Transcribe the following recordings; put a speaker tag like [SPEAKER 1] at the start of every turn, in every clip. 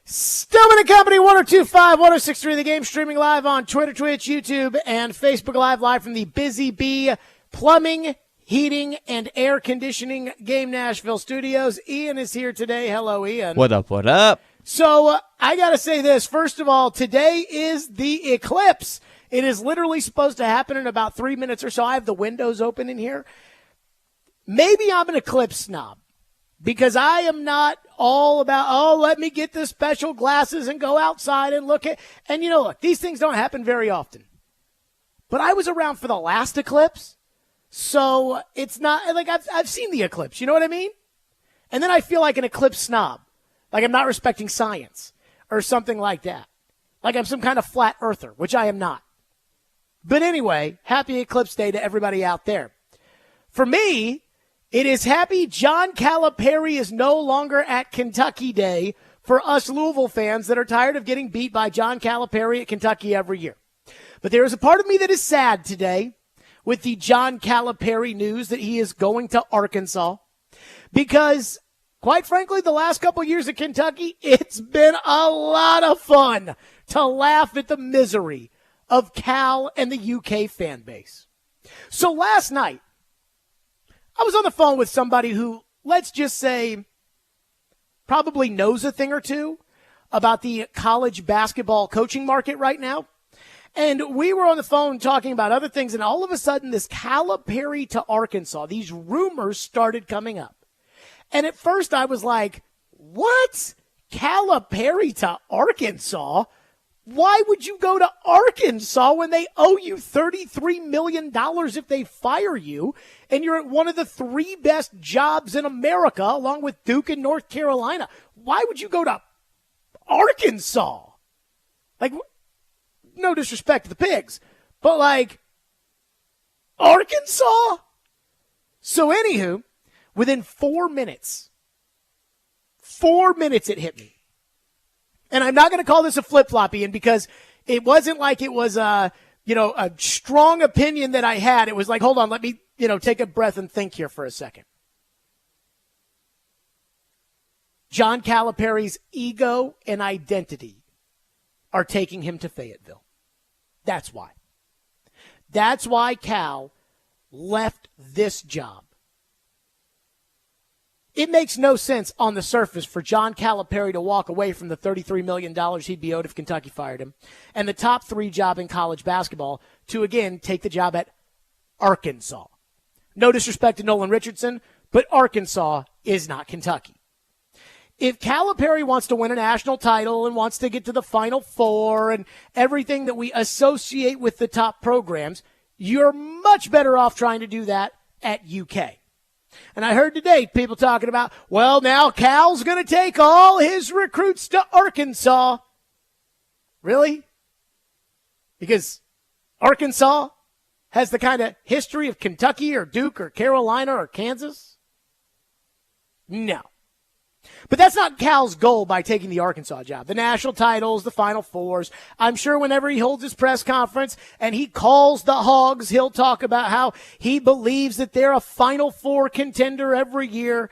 [SPEAKER 1] Stillman and Company, 102.5, 106.3 The Game, streaming live on Twitter, Twitch, YouTube, and Facebook live from the Busy Bee Plumbing, Heating, and Air Conditioning Game Nashville studios. Ian is here today. Hello, Ian.
[SPEAKER 2] What up, what up?
[SPEAKER 1] So, I gotta say this. First of all, today is the Eclipse. It is literally supposed to happen in about 3 minutes or so. I have the windows open in here. Maybe I'm an Eclipse snob. Because I am not all about, let me get the special glasses and go outside and look at, and look, these things don't happen very often. But I was around for the last eclipse, so it's not, like, I've seen the eclipse, you know what I mean? And then I feel like an eclipse snob, like I'm not respecting science or something like that. Like I'm some kind of flat earther, which I am not. But anyway, happy Eclipse Day to everybody out there. For me, it is happy John Calipari is no longer at Kentucky Day for us Louisville fans that are tired of getting beat by John Calipari at Kentucky every year. But there is a part of me that is sad today with the John Calipari news that he is going to Arkansas because, quite frankly, the last couple of years at Kentucky, it's been a lot of fun to laugh at the misery of Cal and the UK fan base. So last night, I was on the phone with somebody who, let's just say, probably knows a thing or two about the college basketball coaching market right now. And we were on the phone talking about other things, and all of a sudden this Calipari to Arkansas, these rumors started coming up. And at first I was like, what? Calipari to Arkansas? Why would you go to Arkansas when they owe you $33 million if they fire you, and you're at one of the three best jobs in America, along with Duke and North Carolina? Why would you go to Arkansas? Like, no disrespect to the Pigs, but like, Arkansas? So anywho, within 4 minutes it hit me. And I'm not going to call this a flip-flop, Ian, because it wasn't like it was a strong opinion that I had. It was like, hold on, let me, take a breath and think here for a second. John Calipari's ego and identity are taking him to Fayetteville. That's why. That's why Cal left this job. It makes no sense on the surface for John Calipari to walk away from the $33 million he'd be owed if Kentucky fired him and the top 3 job in college basketball to, again, take the job at Arkansas. No disrespect to Nolan Richardson, but Arkansas is not Kentucky. If Calipari wants to win a national title and wants to get to the Final Four and everything that we associate with the top programs, you're much better off trying to do that at UK. And I heard today people talking about, well, now Cal's going to take all his recruits to Arkansas. Really? Because Arkansas has the kind of history of Kentucky or Duke or Carolina or Kansas? No. But that's not Cal's goal by taking the Arkansas job. The national titles, the Final Fours. I'm sure whenever he holds his press conference and he calls the Hogs, he'll talk about how he believes that they're a Final Four contender every year.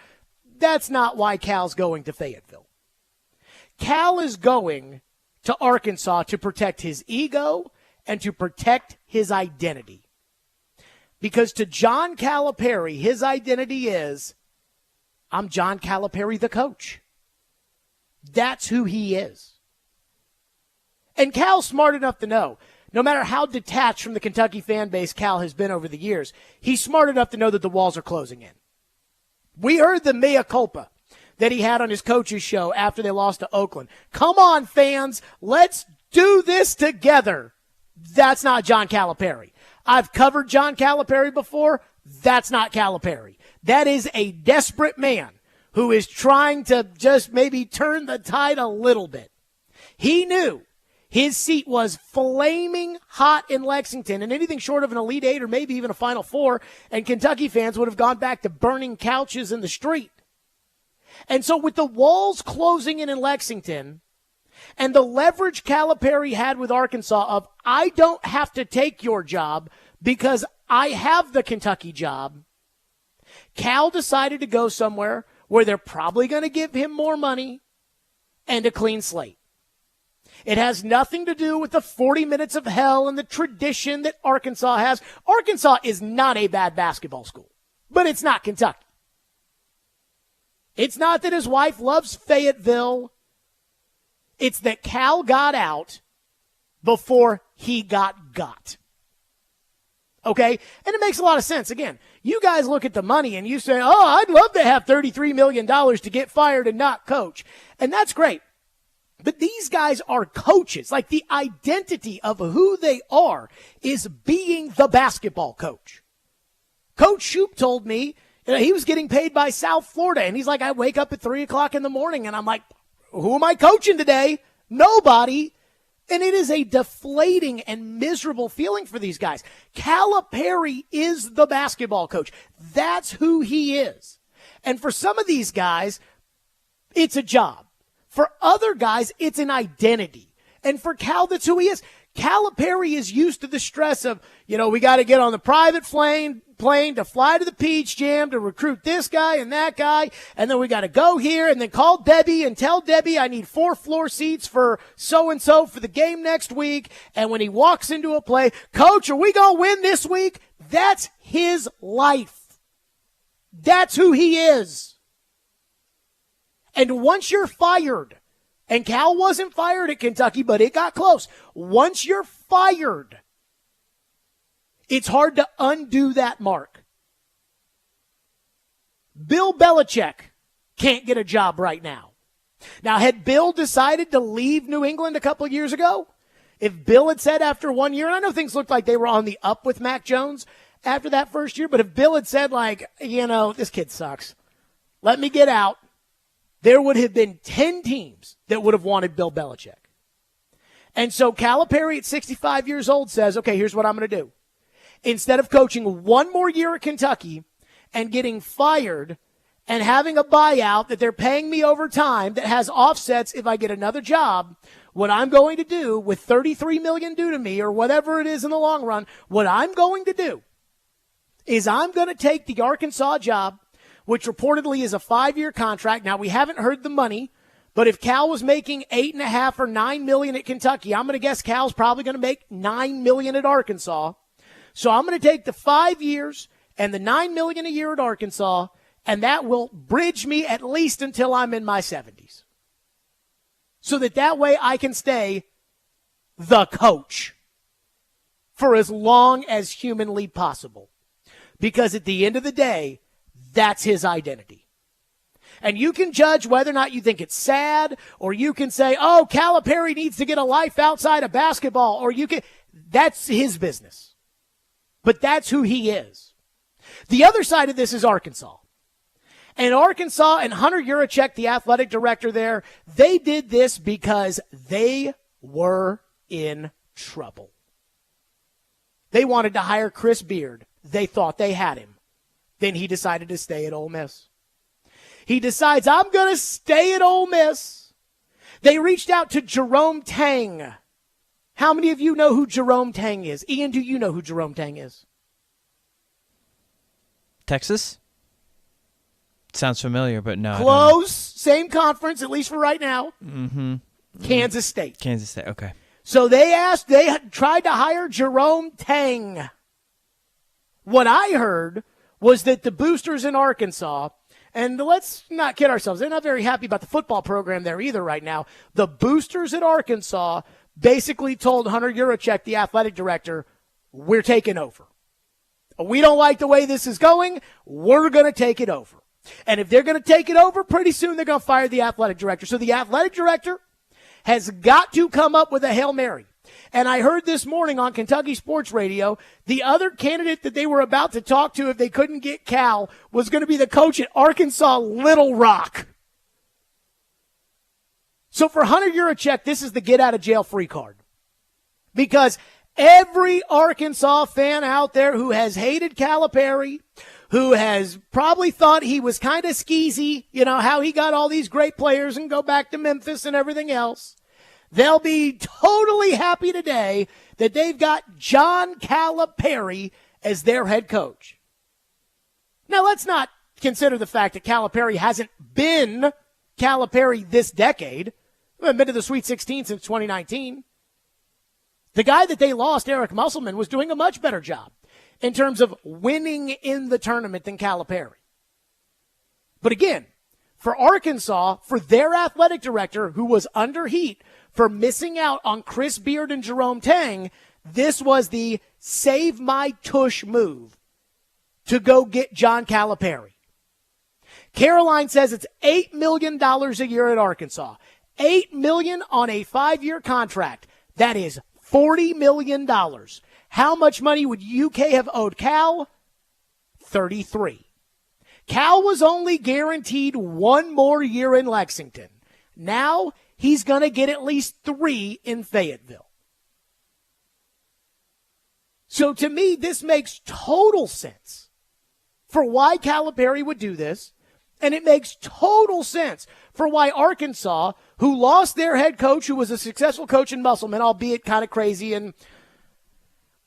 [SPEAKER 1] That's not why Cal's going to Fayetteville. Cal is going to Arkansas to protect his ego and to protect his identity. Because to John Calipari, his identity is, I'm John Calipari, the coach. That's who he is. And Cal's smart enough to know, no matter how detached from the Kentucky fan base Cal has been over the years, he's smart enough to know that the walls are closing in. We heard the mea culpa that he had on his coach's show after they lost to Oakland. Come on, fans, let's do this together. That's not John Calipari. I've covered John Calipari before. That's not Calipari. That is a desperate man who is trying to just maybe turn the tide a little bit. He knew his seat was flaming hot in Lexington, and anything short of an Elite Eight or maybe even a Final Four, and Kentucky fans would have gone back to burning couches in the street. And so with the walls closing in Lexington and the leverage Calipari had with Arkansas of, I don't have to take your job because I have the Kentucky job, Cal decided to go somewhere where they're probably going to give him more money and a clean slate. It has nothing to do with the 40 minutes of hell and the tradition that Arkansas has. Arkansas is not a bad basketball school, but it's not Kentucky. It's not that his wife loves Fayetteville. It's that Cal got out before he got. Okay? And it makes a lot of sense. Again, you guys look at the money and you say, oh, I'd love to have $33 million to get fired and not coach. And that's great. But these guys are coaches. Like, the identity of who they are is being the basketball coach. Coach Shoup told me, he was getting paid by South Florida. And he's like, I wake up at 3 o'clock in the morning and I'm like, who am I coaching today? Nobody. And it is a deflating and miserable feeling for these guys. Calipari is the basketball coach. That's who he is. And for some of these guys, it's a job. For other guys, it's an identity. And for Cal, that's who he is. Calipari is used to the stress of, we got to get on the private plane to fly to the Peach Jam to recruit this guy and that guy. And then we got to go here and then call Debbie and tell Debbie I need 4 floor seats for so-and-so for the game next week. And when he walks into a play, Coach, are we going to win this week? That's his life. That's who he is. And once you're fired, and Cal wasn't fired at Kentucky, but it got close. Once you're fired, it's hard to undo that mark. Bill Belichick can't get a job right now. Now, had Bill decided to leave New England a couple of years ago, if Bill had said after 1 year, and I know things looked like they were on the up with Mac Jones after that first year, but if Bill had said, this kid sucks, let me get out, there would have been 10 teams that would have wanted Bill Belichick. And so Calipari at 65 years old says, okay, here's what I'm going to do. Instead of coaching 1 more year at Kentucky and getting fired and having a buyout that they're paying me over time that has offsets if I get another job, what I'm going to do with $33 million due to me or whatever it is in the long run, what I'm going to do is I'm going to take the Arkansas job, which reportedly is a 5-year contract. Now, we haven't heard the money, but if Cal was making $8.5 or $9 million at Kentucky, I'm going to guess Cal's probably going to make $9 million at Arkansas. So I'm going to take the 5 years and the $9 million a year at Arkansas, and that will bridge me at least until I'm in my 70s. So that way I can stay the coach for as long as humanly possible. Because at the end of the day, that's his identity. And you can judge whether or not you think it's sad, or you can say, oh, Calipari needs to get a life outside of basketball, or that's his business. But that's who he is. The other side of this is Arkansas. And Arkansas and Hunter Yurachek, the athletic director there, they did this because they were in trouble. They wanted to hire Chris Beard. They thought they had him. Then he decided to stay at Ole Miss. He decides, I'm going to stay at Ole Miss. They reached out to Jerome Tang. How many of you know who Jerome Tang is? Ian, do you know who Jerome Tang is?
[SPEAKER 2] Texas? Sounds familiar, but no.
[SPEAKER 1] Close. Same conference, at least for right now.
[SPEAKER 2] Mm-hmm.
[SPEAKER 1] Kansas State.
[SPEAKER 2] Kansas State, okay.
[SPEAKER 1] So they tried to hire Jerome Tang. What I heard was that the boosters in Arkansas, and let's not kid ourselves, they're not very happy about the football program there either right now. The boosters at Arkansas basically told Hunter Yurachek, the athletic director, we're taking over. We don't like the way this is going. We're going to take it over. And if they're going to take it over, pretty soon they're going to fire the athletic director. So the athletic director has got to come up with a Hail Mary. And I heard this morning on Kentucky Sports Radio, the other candidate that they were about to talk to if they couldn't get Cal was going to be the coach at Arkansas Little Rock. So for Hunter Yurachek, this is the get-out-of-jail-free card. Because every Arkansas fan out there who has hated Calipari, who has probably thought he was kind of skeezy, how he got all these great players and go back to Memphis and everything else, they'll be totally happy today that they've got John Calipari as their head coach. Now, let's not consider the fact that Calipari hasn't been Calipari this decade. We haven't been to the Sweet 16 since 2019. The guy that they lost, Eric Musselman, was doing a much better job in terms of winning in the tournament than Calipari. But again, for Arkansas, for their athletic director, who was under heat for missing out on Chris Beard and Jerome Tang, this was the save my tush move to go get John Calipari. Caroline says it's $8 million a year at Arkansas. $8 million on a 5-year contract. That is $40 million. How much money would UK have owed Cal? 33. Cal was only guaranteed 1 more year in Lexington. Now he's going to get at least 3 in Fayetteville. So to me, this makes total sense for why Calipari would do this. And it makes total sense for why Arkansas, who lost their head coach, who was a successful coach in Musselman, albeit kind of crazy. And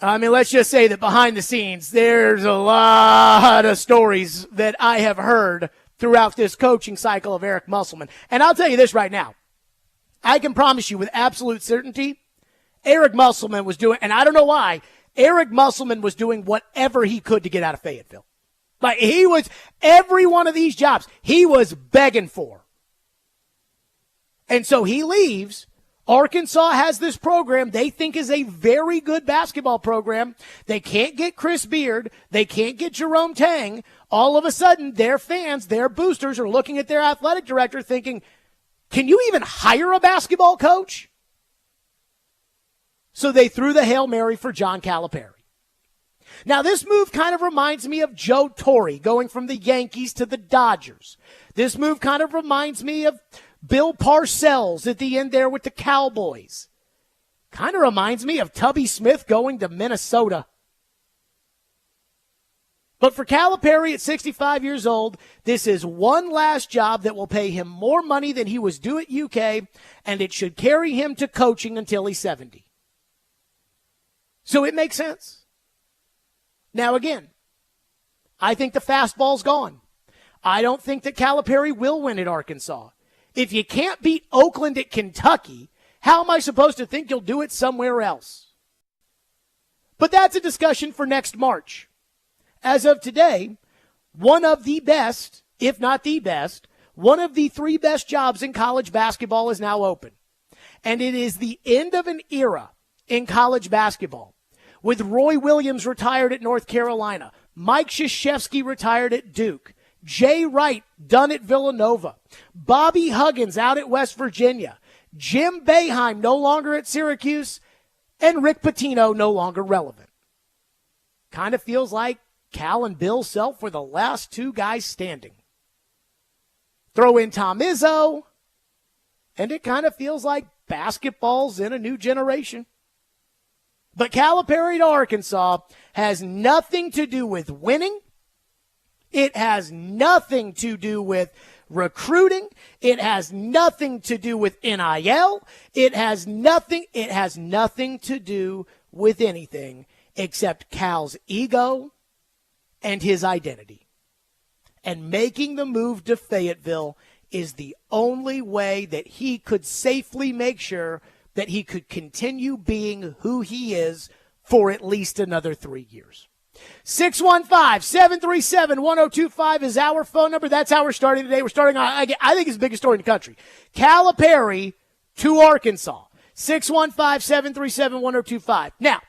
[SPEAKER 1] I mean, let's just say that behind the scenes, there's a lot of stories that I have heard throughout this coaching cycle of Eric Musselman. And I'll tell you this right now. I can promise you with absolute certainty, Eric Musselman was doing, and I don't know why, Eric Musselman was doing whatever he could to get out of Fayetteville. Like, he was, every one of these jobs, he was begging for. And so he leaves. Arkansas has this program they think is a very good basketball program. They can't get Chris Beard. They can't get Jerome Tang. All of a sudden, their fans, their boosters are looking at their athletic director thinking, can you even hire a basketball coach? So they threw the Hail Mary for John Calipari. Now, this move kind of reminds me of Joe Torre going from the Yankees to the Dodgers. This move kind of reminds me of Bill Parcells at the end there with the Cowboys. Kind of reminds me of Tubby Smith going to Minnesota. But for Calipari at 65 years old, this is one last job that will pay him more money than he was due at UK, and it should carry him to coaching until he's 70. So it makes sense. Now, again, I think the fastball's gone. I don't think that Calipari will win at Arkansas. If you can't beat Oakland at Kentucky, how am I supposed to think you'll do it somewhere else? But that's a discussion for next March. As of today, one of the best, if not the best, one of the 3 best jobs in college basketball is now open. And it is the end of an era in college basketball. With Roy Williams retired at North Carolina, Mike Krzyzewski retired at Duke, Jay Wright done at Villanova, Bobby Huggins out at West Virginia, Jim Boeheim no longer at Syracuse, and Rick Pitino no longer relevant. Kind of feels like Cal and Bill Self were the last 2 guys standing. Throw in Tom Izzo, and it kind of feels like basketball's in a new generation. But Calipari to Arkansas has nothing to do with winning. It has nothing to do with recruiting. It has nothing to do with NIL. It has nothing to do with anything except Cal's ego and his identity. And making the move to Fayetteville is the only way that he could safely make sure that he could continue being who he is for at least another 3 years. 615-737-1025 is our phone number. That's how we're starting today. We're starting on, I think it's the biggest story in the country. Calipari to Arkansas. 615-737-1025. Now,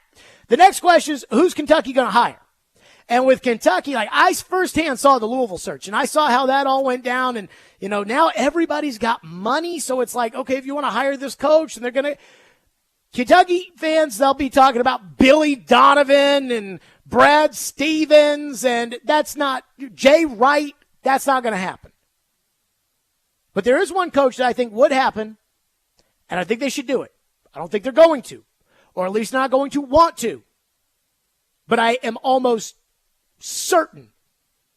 [SPEAKER 1] the next question is, who's Kentucky going to hire? And with Kentucky, like, I firsthand saw the Louisville search, and I saw how that all went down. And, you know, now everybody's got money, so it's like, okay, if you want to hire this coach, and they're going to – Kentucky fans, they'll be talking about Billy Donovan and Brad Stevens, and that's not – Jay Wright, that's not going to happen. But there is one coach that I think would happen, and I think they should do it. I don't think they're going to, or at least not going to want to. But I am almost certain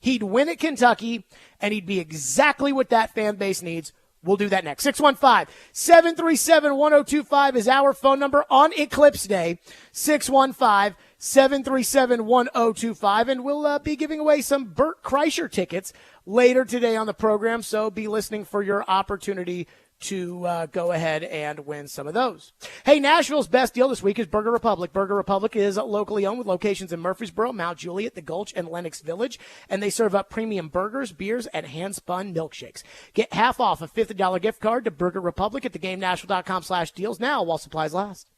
[SPEAKER 1] he'd win at Kentucky, and he'd be exactly what that fan base needs. We'll do that next. 615-737-1025 is our phone number on Eclipse Day. 615-737-1025. And we'll be giving away some Bert Kreischer tickets later today on the program, so be listening for your opportunity to go ahead and win some of those. Hey, Nashville's best deal this week is Burger Republic. Burger Republic is locally owned with locations in Murfreesboro, Mount Juliet, The Gulch, and Lenox Village, and they serve up premium burgers, beers, and hand-spun milkshakes. Get half off a $50 gift card to Burger Republic at theGameNashville.com/deals now while supplies last.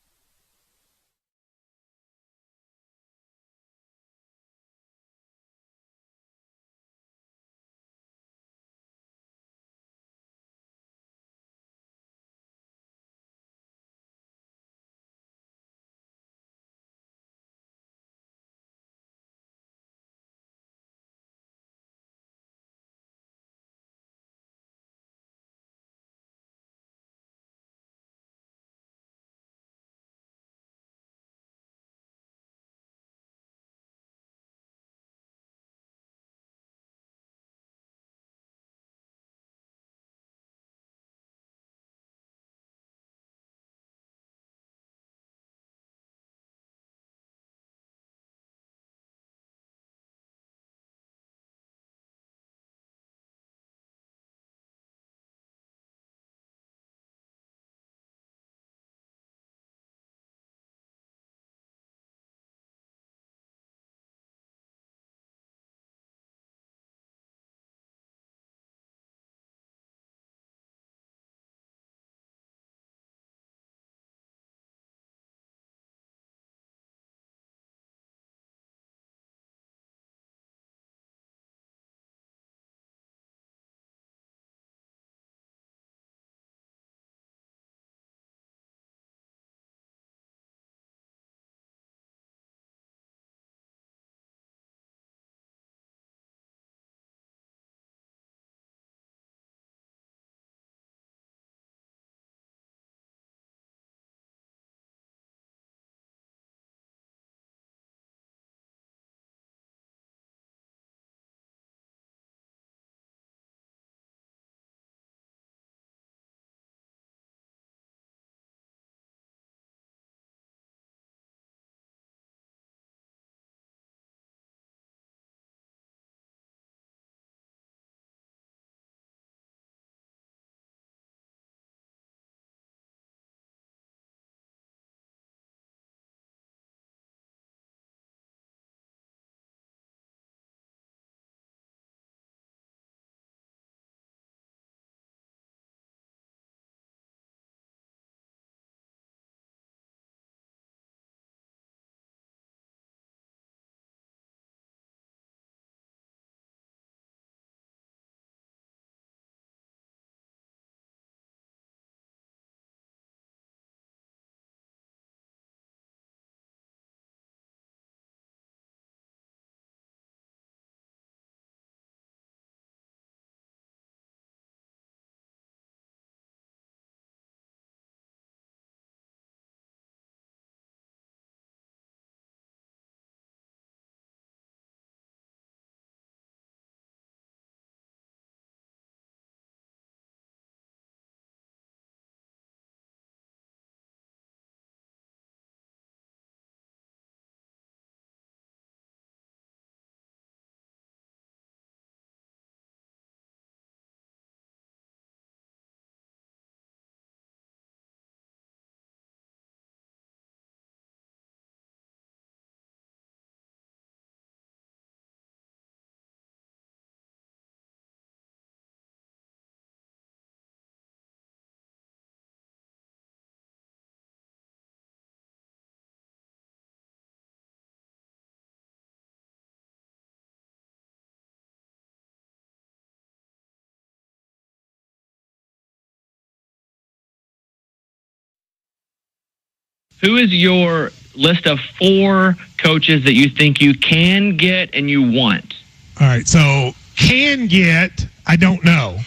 [SPEAKER 3] Who is your list of 4 coaches that you think you can get and you want?
[SPEAKER 4] All right, so can get, I don't know.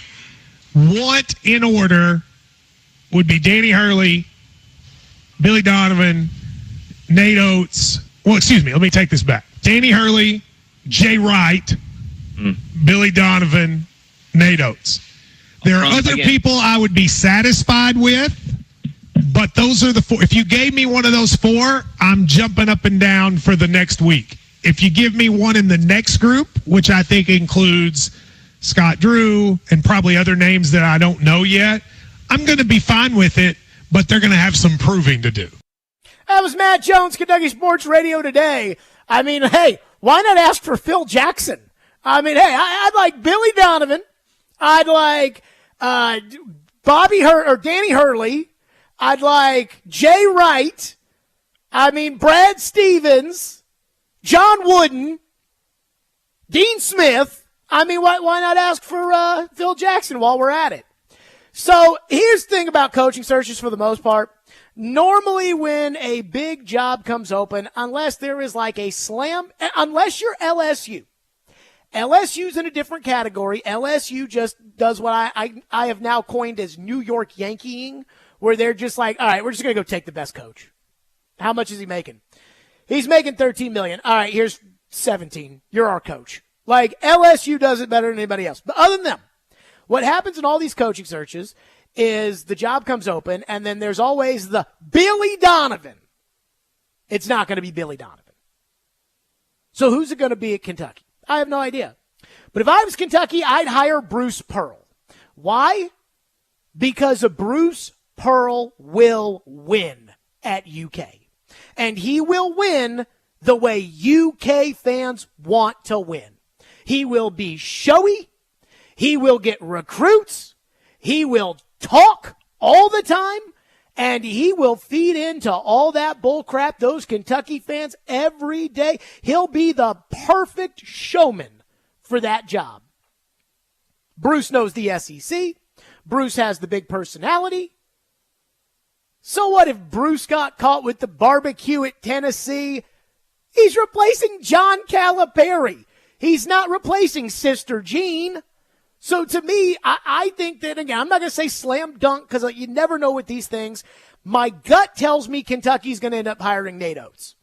[SPEAKER 4] Want in order would be Danny Hurley, Billy Donovan, Nate Oates. Well, excuse me, let me take this back. Danny Hurley, Jay Wright, Billy Donovan, Nate Oates. There are other people I would be satisfied with, but those are the 4. If you gave me one of those 4, I'm jumping up and down for the next week. If you give me one in the next group, which I think includes Scott Drew and probably other names that I don't know yet, I'm going to be fine with it, but they're going to have some proving to do.
[SPEAKER 1] That was Matt Jones, Kentucky Sports Radio today. I mean, hey, why not ask for Phil Jackson? I mean, hey, I'd like Billy Donovan. I'd like Danny Hurley. I'd like Jay Wright. I mean, Brad Stevens, John Wooden, Dean Smith. I mean, why not ask for Phil Jackson while we're at it? So here's the thing about coaching searches for the most part. Normally when a big job comes open, unless there is like a slam, unless you're LSU. LSU's in a different category. LSU just does what I have now coined as New York Yankeeing, where they're just like, all right, we're just going to go take the best coach. How much is he making? He's making $13 million. All right, here's 17. You're our coach. Like, LSU does it better than anybody else. But other than them, what happens in all these coaching searches is the job comes open, and then there's always the Billy Donovan. It's not going to be Billy Donovan. So who's it going to be at Kentucky? I have no idea. But if I was Kentucky, I'd hire Bruce Pearl. Why? Because Bruce Pearl will win at UK. And he will win the way UK fans want to win. He will be showy. He will get recruits. He will talk all the time. And he will feed into all that bull crap, those Kentucky fans, every day. He'll be the perfect showman for that job. Bruce knows the SEC. Bruce has the big personality. So what if Bruce got caught with the barbecue at Tennessee? He's replacing John Calipari. He's not replacing Sister Jean. So to me, I think that, again, I'm not going to say slam dunk because you never know with these things. My gut tells me Kentucky's going to end up hiring Nate Oates.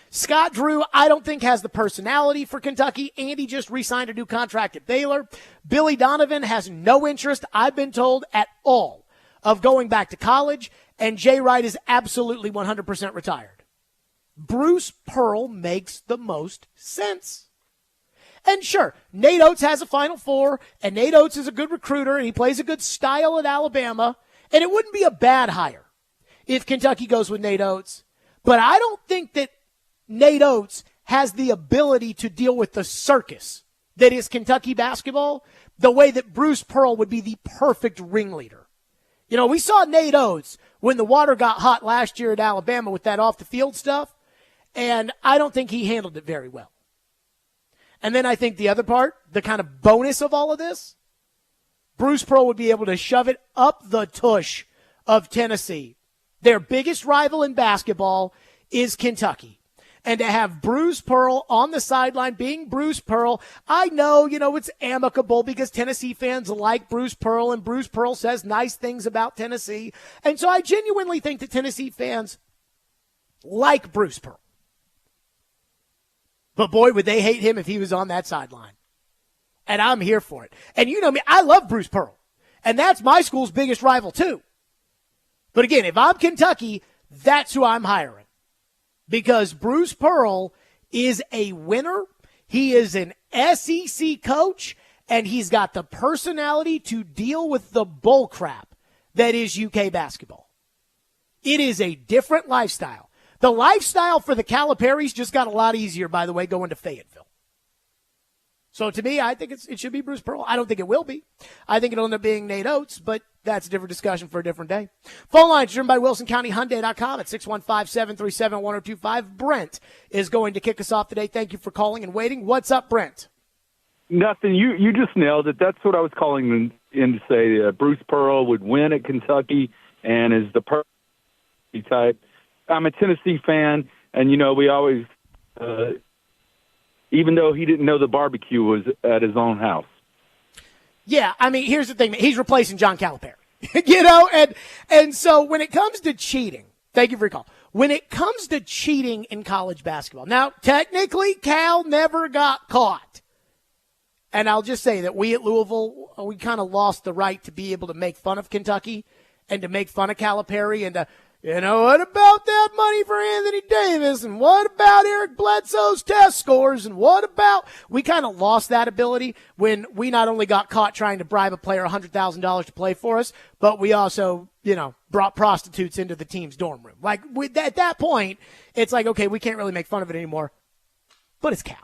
[SPEAKER 1] Scott Drew, I don't think has the personality for Kentucky. Andy just re-signed a new contract at Baylor. Billy Donovan has no interest, I've been told, at all of going back to college. And Jay Wright is absolutely 100% retired. Bruce Pearl makes the most sense. And sure, Nate Oates has a Final Four, and Nate Oates is a good recruiter, and he plays a good style at Alabama, and it wouldn't be a bad hire if Kentucky goes with Nate Oates. But I don't think that Nate Oates has the ability to deal with the circus that is Kentucky basketball the way that Bruce Pearl would be the perfect ringleader. You know, we saw Nate Oates when the water got hot last year at Alabama with that off-the-field stuff, and I don't think he handled it very well. And then I think the other part, the kind of bonus of all of this, Bruce Pearl would be able to shove it up the tush of Tennessee. Their biggest rival in basketball is Kentucky. And to have Bruce Pearl on the sideline being Bruce Pearl, I know, it's amicable because Tennessee fans like Bruce Pearl, and Bruce Pearl says nice things about Tennessee. And so I genuinely think that Tennessee fans like Bruce Pearl. But boy, would they hate him if he was on that sideline. And I'm here for it. And you know me, I love Bruce Pearl. And that's my school's biggest rival too. But again, if I'm Kentucky, that's who I'm hiring. Because Bruce Pearl is a winner. He is an SEC coach, and he's got the personality to deal with the bull crap that is UK basketball. It is a different lifestyle. The lifestyle for the Caliparis just got a lot easier, by the way, going to Fayetteville. So to me, I think it should be Bruce Pearl. I don't think it will be. I think it'll end up being Nate Oates, but that's a different discussion for a different day. Phone lines driven by WilsonCountyHyundai.com at 615-737-1025. Brent is going to kick us off today. Thank you for calling and waiting. What's up, Brent?
[SPEAKER 5] Nothing. You just nailed it. That's what I was calling in to say. Bruce Pearl would win at Kentucky and is the perfect type. I'm a Tennessee fan, and, we always even though he didn't know the barbecue was at his own house.
[SPEAKER 1] Yeah, I mean, here's the thing. He's replacing John Calipari. And so when it comes to cheating, thank you for your call. When it comes to cheating in college basketball, now, technically, Cal never got caught. And I'll just say that we at Louisville, we kind of lost the right to be able to make fun of Kentucky and to make fun of Calipari and to what about that money for Anthony Davis? And what about Eric Bledsoe's test scores? And what about we kind of lost that ability when we not only got caught trying to bribe a player $100,000 to play for us, but we also, brought prostitutes into the team's dorm room. Like at that point, it's like, okay, we can't really make fun of it anymore. But it's Cal.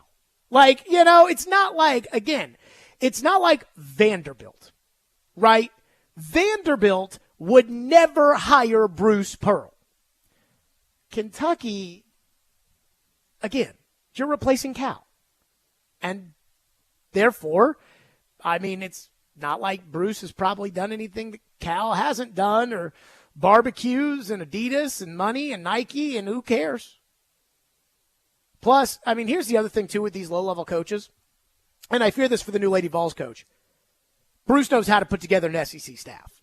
[SPEAKER 1] Like, it's not like, again, it's not like Vanderbilt, right? Vanderbilt would never hire Bruce Pearl. Kentucky, again, you're replacing Cal. And therefore, it's not like Bruce has probably done anything that Cal hasn't done, or barbecues and Adidas and money and Nike, and who cares? Plus, here's the other thing, too, with these low-level coaches, and I fear this for the new Lady Vols coach. Bruce knows how to put together an SEC staff.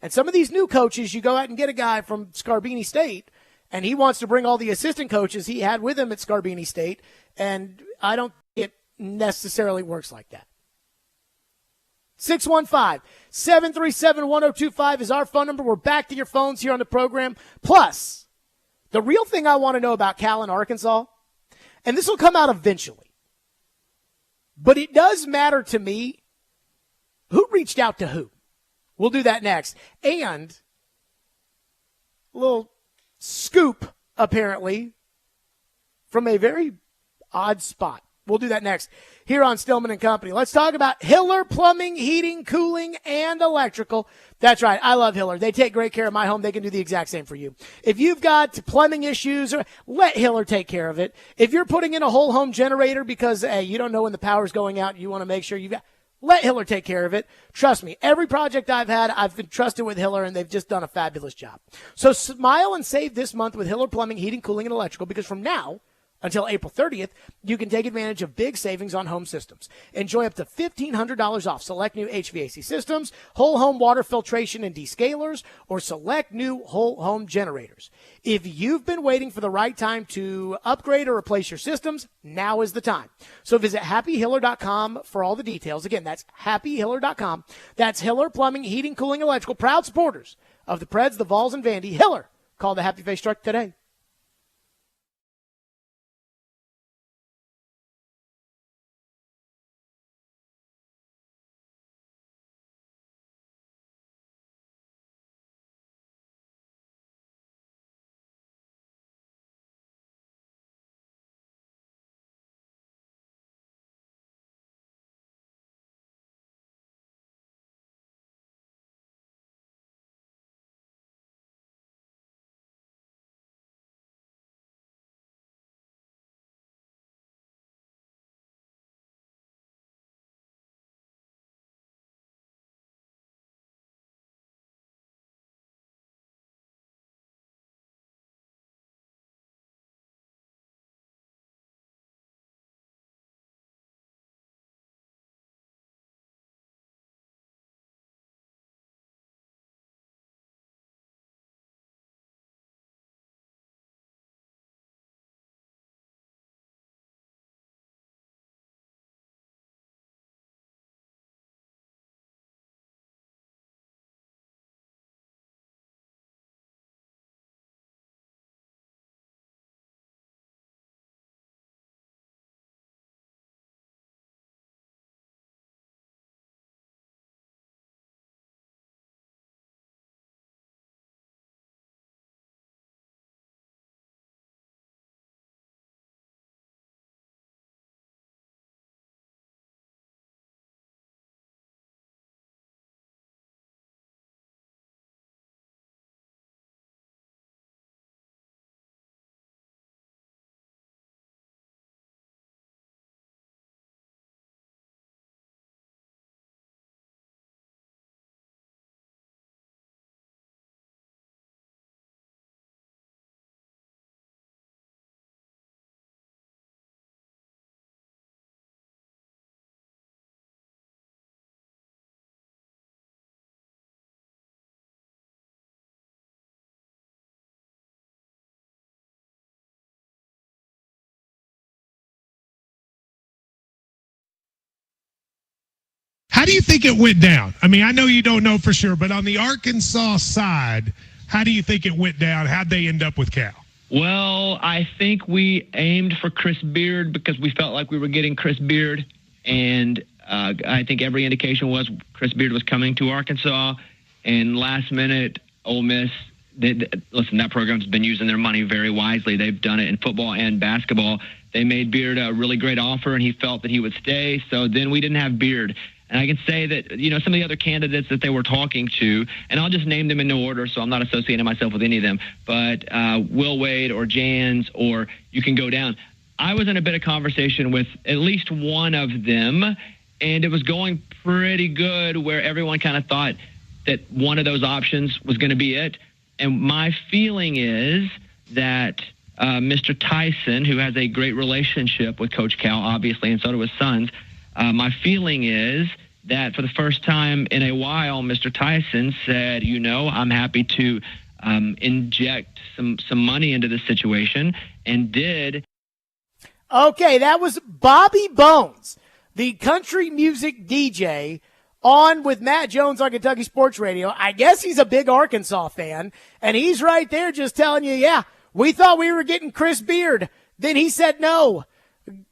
[SPEAKER 1] And some of these new coaches, you go out and get a guy from Scarbini State, and he wants to bring all the assistant coaches he had with him at Scarbini State, and I don't think it necessarily works like that. 615-737-1025 is our phone number. We're back to your phones here on the program. Plus, the real thing I want to know about Cal and Arkansas, and this will come out eventually, but it does matter to me who reached out to who. We'll do that next. And a little scoop, apparently, from a very odd spot. We'll do that next here on Stillman and Company. Let's talk about Hiller Plumbing, Heating, Cooling, and Electrical. That's right. I love Hiller. They take great care of my home. They can do the exact same for you. If you've got plumbing issues, let Hiller take care of it. If you're putting in a whole home generator because, you don't know when the power's going out and you want to make sure you've got, let Hiller take care of it. Trust me, every project I've had, I've been trusted with Hiller, and they've just done a fabulous job. So smile and save this month with Hiller Plumbing, Heating, Cooling, and Electrical, because from now until April 30th, you can take advantage of big savings on home systems. Enjoy up to $1,500 off select new HVAC systems, whole home water filtration and descalers, or select new whole home generators. If you've been waiting for the right time to upgrade or replace your systems, now is the time. So visit happyhiller.com for all the details. Again, that's happyhiller.com. That's Hiller Plumbing, Heating, Cooling, Electrical, proud supporters of the Preds, the Vols, and Vandy. Hiller, call the Happy Face truck today.
[SPEAKER 4] How do you think it went down? I know you don't know for sure, but on the Arkansas side, How do you think it went down? How'd they end up with Cal?
[SPEAKER 3] Well, I think we aimed for Chris Beard because we felt like we were getting Chris Beard, and I think every indication was Chris Beard was coming to Arkansas, and last minute, Ole Miss, listen, that program's been using their money very wisely. They've done it in football and basketball. They made Beard a really great offer, and he felt that he would stay, so then we didn't have Beard. And I can say that, some of the other candidates that they were talking to, and I'll just name them in no order, so I'm not associating myself with any of them, but Will Wade or Jans, or you can go down. I was in a bit of conversation with at least one of them, and it was going pretty good where everyone kind of thought that one of those options was going to be it. And my feeling is that Mr. Tyson, who has a great relationship with Coach Cal, obviously, and so do his sons, my feeling is that for the first time in a while, Mr. Tyson said, I'm happy to inject some money into this situation, and did.
[SPEAKER 1] Okay, that was Bobby Bones, the country music DJ, on with Matt Jones on Kentucky Sports Radio. I guess he's a big Arkansas fan, and he's right there just telling you, yeah, we thought we were getting Chris Beard. Then he said no.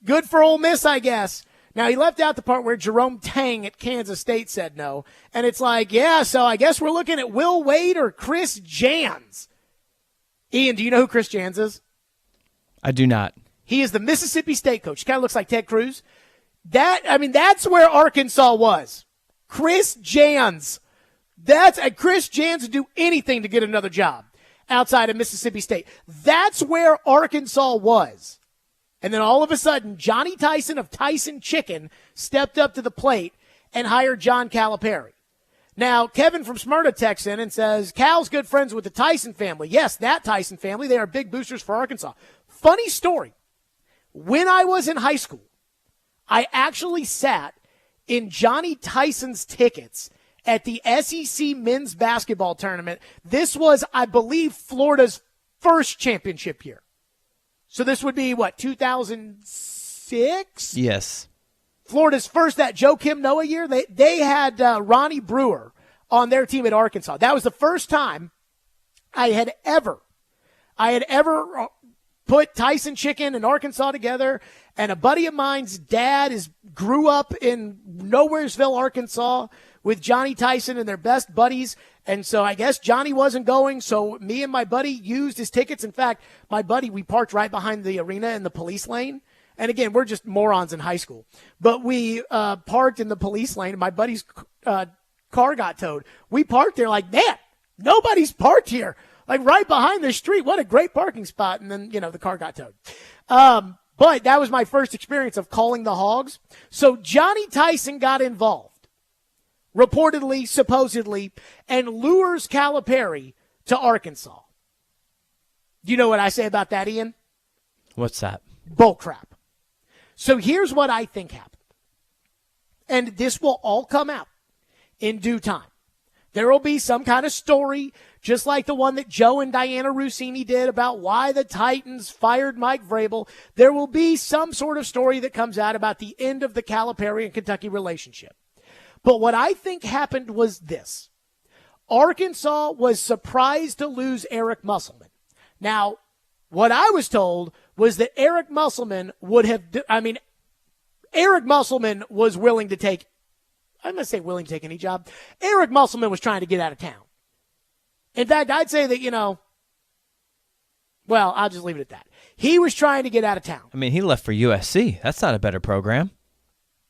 [SPEAKER 1] Good for Ole Miss, I guess. Now, he left out the part where Jerome Tang at Kansas State said no. And it's like, yeah, so I guess we're looking at Will Wade or Chris Jans. Ian, do you know who Chris Jans is?
[SPEAKER 2] I do not.
[SPEAKER 1] He is the Mississippi State coach. He kind of looks like Ted Cruz. That's where Arkansas was. Chris Jans. Chris Jans would do anything to get another job outside of Mississippi State. That's where Arkansas was. And then all of a sudden, Johnny Tyson of Tyson Chicken stepped up to the plate and hired John Calipari. Now, Kevin from Smyrna texts in and says, Cal's good friends with the Tyson family. Yes, that Tyson family. They are big boosters for Arkansas. Funny story. When I was in high school, I actually sat in Johnny Tyson's tickets at the SEC men's basketball tournament. This was, I believe, Florida's first championship year. So this would be, 2006?
[SPEAKER 2] Yes.
[SPEAKER 1] Florida's first, that Joe Kim Noah year. They had Ronnie Brewer on their team at Arkansas. That was the first time I had ever put Tyson Chicken and Arkansas together. And a buddy of mine's dad grew up in Nowheresville, Arkansas, with Johnny Tyson and their best buddies. And so I guess Johnny wasn't going, so me and my buddy used his tickets. In fact, my buddy, we parked right behind the arena in the police lane. And again, we're just morons in high school. But we parked in the police lane, and my buddy's car got towed. We parked there like, man, nobody's parked here. Like right behind the street. What a great parking spot. And then, the car got towed. But that was my first experience of calling the Hogs. So Johnny Tyson got involved, reportedly, supposedly, and lures Calipari to Arkansas. Do you know what I say about that, Ian?
[SPEAKER 2] What's that?
[SPEAKER 1] Bull crap. So here's what I think happened. And this will all come out in due time. There will be some kind of story, just like the one that Joe and Diana Rossini did about why the Titans fired Mike Vrabel. There will be some sort of story that comes out about the end of the Calipari and Kentucky relationship. But what I think happened was this. Arkansas was surprised to lose Eric Musselman. Now, what I was told was that Eric Musselman Eric Musselman was willing to take, I'm going to say willing to take any job. Eric Musselman was trying to get out of town. In fact, I'd say that, I'll just leave it at that. He was trying to get out of town.
[SPEAKER 2] I mean, he left for USC. That's not a better program.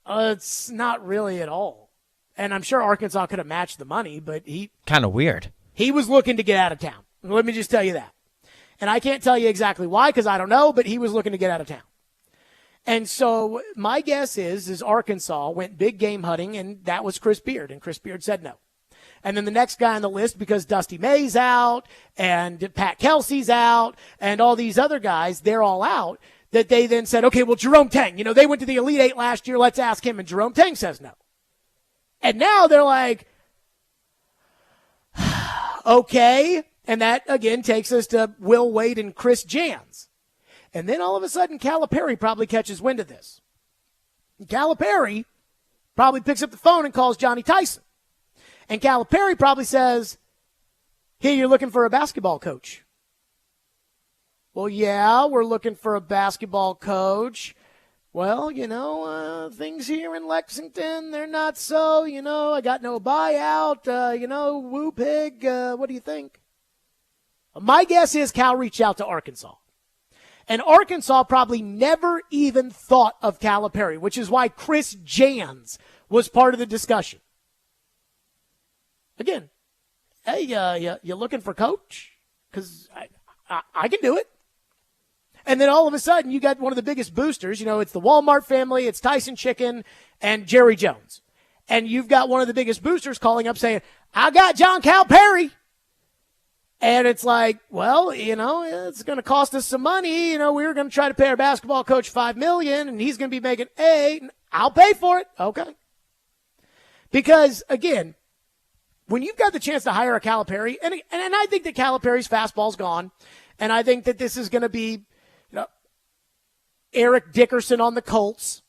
[SPEAKER 1] It's not really at all. And I'm sure Arkansas could have matched the money, but
[SPEAKER 2] kind of weird.
[SPEAKER 1] He was looking to get out of town. Let me just tell you that. And I can't tell you exactly why because I don't know, but he was looking to get out of town. And so my guess is Arkansas went big game hunting, and that was Chris Beard, and Chris Beard said no. And then the next guy on the list, because Dusty May's out and Pat Kelsey's out and all these other guys, they're all out, that they then said, okay, well, Jerome Tang, they went to the Elite Eight last year. Let's ask him. And Jerome Tang says no. And now they're like, okay. And that, again, takes us to Will Wade and Chris Jans. And then all of a sudden, Calipari probably catches wind of this. And Calipari probably picks up the phone and calls Johnny Tyson. And Calipari probably says, Hey, you're looking for a basketball coach. Well, yeah, we're looking for a basketball coach. Well, things here in Lexington, they're not so, I got no buyout, woo pig, what do you think? My guess is Cal reached out to Arkansas. And Arkansas probably never even thought of Calipari, which is why Chris Jans was part of the discussion. Again, hey, you looking for coach? Because I can do it. And then all of a sudden, you got one of the biggest boosters. It's the Walmart family, it's Tyson Chicken, and Jerry Jones. And you've got one of the biggest boosters calling up saying, I got John Calipari. And it's like, well, it's going to cost us some money. We were going to try to pay our basketball coach $5 million, and he's going to be making $8 million. I'll pay for it. Okay. Because, again, when you've got the chance to hire a Calipari, and I think that Calipari's fastball's gone, and I think that this is going to be Eric Dickerson on the Colts,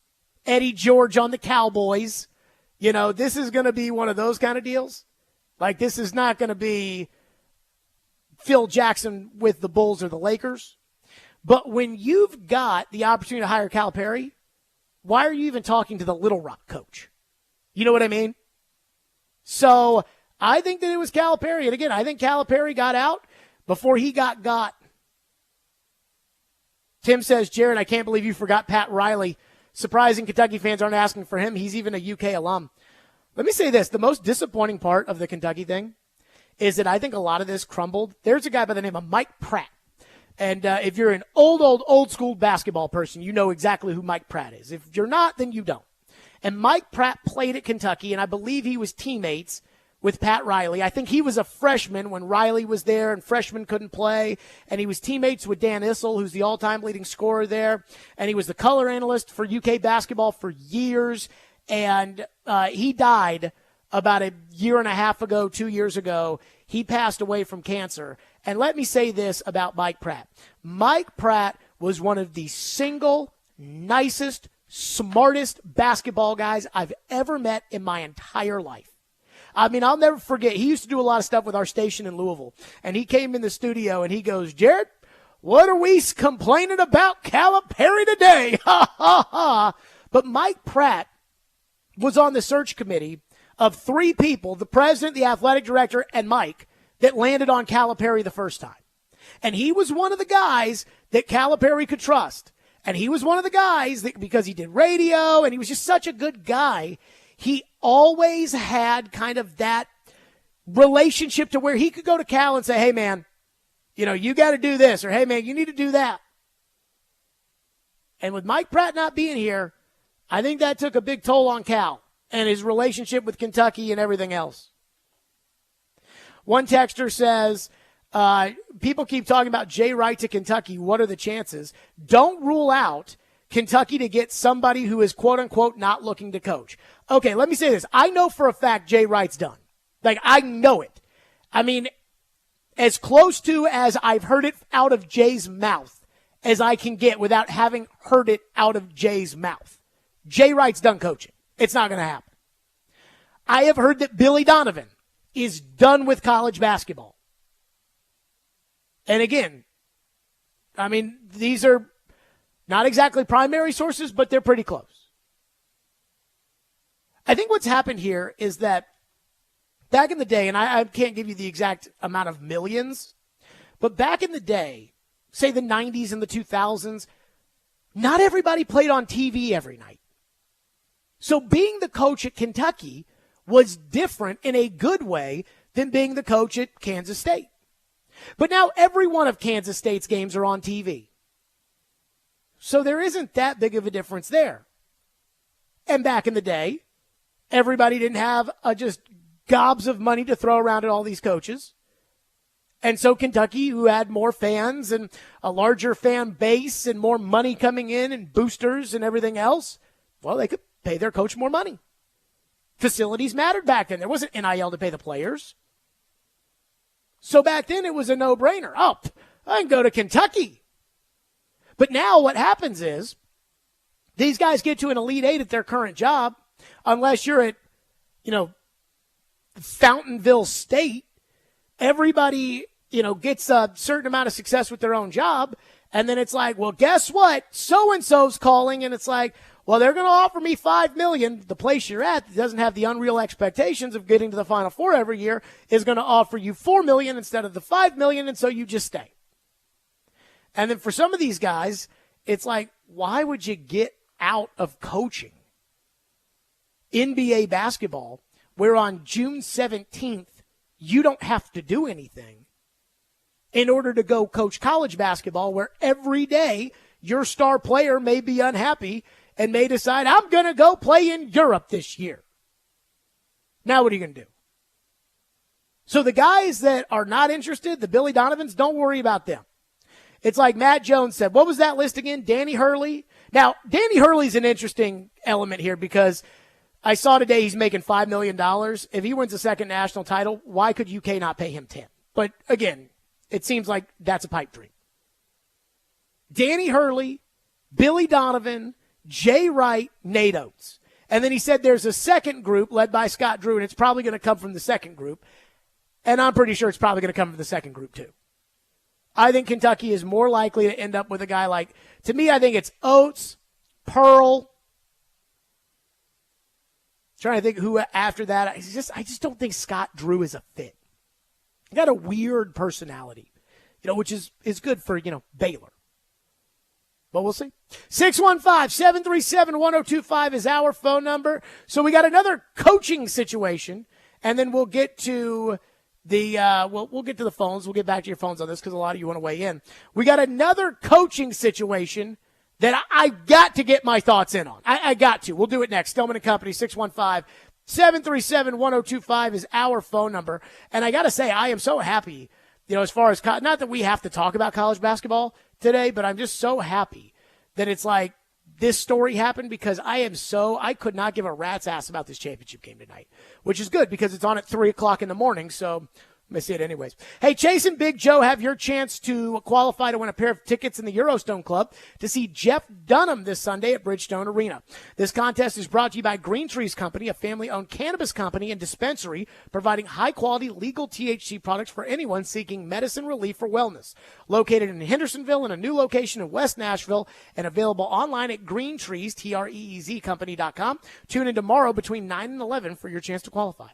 [SPEAKER 1] Eddie George on the Cowboys. This is going to be one of those kind of deals. Like, this is not going to be Phil Jackson with the Bulls or the Lakers. But when you've got the opportunity to hire Calipari, why are you even talking to the Little Rock coach? You know what I mean? So I think that it was Calipari. And again, I think Calipari got out before he got. Tim says, Jared, I can't believe you forgot Pat Riley. Surprising Kentucky fans aren't asking for him. He's even a UK alum. Let me say this. The most disappointing part of the Kentucky thing is that I think a lot of this crumbled. There's a guy by the name of Mike Pratt. And if you're an old school basketball person, you know exactly who Mike Pratt is. If you're not, then you don't. And Mike Pratt played at Kentucky, and I believe he was teammates with Pat Riley. I think he was a freshman when Riley was there and freshmen couldn't play. And he was teammates with Dan Issel, who's the all-time leading scorer there. And he was the color analyst for UK basketball for years. And he died about a year and a half ago, 2 years ago. He passed away from cancer. And let me say this about Mike Pratt. Mike Pratt was one of the single nicest, smartest basketball guys I've ever met in my entire life. I mean, I'll never forget. He used to do a lot of stuff with our station in Louisville. And he came in the studio and he goes, Jared, what are we complaining about Calipari today? Ha, ha, ha. But Mike Pratt was on the search committee of 3 people, the president, the athletic director, and Mike, that landed on Calipari the first time. And he was one of the guys that Calipari could trust. And he was one of the guys that, because he did radio and he was just such a good guy, he always had kind of that relationship to where he could go to Cal and say, hey, man, you got to do this, or hey, man, you need to do that. And with Mike Pratt not being here, I think that took a big toll on Cal and his relationship with Kentucky and everything else. One texter says, people keep talking about Jay Wright to Kentucky. What are the chances? Don't rule out Kentucky to get somebody who is, quote-unquote, not looking to coach. Okay, let me say this. I know for a fact Jay Wright's done. Like, I know it. I mean, as close to as I've heard it out of Jay's mouth as I can get without having heard it out of Jay's mouth. Jay Wright's done coaching. It's not going to happen. I have heard that Billy Donovan is done with college basketball. And again, I mean, these are not exactly primary sources, but they're pretty close. I think what's happened here is that back in the day, and I can't give you the exact amount of millions, but back in the day, say the 90s and the 2000s, not everybody played on TV every night. So being the coach at Kentucky was different in a good way than being the coach at Kansas State. But now every one of Kansas State's games are on TV. So there isn't that big of a difference there. And back in the day, everybody didn't have just gobs of money to throw around at all these coaches. And so Kentucky, who had more fans and a larger fan base and more money coming in and boosters and everything else, well, they could pay their coach more money. Facilities mattered back then. There wasn't NIL to pay the players. So back then it was a no-brainer. Oh, I can go to Kentucky. But now what happens is these guys get to an Elite Eight at their current job, unless you're at, Fountainville State, everybody, gets a certain amount of success with their own job. And then it's like, well, guess what? So-and-so's calling. And it's like, well, they're going to offer me $5 million. The place you're at that doesn't have the unreal expectations of getting to the Final Four every year is going to offer you $4 million instead of the $5 million. And so you just stay. And then for some of these guys, it's like, why would you get out of coaching NBA basketball where on June 17th, you don't have to do anything in order to go coach college basketball where every day your star player may be unhappy and may decide, I'm going to go play in Europe this year. Now what are you going to do? So the guys that are not interested, the Billy Donovans, don't worry about them. It's like Matt Jones said, what was that list again? Danny Hurley. Now, Danny Hurley's an interesting element here because I saw today he's making $5 million. If he wins a second national title, why could UK not pay him 10? But again, it seems like that's a pipe dream. Danny Hurley, Billy Donovan, Jay Wright, Nate Oates. And then he said there's a second group led by Scott Drew, and it's probably going to come from the second group. And I'm pretty sure it's probably going to come from the second group too. I think Kentucky is more likely to end up with a guy like, to me, I think it's Oates, Pearl. Trying to think who after that. I just don't think Scott Drew is a fit. He got a weird personality, which is good for, Baylor. But we'll see. 615-737-1025 is our phone number. So we got another coaching situation, and then we'll get to we'll get to the phones. We'll get back to your phones on this because a lot of you want to weigh in. We got another coaching situation that I got to get my thoughts in on. I got to. We'll do it next. Stillman & Company, 615-737-1025 is our phone number. And I got to say, I am so happy, as far as not that we have to talk about college basketball today, but I'm just so happy that it's like this story happened because I could not give a rat's ass about this championship game tonight, which is good because it's on at 3 o'clock in the morning. So I'm going to see it anyways. Hey, Chase and Big Joe have your chance to qualify to win a pair of tickets in the Eurostone Club to see Jeff Dunham this Sunday at Bridgestone Arena. This contest is brought to you by Green Trees Company, a family-owned cannabis company and dispensary providing high-quality legal THC products for anyone seeking medicine relief or wellness. Located in Hendersonville and a new location in West Nashville and available online at greentrees, TREEZ company.com. Tune in tomorrow between 9 and 11 for your chance to qualify.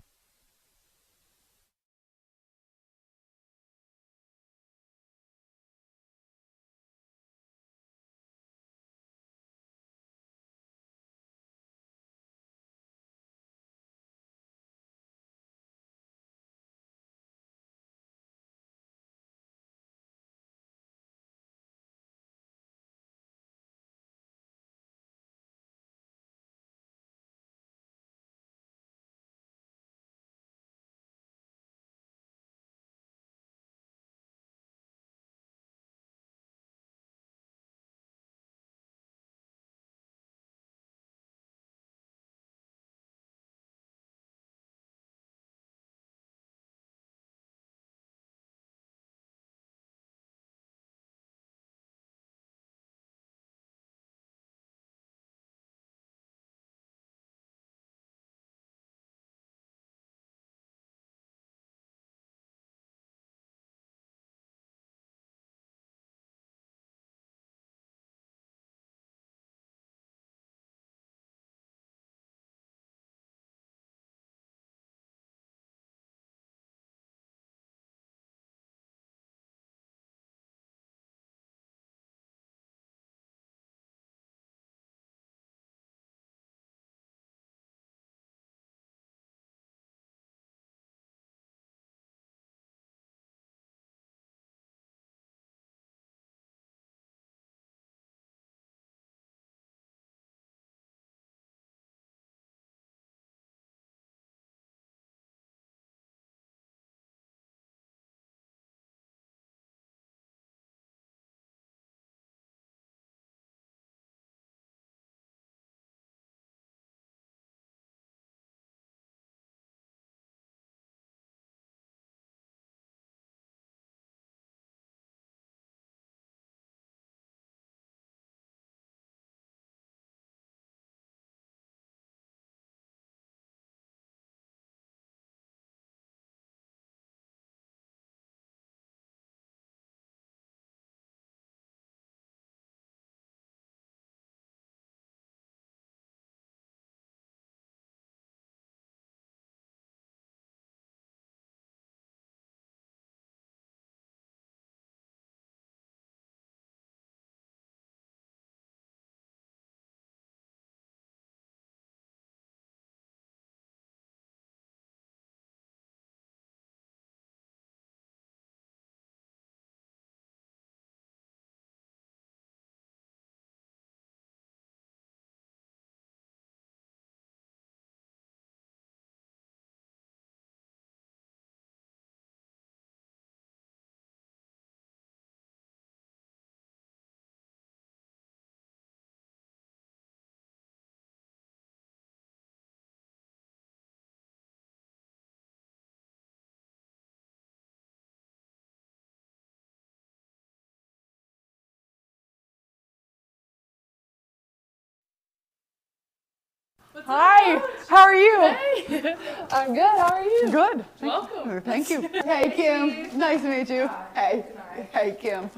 [SPEAKER 6] Hi, how are you?
[SPEAKER 7] Hey, I'm good. How are you?
[SPEAKER 6] Good.
[SPEAKER 7] Welcome.
[SPEAKER 6] Thank you. Hey, Kim. Nice to meet you. Hey. Hey, Kim.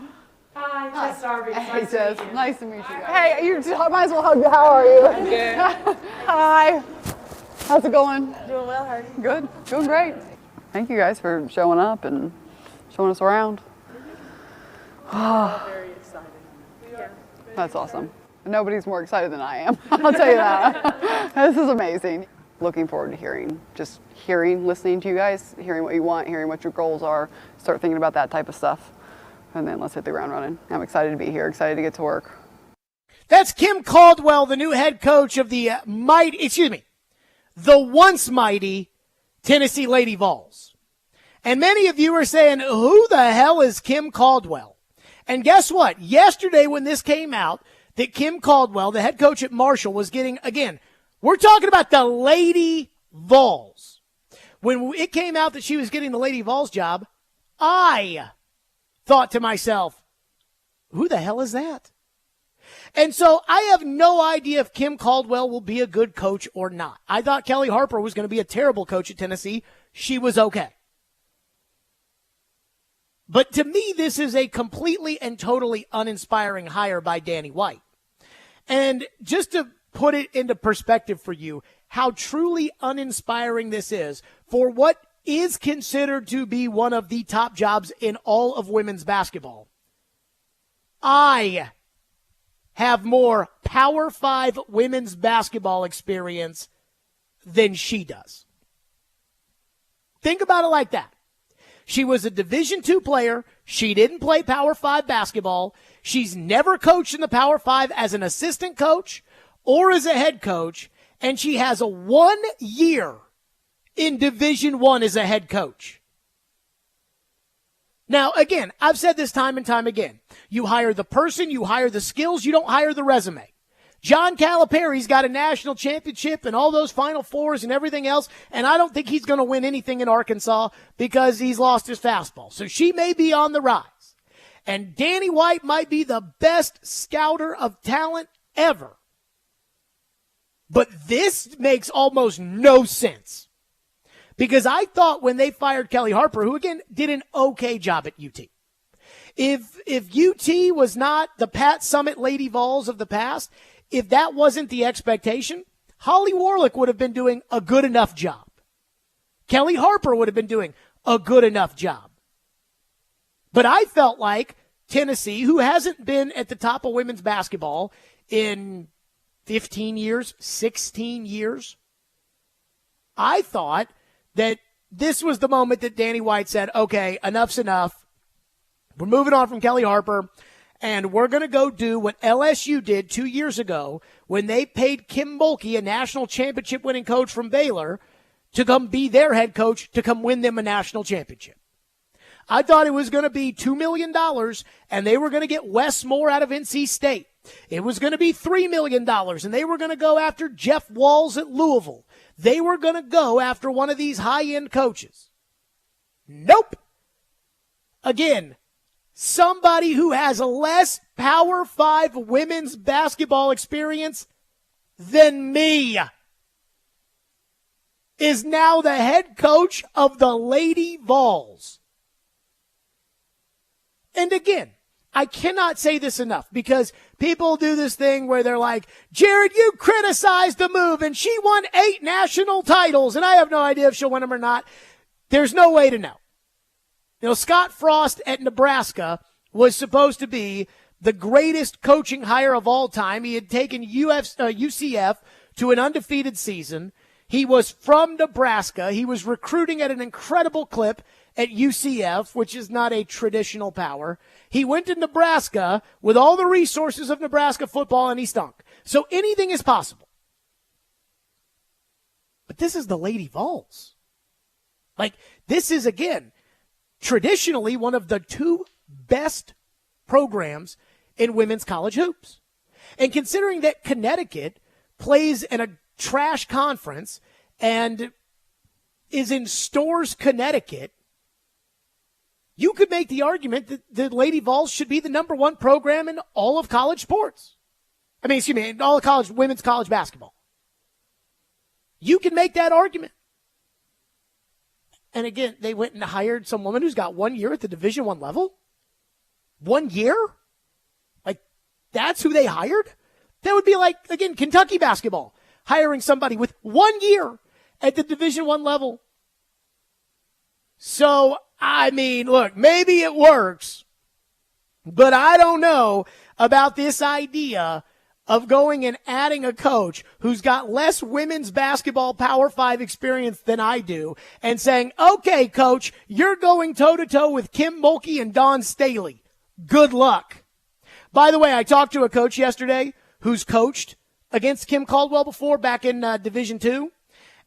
[SPEAKER 7] Hi, Jess Darby.
[SPEAKER 6] Hey, Jess. Nice to meet you guys. Hey, you might as well hug me. How are you?
[SPEAKER 7] Good.
[SPEAKER 6] Hi. How's it going?
[SPEAKER 7] Doing well. How are you?
[SPEAKER 6] Good. Doing great. Thank you guys for showing up and showing us around.
[SPEAKER 7] Very excited. Yeah.
[SPEAKER 6] That's awesome. Nobody's more excited than I am. I'll tell you that. This is amazing. Looking forward to hearing, listening to you guys, hearing what you want, hearing what your goals are, start thinking about that type of stuff. And then let's hit the ground running. I'm excited to be here, excited to get to work.
[SPEAKER 1] That's Kim Caldwell, the new head coach of the the once mighty Tennessee Lady Vols. And many of you are saying, who the hell is Kim Caldwell? And guess what? Yesterday when this came out, that Kim Caldwell, the head coach at Marshall, was getting, again, we're talking about the Lady Vols. When it came out that she was getting the Lady Vols job, I thought to myself, who the hell is that? And so I have no idea if Kim Caldwell will be a good coach or not. I thought Kelly Harper was going to be a terrible coach at Tennessee. She was okay. But to me, this is a completely and totally uninspiring hire by Danny White. And just to put it into perspective for you, how truly uninspiring this is for what is considered to be one of the top jobs in all of women's basketball. I have more Power 5 women's basketball experience than she does. Think about it like that. She was a Division II player. She didn't play Power 5 basketball. She's never coached in the Power 5 as an assistant coach or as a head coach, and she has a 1 year in Division I as a head coach. Now, again, I've said this time and time again. You hire the person, you hire the skills, you don't hire the resume. John Calipari's got a national championship and all those Final Fours and everything else, and I don't think he's going to win anything in Arkansas because he's lost his fastball. So she may be on the rise. And Danny White might be the best scouter of talent ever. But this makes almost no sense. Because I thought when they fired Kelly Harper, who again did an okay job at UT, if UT was not the Pat Summitt Lady Vols of the past, if that wasn't the expectation, Holly Warlick would have been doing a good enough job. Kelly Harper would have been doing a good enough job. But I felt like Tennessee, who hasn't been at the top of women's basketball in 15 years, 16 years, I thought that this was the moment that Danny White said, okay, enough's enough. We're moving on from Kelly Harper. And we're going to go do what LSU did 2 years ago when they paid Kim Mulkey, a national championship winning coach from Baylor, to come be their head coach to come win them a national championship. I thought it was going to be $2 million, and they were going to get Wes Moore out of NC State. It was going to be $3 million, and they were going to go after Jeff Walls at Louisville. They were going to go after one of these high-end coaches. Nope. Again, somebody who has less Power 5 women's basketball experience than me is now the head coach of the Lady Vols. And again, I cannot say this enough because people do this thing where they're like, Jared, you criticized the move and she won 8 national titles and I have no idea if she'll win them or not. There's no way to know. You know, Scott Frost at Nebraska was supposed to be the greatest coaching hire of all time. He had taken UCF to an undefeated season. He was from Nebraska. He was recruiting at an incredible clip at UCF, which is not a traditional power. He went to Nebraska with all the resources of Nebraska football, and he stunk. So anything is possible. But this is the Lady Vols. Like, this is, again, traditionally one of the 2 best programs in women's college hoops. And considering that Connecticut plays in a trash conference and is in Storrs, Connecticut, you could make the argument that the Lady Vols should be the number 1 program in all of college sports. In all of women's college basketball. You can make that argument. And again, they went and hired some woman who's got 1 year at the Division I level. 1 year? Like, that's who they hired? That would be like, again, Kentucky basketball, hiring somebody with 1 year at the Division I level. So, I mean, look, maybe it works, but I don't know about this idea of going and adding a coach who's got less women's basketball Power 5 experience than I do and saying, okay, coach, you're going toe-to-toe with Kim Mulkey and Dawn Staley. Good luck. By the way, I talked to a coach yesterday who's coached against Kim Caldwell before back in Division II.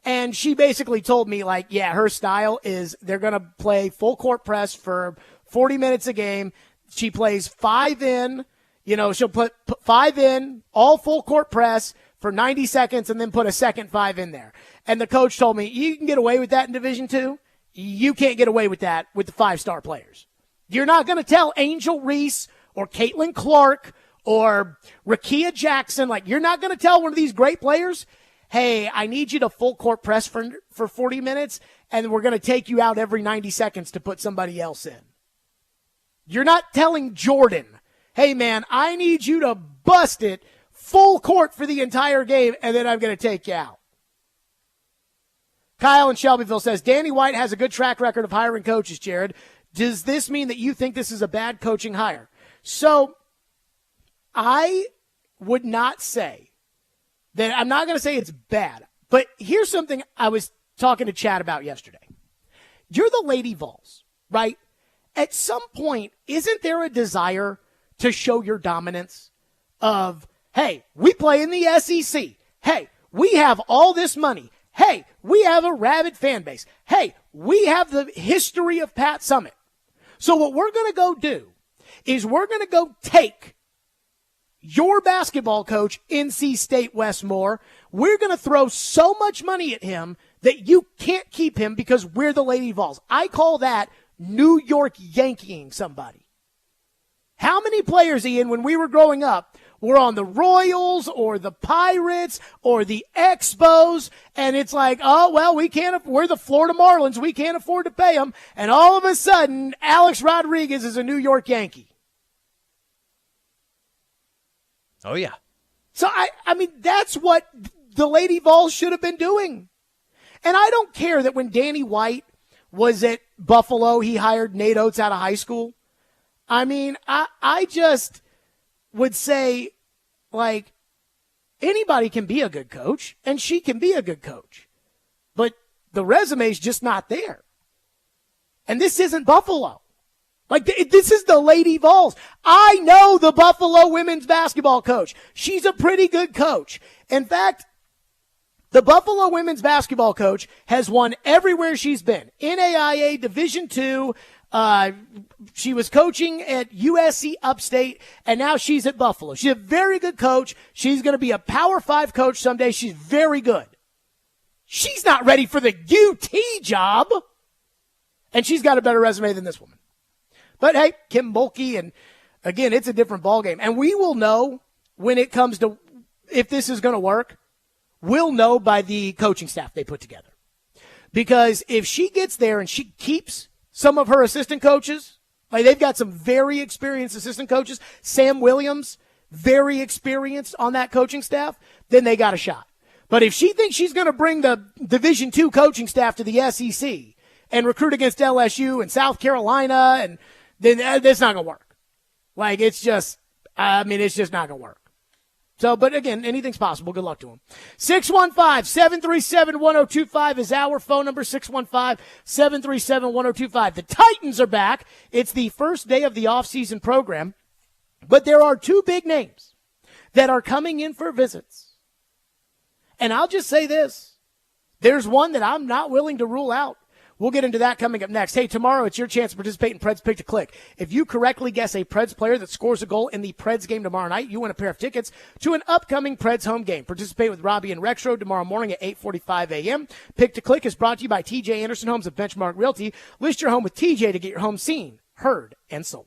[SPEAKER 1] And she basically told me, like, yeah, her style is they're going to play full court press for 40 minutes a game. She plays 5 in. She'll put 5 in, all full court press for 90 seconds and then put a second 5 in there. And the coach told me, you can get away with that in Division II. You can't get away with that with the 5-star players. You're not going to tell Angel Reese or Caitlin Clark or Rakia Jackson, like, you're not going to tell one of these great players, hey, I need you to full court press for 40 minutes, and we're going to take you out every 90 seconds to put somebody else in. You're not telling Jordan, hey, man, I need you to bust it full court for the entire game, and then I'm going to take you out. Kyle in Shelbyville says, Danny White has a good track record of hiring coaches, Jared. Does this mean that you think this is a bad coaching hire? So I would not say that, I'm not going to say it's bad, but here's something I was talking to Chad about yesterday. You're the Lady Vols, right? At some point, isn't there a desire to show your dominance of, hey, we play in the SEC. Hey, we have all this money. Hey, we have a rabid fan base. Hey, we have the history of Pat Summitt. So what we're going to go do is we're going to go take your basketball coach, NC State Westmore. We're going to throw so much money at him that you can't keep him because we're the Lady Vols. I call that New York Yankeeing somebody. How many players, Ian, when we were growing up, were on the Royals or the Pirates or the Expos, and it's like, oh, well, we're the Florida Marlins, we can't afford to pay them, and all of a sudden, Alex Rodriguez is a New York Yankee.
[SPEAKER 2] Oh, yeah.
[SPEAKER 1] So, I mean, that's what the Lady Vols should have been doing. And I don't care that when Danny White was at Buffalo, he hired Nate Oates out of high school. I mean, I just would say, like, anybody can be a good coach, and she can be a good coach. But the resume's just not there. And this isn't Buffalo. Like, this is the Lady Vols. I know the Buffalo women's basketball coach. She's a pretty good coach. In fact, the Buffalo women's basketball coach has won everywhere she's been. NAIA, Division II. She was coaching at USC Upstate, and now she's at Buffalo. She's a very good coach. She's going to be a Power 5 coach someday. She's very good. She's not ready for the UT job, and she's got a better resume than this woman. But, hey, Kim Mulkey, and, again, it's a different ballgame. And we will know when it comes to if this is going to work. We'll know by the coaching staff they put together. Because if she gets there and she keeps some of her assistant coaches, like they've got some very experienced assistant coaches, Sam Williams, very experienced on that coaching staff, then they got a shot. But if she thinks she's going to bring the Division II coaching staff to the SEC and recruit against LSU and South Carolina, and then that's not going to work. Like, it's just not going to work. So, but again, anything's possible. Good luck to him. 615-737-1025 is our phone number, 615-737-1025. The Titans are back. It's the first day of the offseason program, but there are two big names that are coming in for visits. And I'll just say this. There's one that I'm not willing to rule out. We'll get into that coming up next. Hey, tomorrow it's your chance to participate in Preds Pick to Click. If you correctly guess a Preds player that scores a goal in the Preds game tomorrow night, you win a pair of tickets to an upcoming Preds home game. Participate with Robbie and Rexroad tomorrow morning at 8:45 a.m. Pick to Click is brought to you by TJ Anderson Homes of Benchmark Realty. List your home with TJ to get your home seen, heard, and sold.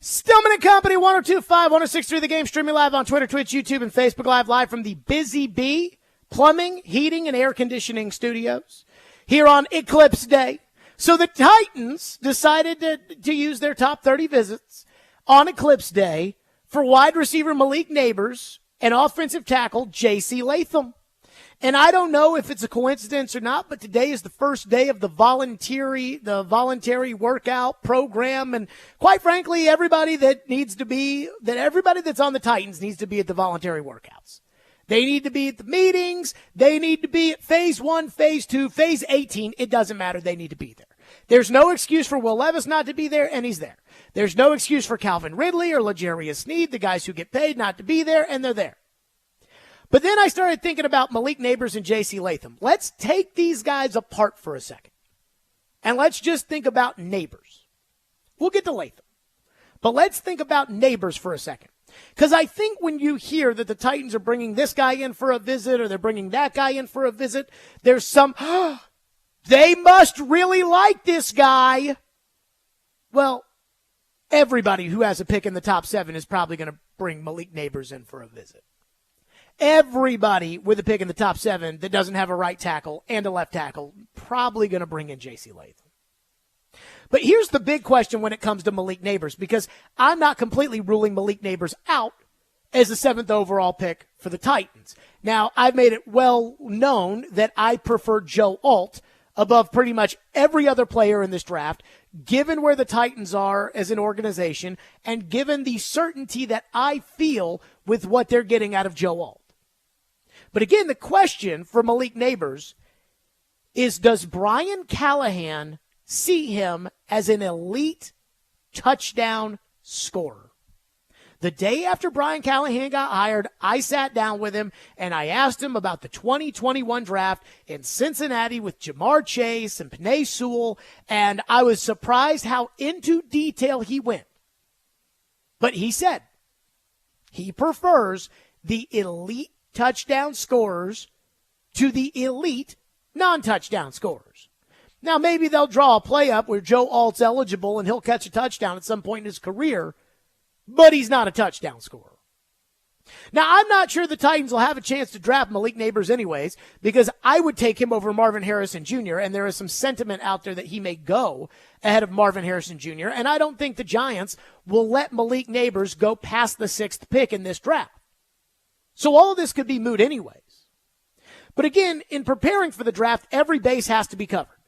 [SPEAKER 1] Stillman and Company, 102.5, 106.3 The Game, streaming live on Twitter, Twitch, YouTube, and Facebook live from the Busy Bee Plumbing, Heating, and Air Conditioning Studios here on Eclipse Day. So the Titans decided to use their top 30 visits on Eclipse Day for wide receiver Malik Neighbors and offensive tackle J.C. Latham. And I don't know if it's a coincidence or not, but today is the first day of the voluntary workout program. And quite frankly, everybody that's on the Titans needs to be at the voluntary workouts. They need to be at the meetings. They need to be at phase 1, phase 2, phase 18. It doesn't matter. They need to be there. There's no excuse for Will Levis not to be there, and he's there. There's no excuse for Calvin Ridley or L'Jarius Sneed, the guys who get paid, not to be there, and they're there. But then I started thinking about Malik Neighbors and J.C. Latham. Let's take these guys apart for a second. And let's just think about Neighbors. We'll get to Latham. But let's think about Neighbors for a second. Because I think when you hear that the Titans are bringing this guy in for a visit or they're bringing that guy in for a visit, there's some, they must really like this guy. Well, everybody who has a pick in the top 7 is probably going to bring Malik Neighbors in for a visit. Everybody with a pick in the top 7 that doesn't have a right tackle and a left tackle probably going to bring in J.C. Latham. But here's the big question when it comes to Malik Neighbors, because I'm not completely ruling Malik Neighbors out as the 7th overall pick for the Titans. Now, I've made it well known that I prefer Joe Alt above pretty much every other player in this draft, given where the Titans are as an organization and given the certainty that I feel with what they're getting out of Joe Alt. But again, the question for Malik Neighbors is, does Brian Callahan see him as an elite touchdown scorer? The day after Brian Callahan got hired, I sat down with him and I asked him about the 2021 draft in Cincinnati with Jamar Chase and Penei Sewell, and I was surprised how into detail he went. But he said he prefers the elite touchdown scorers to the elite non-touchdown scorers. Now, maybe they'll draw a play up where Joe Alt's eligible and he'll catch a touchdown at some point in his career, but he's not a touchdown scorer. Now, I'm not sure the Titans will have a chance to draft Malik Neighbors anyways, because I would take him over Marvin Harrison Jr., and there is some sentiment out there that he may go ahead of Marvin Harrison Jr., and I don't think the Giants will let Malik Neighbors go past the 6th pick in this draft. So all of this could be moot anyways. But again, in preparing for the draft, every base has to be covered.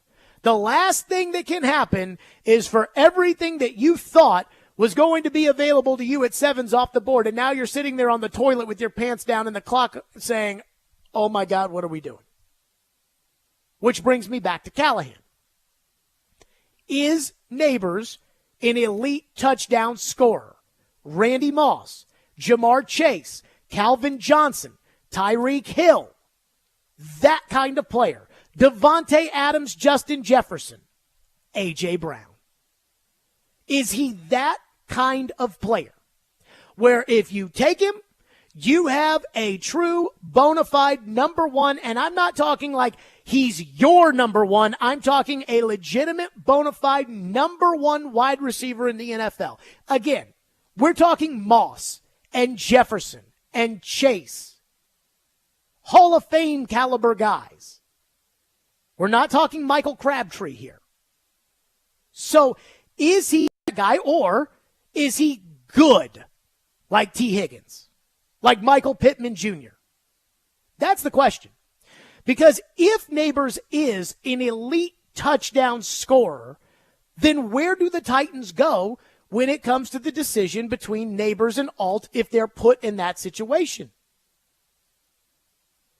[SPEAKER 1] The last thing that can happen is for everything that you thought was going to be available to you at 7's off the board, and now you're sitting there on the toilet with your pants down and the clock saying, oh my God, what are we doing? Which brings me back to Callahan. Is Neighbors an elite touchdown scorer? Randy Moss, Jamar Chase, Calvin Johnson, Tyreek Hill, that kind of player. Devontae Adams, Justin Jefferson, A.J. Brown. Is he that kind of player where if you take him, you have a true bona fide number one, and I'm not talking like he's your number one. I'm talking a legitimate bona fide number one wide receiver in the NFL. Again, we're talking Moss and Jefferson and Chase. Hall of Fame caliber guys. We're not talking Michael Crabtree here. So is he a guy, or is he good like T. Higgins, like Michael Pittman Jr.? That's the question. Because if Neighbors is an elite touchdown scorer, then where do the Titans go when it comes to the decision between Neighbors and Alt if they're put in that situation?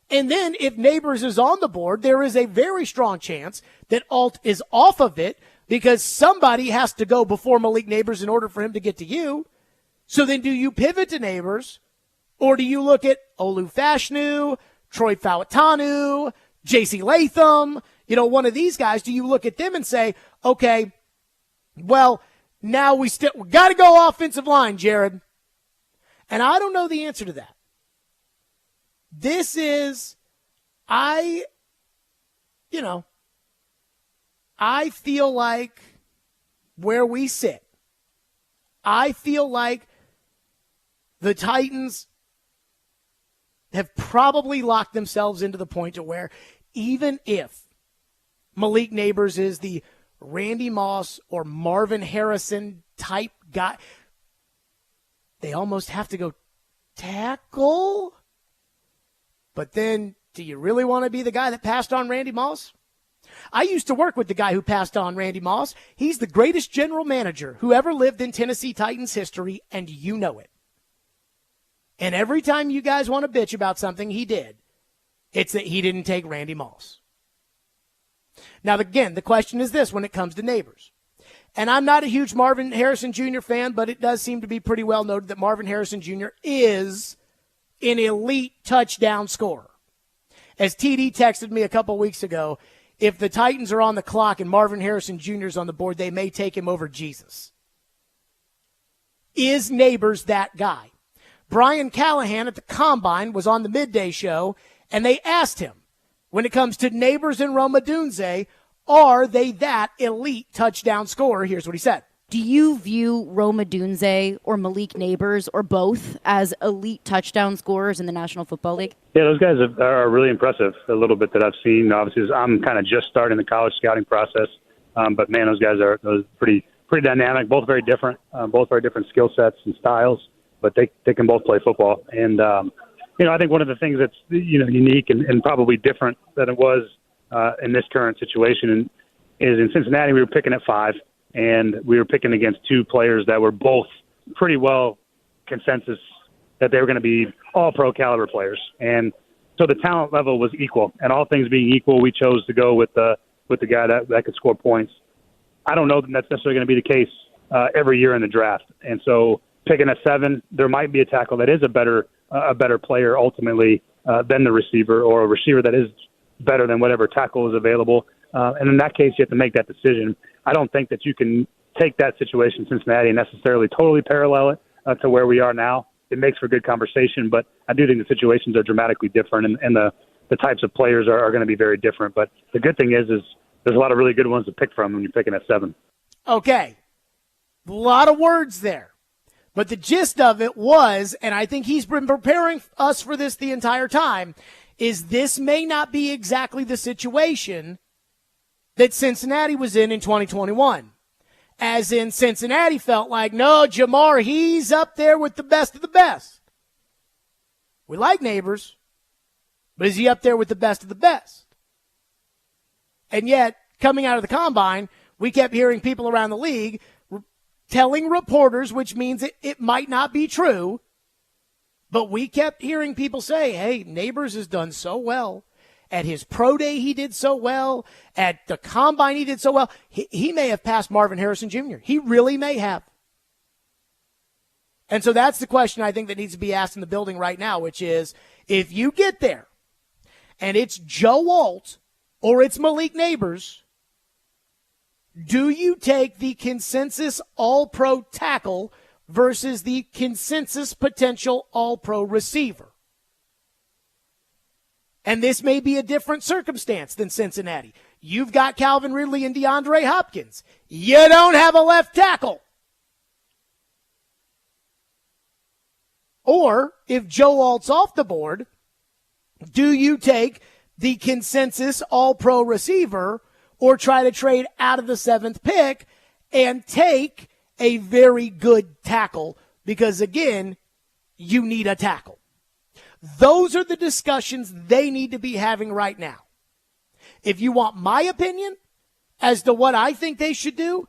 [SPEAKER 1] And then if Neighbors is on the board, there is a very strong chance that Alt is off of it because somebody has to go before Malik Neighbors in order for him to get to you. So then do you pivot to Neighbors, or do you look at Olu Fashanu, Troy Fautanu, J.C. Latham, one of these guys? Do you look at them and say, okay, well, now we got to go offensive line, Jared? And I don't know the answer to that. This is, I feel like where we sit, I feel like the Titans have probably locked themselves into the point to where even if Malik Neighbors is the Randy Moss or Marvin Harrison type guy, they almost have to go tackle. But then, do you really want to be the guy that passed on Randy Moss? I used to work with the guy who passed on Randy Moss. He's the greatest general manager who ever lived in Tennessee Titans history, and you know it. And every time you guys want to bitch about something he did, it's that he didn't take Randy Moss. Now, again, the question is this when it comes to Neighbors. And I'm not a huge Marvin Harrison Jr. fan, but it does seem to be pretty well noted that Marvin Harrison Jr. is an elite touchdown scorer. As TD texted me a couple weeks ago, if the Titans are on the clock and Marvin Harrison Jr. is on the board, they may take him over Jesus. Is Neighbors that guy? Brian Callahan at the Combine was on the midday show, and they asked him, when it comes to Neighbors and Roma Dunze, are they that elite touchdown scorer? Here's what he said.
[SPEAKER 8] Do you view Roma Dunze or Malik Neighbors or both as elite touchdown scorers in the National Football League?
[SPEAKER 9] Yeah, those guys are really impressive, a little bit that I've seen. Obviously, I'm kind of just starting the college scouting process. But, man, those guys are pretty dynamic, both very different, both very different skill sets and styles. But they can both play football. And, I think one of the things that's, unique and probably different than it was in this current situation is in Cincinnati we were picking at 5, and we were picking against 2 players that were both pretty well consensus that they were going to be all-pro caliber players. And so the talent level was equal. And all things being equal, we chose to go with the guy that could score points. I don't know that that's necessarily going to be the case every year in the draft. And so picking at 7, there might be a tackle that is a better player ultimately than the receiver, or a receiver that is better than whatever tackle is available. And in that case, you have to make that decision. I don't think that you can take that situation in Cincinnati and necessarily totally parallel it to where we are now. It makes for good conversation, but I do think the situations are dramatically different, and the types of players are going to be very different. But the good thing is there's a lot of really good ones to pick from when you're picking at 7.
[SPEAKER 1] Okay. A lot of words there. But the gist of it was, and I think he's been preparing us for this the entire time, is this may not be exactly the situation that Cincinnati was in 2021. As in, Cincinnati felt like, no, Jamar, he's up there with the best of the best. We like Neighbors, but is he up there with the best of the best? And yet, coming out of the Combine, we kept hearing people around the league telling reporters, which means it might not be true, but we kept hearing people say, hey, Neighbors has done so well. At his pro day, he did so well. At the Combine, he did so well. He may have passed Marvin Harrison Jr. He really may have. And so that's the question I think that needs to be asked in the building right now, which is, if you get there and it's Joe Alt or it's Malik Neighbors, do you take the consensus all-pro tackle versus the consensus potential all-pro receiver? And this may be a different circumstance than Cincinnati. You've got Calvin Ridley and DeAndre Hopkins. You don't have a left tackle. Or, if Joe Alt's off the board, do you take the consensus all-pro receiver or try to trade out of the 7th pick and take a very good tackle? Because, again, you need a tackle. Those are the discussions they need to be having right now. If you want my opinion as to what I think they should do,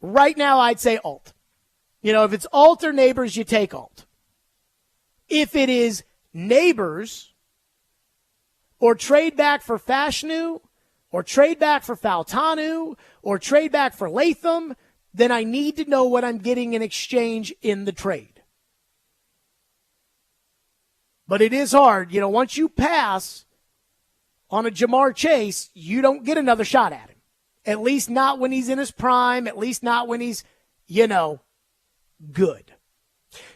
[SPEAKER 1] right now I'd say Alt. If it's Alt or Neighbors, you take Alt. If it is Neighbors or trade back for Fashanu or trade back for Faltanu or trade back for Latham, then I need to know what I'm getting in exchange in the trade. But it is hard. Once you pass on a Jamar Chase, you don't get another shot at him. At least not when he's in his prime. At least not when he's, good.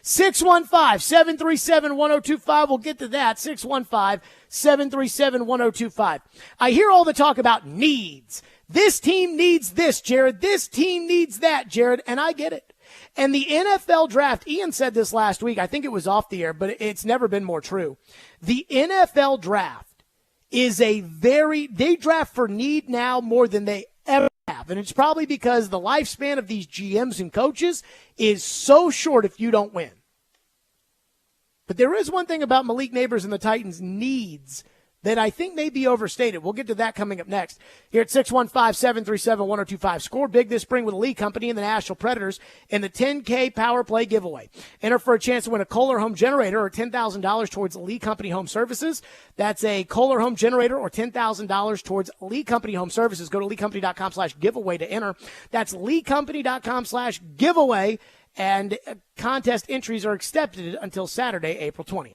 [SPEAKER 1] 615-737-1025. We'll get to that. 615-737-1025. I hear all the talk about needs. This team needs this, Jared. This team needs that, Jared. And I get it. And the NFL draft, Ian said this last week, I think it was off the air, but it's never been more true. The NFL draft is they draft for need now more than they ever have. And it's probably because the lifespan of these GMs and coaches is so short if you don't win. But there is one thing about Malik Neighbors and the Titans' needs that I think may be overstated. We'll get to that coming up next. Here at 615-737-1025. Score big this spring with Lee Company and the Nashville Predators in the 10K Power Play giveaway. Enter for a chance to win a Kohler home generator or $10,000 towards Lee Company Home Services. That's a Kohler home generator or $10,000 towards Lee Company Home Services. Go to leecompany.com/giveaway to enter. That's leecompany.com/giveaway. And contest entries are accepted until Saturday, April 20th.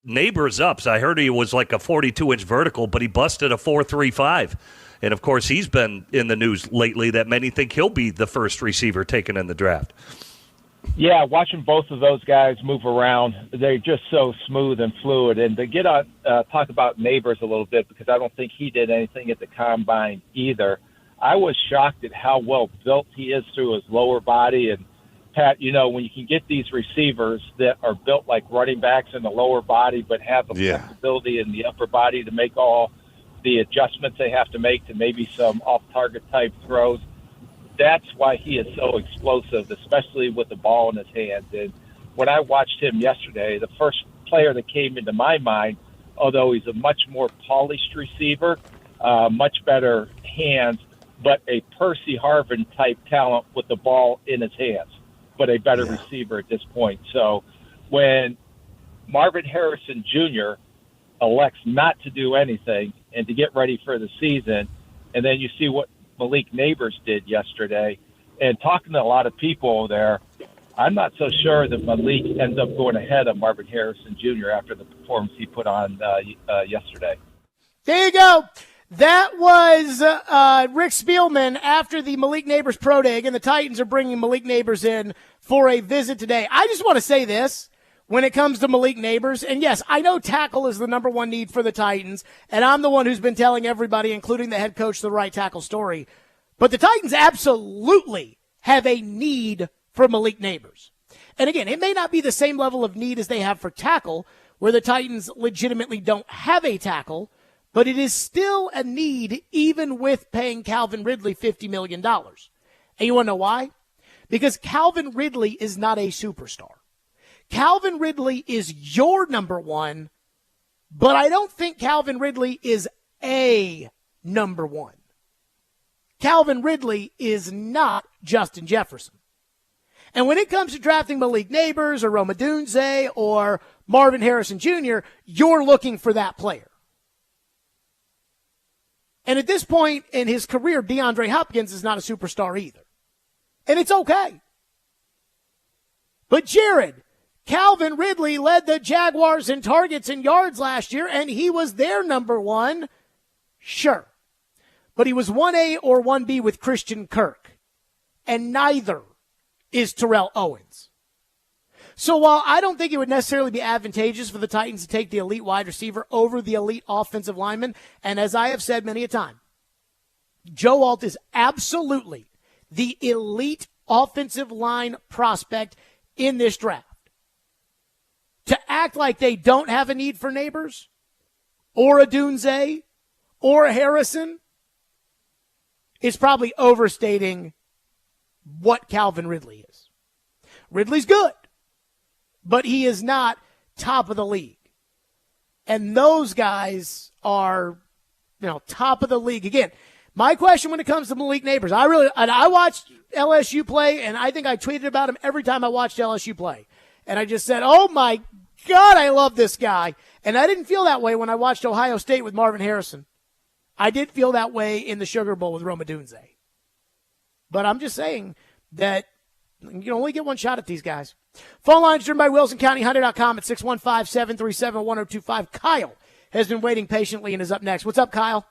[SPEAKER 10] Neighbors up. So I heard he was like a 42-inch vertical, but he busted a 4.35. And, of course, he's been in the news lately that many think he'll be the first receiver taken in the draft.
[SPEAKER 11] Yeah, watching both of those guys move around, they're just so smooth and fluid. And to get on, talk about Neighbors a little bit, because I don't think he did anything at the combine either. I was shocked at how well built he is through his lower body. And Pat, when you can get these receivers that are built like running backs in the lower body, but have the flexibility in the upper body to make all the adjustments they have to make to maybe some off-target type throws. That's why he is so explosive, especially with the ball in his hands. And when I watched him yesterday, the first player that came into my mind, although he's a much more polished receiver, much better hands, but a Percy Harvin type talent with the ball in his hands, but a better receiver at this point. So when Marvin Harrison Jr. elects not to do anything and to get ready for the season, and then you see what Malik Neighbors did yesterday, and talking to a lot of people there, I'm not so sure that Malik ends up going ahead of Marvin Harrison Jr. after the performance he put on yesterday.
[SPEAKER 1] There you go. That was Rick Spielman after the Malik Neighbors Pro Day. Again, the Titans are bringing Malik Neighbors in for a visit today. I just want to say this when it comes to Malik Neighbors. And yes, I know tackle is the number one need for the Titans, and I'm the one who's been telling everybody, including the head coach, the right tackle story. But the Titans absolutely have a need for Malik Neighbors. And again, it may not be the same level of need as they have for tackle, where the Titans legitimately don't have a tackle, but it is still a need even with paying Calvin Ridley $50 million. And you want to know why? Because Calvin Ridley is not a superstar. Calvin Ridley is your number one, but I don't think Calvin Ridley is a number one. Calvin Ridley is not Justin Jefferson. And when it comes to drafting Malik Neighbors or Rome Odunze or Marvin Harrison Jr., you're looking for that player. And at this point in his career, DeAndre Hopkins is not a superstar either. And it's okay. But Jared, Calvin Ridley led the Jaguars in targets and yards last year, and he was their number one. Sure. But he was 1A or 1B with Christian Kirk. And neither is Terrell Owens. So while I don't think it would necessarily be advantageous for the Titans to take the elite wide receiver over the elite offensive lineman, and as I have said many a time, Joe Alt is absolutely the elite offensive line prospect in this draft. To act like they don't have a need for Neighbors or a Dunze or a Harrison is probably overstating what Calvin Ridley is. Ridley's good, but he is not top of the league. And those guys are, top of the league. Again, my question when it comes to Malik Neighbors, I watched LSU play, and I think I tweeted about him every time I watched LSU play. And I just said, oh my God, I love this guy. And I didn't feel that way when I watched Ohio State with Marvin Harrison. I did feel that way in the Sugar Bowl with Rome Odunze. But I'm just saying that you can only get one shot at these guys. Phone lines driven by WilsonCountyHunter.com at 615-737-1025. Kyle has been waiting patiently and is up next. What's up, Kyle?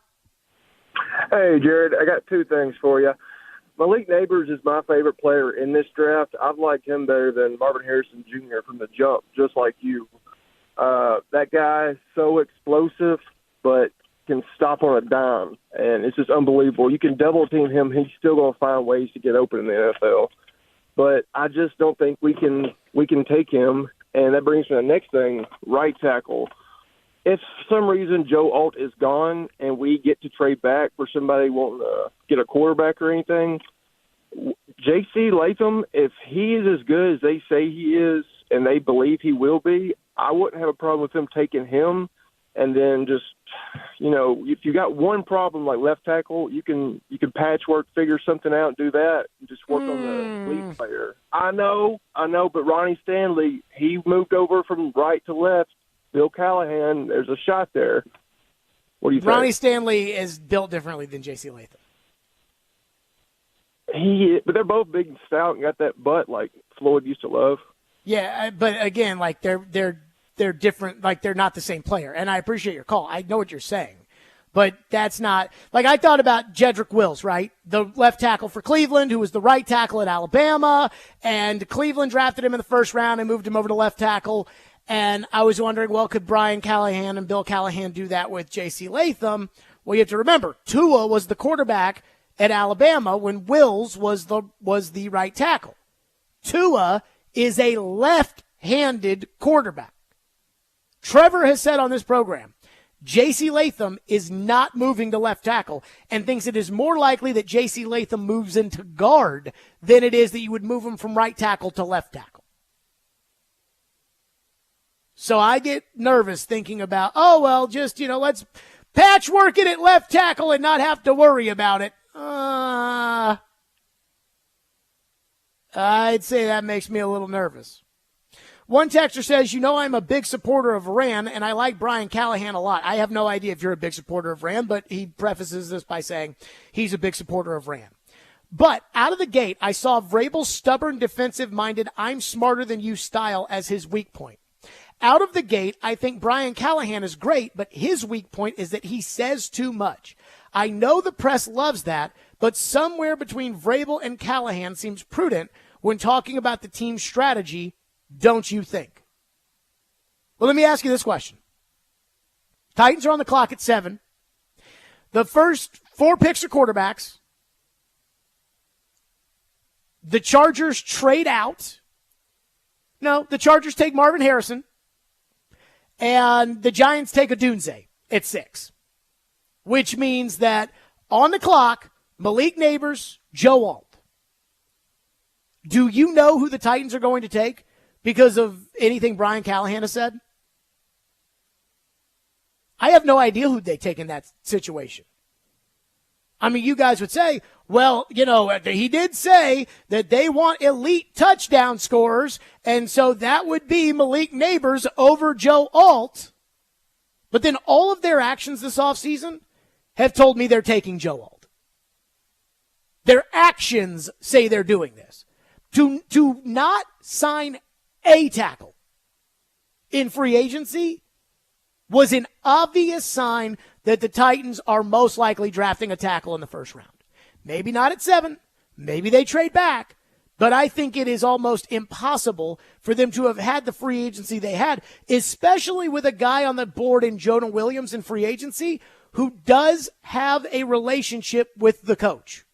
[SPEAKER 12] Hey, Jared, I got two things for you. Malik Neighbors is my favorite player in this draft. I've liked him better than Marvin Harrison Jr. from the jump, just like you. That guy is so explosive, but can stop on a dime, and it's just unbelievable. You can double team him, he's still going to find ways to get open in the NFL. But I just don't think we can take him, and that brings me to the next thing, right tackle. If for some reason Joe Alt is gone and we get to trade back for somebody wanting to get a quarterback or anything, J.C. Latham, if he is as good as they say he is and they believe he will be, I wouldn't have a problem with them taking him. And then just, if you got one problem like left tackle, you can patchwork, figure something out, and do that, and just work on the lead player. I know, but Ronnie Stanley, he moved over from right to left. Bill Callahan, there's a shot there. What do you think?
[SPEAKER 1] Ronnie Stanley is built differently than J.C. Latham.
[SPEAKER 12] But they're both big and stout and got that butt like Floyd used to love.
[SPEAKER 1] Yeah, but again, they're different. They're not the same player. And I appreciate your call. I know what you're saying. But that's not – like I thought about Jedrick Wills, right? The left tackle for Cleveland, who was the right tackle at Alabama, and Cleveland drafted him in the first round and moved him over to left tackle. And I was wondering, well, could Brian Callahan and Bill Callahan do that with J.C. Latham? Well, you have to remember, Tua was the quarterback at Alabama when Wills was the right tackle. Tua is a left-handed quarterback. Trevor has said on this program, J.C. Latham is not moving to left tackle and thinks it is more likely that J.C. Latham moves into guard than it is that you would move him from right tackle to left tackle. So I get nervous thinking about, just, let's patchwork it at left tackle and not have to worry about it. I'd say that makes me a little nervous. One texter says, I'm a big supporter of Rand, and I like Brian Callahan a lot. I have no idea if you're a big supporter of Rand, but he prefaces this by saying he's a big supporter of Rand. But out of the gate, I saw Vrabel's stubborn, defensive-minded, I'm smarter than you style as his weak point. Out of the gate, I think Brian Callahan is great, but his weak point is that he says too much. I know the press loves that, but somewhere between Vrabel and Callahan seems prudent when talking about the team's strategy, don't you think? Well, let me ask you this question. Titans are on the clock at 7. The first 4 picks are quarterbacks. The Chargers trade out. No, the Chargers take Marvin Harrison. And the Giants take Odunze at 6. Which means that on the clock, Malik Neighbors, Joe Alt. Do you know who the Titans are going to take because of anything Brian Callahan has said? I have no idea who they take in that situation. I mean, you guys would say, well, he did say that they want elite touchdown scorers, and so that would be Malik Neighbors over Joe Alt. But then all of their actions this offseason have told me they're taking Joe Alt. Their actions say they're doing this. To not sign a tackle in free agency was an obvious sign that the Titans are most likely drafting a tackle in the first round. Maybe not at 7. Maybe they trade back. But I think it is almost impossible for them to have had the free agency they had, especially with a guy on the board in Jonah Williams in free agency who does have a relationship with the coach.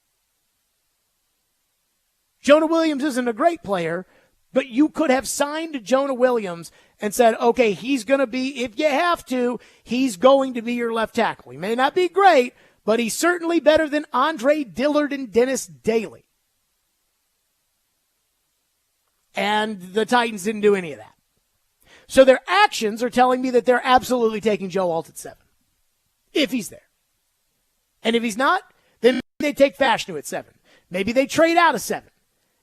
[SPEAKER 1] Jonah Williams isn't a great player, but you could have signed Jonah Williams and said, okay, he's going to be, if you have to, he's going to be your left tackle. He may not be great, but he's certainly better than Andre Dillard and Dennis Daly. And the Titans didn't do any of that. So their actions are telling me that they're absolutely taking Joe Alt at 7, if he's there. And if he's not, then they take Fashanu at 7. Maybe they trade out of 7.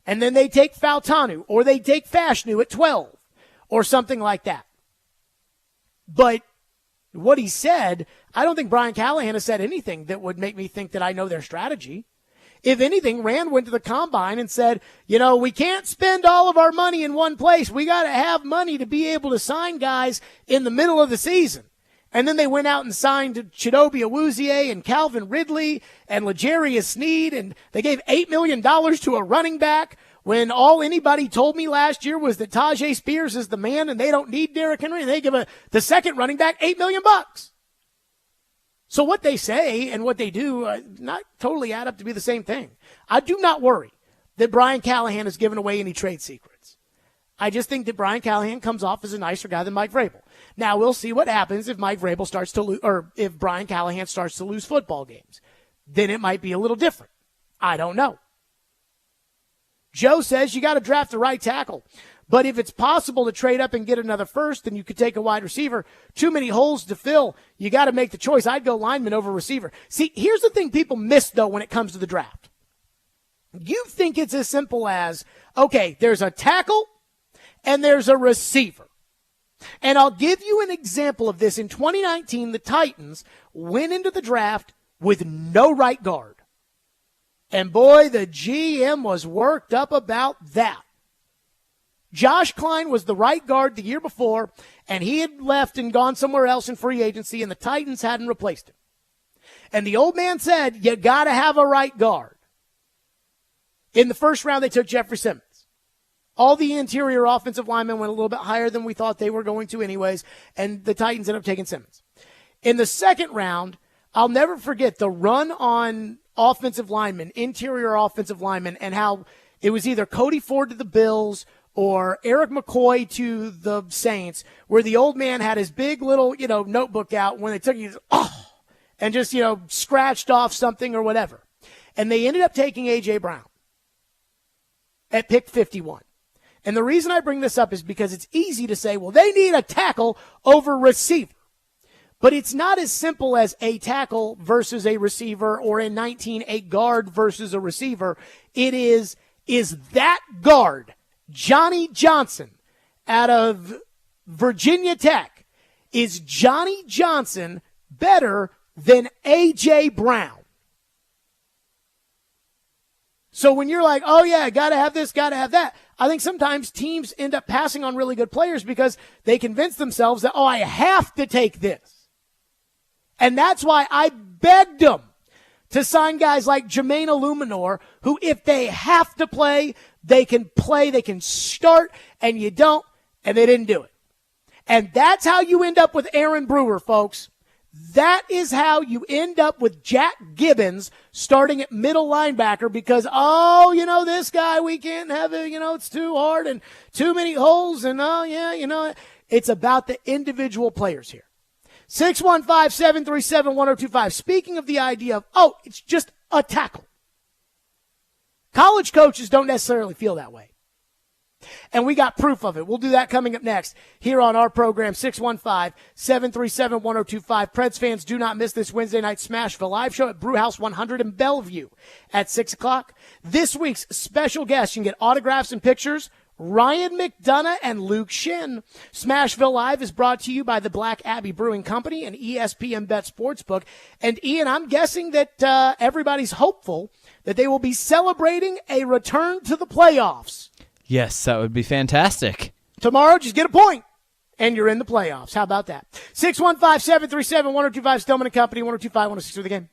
[SPEAKER 1] And then they take Fautanu, or they take Fashanu at 12, or something like that. But what he said, I don't think Brian Callahan has said anything that would make me think that I know their strategy. If anything, Rand went to the combine and said, we can't spend all of our money in one place. We got to have money to be able to sign guys in the middle of the season. And then they went out and signed Chidobe Awuzie and Calvin Ridley and L'Jarius Sneed, and they gave $8 million to a running back when all anybody told me last year was that Tajay Spears is the man and they don't need Derrick Henry, and they give the second running back $8 million. So what they say and what they do not totally add up to be the same thing. I do not worry that Brian Callahan has given away any trade secrets. I just think that Brian Callahan comes off as a nicer guy than Mike Vrabel. Now, we'll see what happens if Mike Vrabel starts to lose, or if Brian Callahan starts to lose football games. Then it might be a little different. I don't know. Joe says you got to draft the right tackle. But if it's possible to trade up and get another first, then you could take a wide receiver. Too many holes to fill. You got to make the choice. I'd go lineman over receiver. See, here's the thing people miss, though, when it comes to the draft. You think it's as simple as, okay, there's a tackle and there's a receiver. And I'll give you an example of this. In 2019, the Titans went into the draft with no right guard. And boy, the GM was worked up about that. Josh Klein was the right guard the year before, and he had left and gone somewhere else in free agency, and the Titans hadn't replaced him. And the old man said, you got to have a right guard. In the first round, they took Jeffrey Simmons. All the interior offensive linemen went a little bit higher than we thought they were going to anyways, and the Titans ended up taking Simmons. In the second round, I'll never forget the run on offensive linemen, interior offensive linemen, and how it was either Cody Ford to the Bills or Eric McCoy to the Saints, where the old man had his big little, notebook out when they took you, and just, scratched off something or whatever. And they ended up taking A.J. Brown at pick 51. And the reason I bring this up is because it's easy to say, well, they need a tackle over receiver. But it's not as simple as a tackle versus a receiver or in 19 a guard versus a receiver. It is that guard, Johnny Johnson, out of Virginia Tech, is Johnny Johnson better than A.J. Brown? So when you're like, oh, yeah, got to have this, got to have that, I think sometimes teams end up passing on really good players because they convince themselves that, I have to take this. And that's why I begged them to sign guys like Jermaine Illuminor, who if they have to play, they can start, and you don't, and they didn't do it. And that's how you end up with Aaron Brewer, folks. That is how you end up with Jack Gibbons starting at middle linebacker because, this guy, we can't have it, it's too hard and too many holes, and, it's about the individual players here. 615-737-1025. Speaking of the idea of, it's just a tackle. College coaches don't necessarily feel that way. And we got proof of it. We'll do that coming up next here on our program, 615-737-1025. Preds fans, do not miss this Wednesday night Smashville live show at Brewhouse 100 in Bellevue at 6 o'clock. This week's special guest, you can get autographs and pictures, Ryan McDonough and Luke Shin. Smashville Live is brought to you by the Black Abbey Brewing Company and ESPN Bet Sportsbook. And Ian, I'm guessing that everybody's hopeful that they will be celebrating a return to the playoffs.
[SPEAKER 2] Yes, that would be fantastic.
[SPEAKER 1] Tomorrow, just get a point, and you're in the playoffs. How about that? 615-737-1025, Stillman & Company, 102.5, 106 for the game.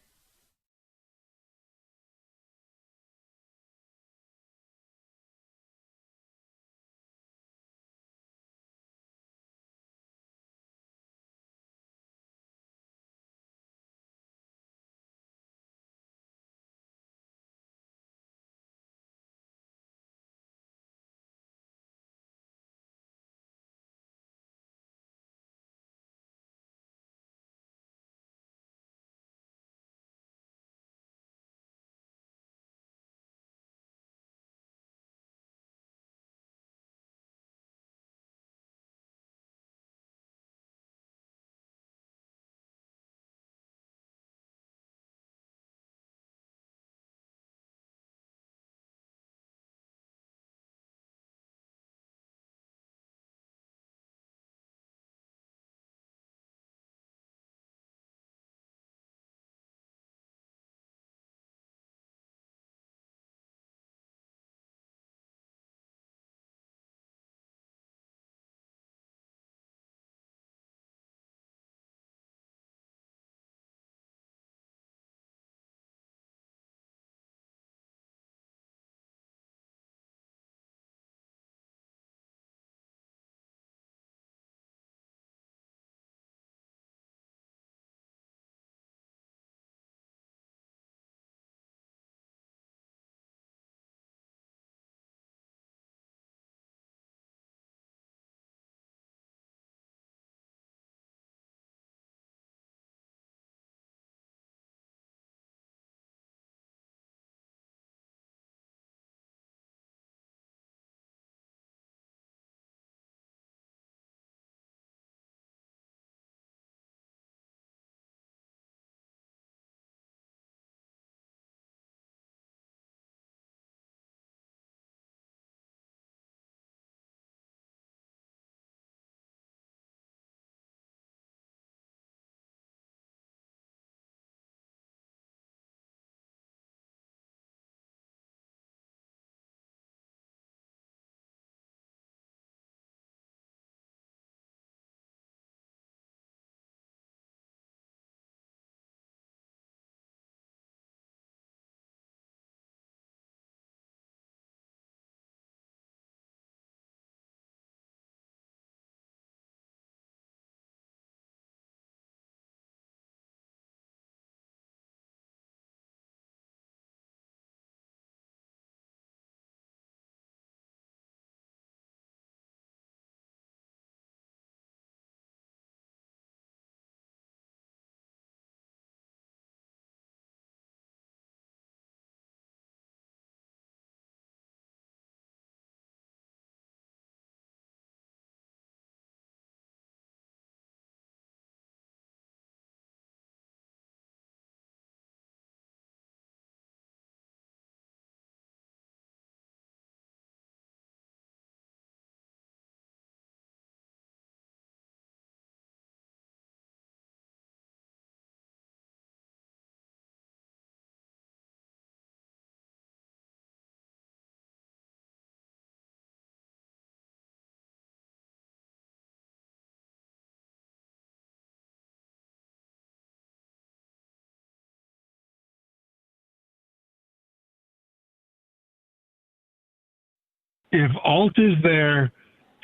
[SPEAKER 13] if Alt is there,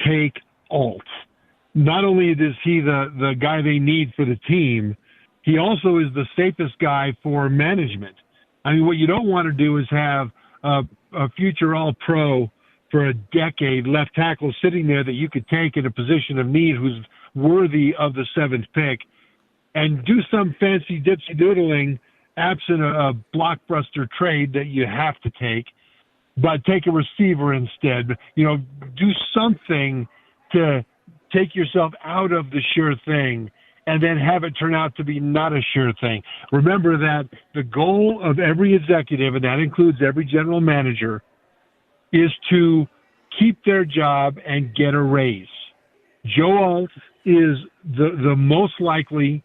[SPEAKER 13] take Alt. Not only is he the guy they need for the team, he also is the safest guy for management. I mean, what you don't want to do is have a future All-Pro for a decade left tackle sitting there that you could take in a position of need who's worthy of the 7th pick and do some fancy dipsy doodling absent a blockbuster trade that you have to take, but take a receiver instead. You know, do something to take yourself out of the sure thing and then have it turn out to be not a sure thing. Remember that the goal of every executive, and that includes every general manager, is to keep their job and get a raise. Joe Alt is the most likely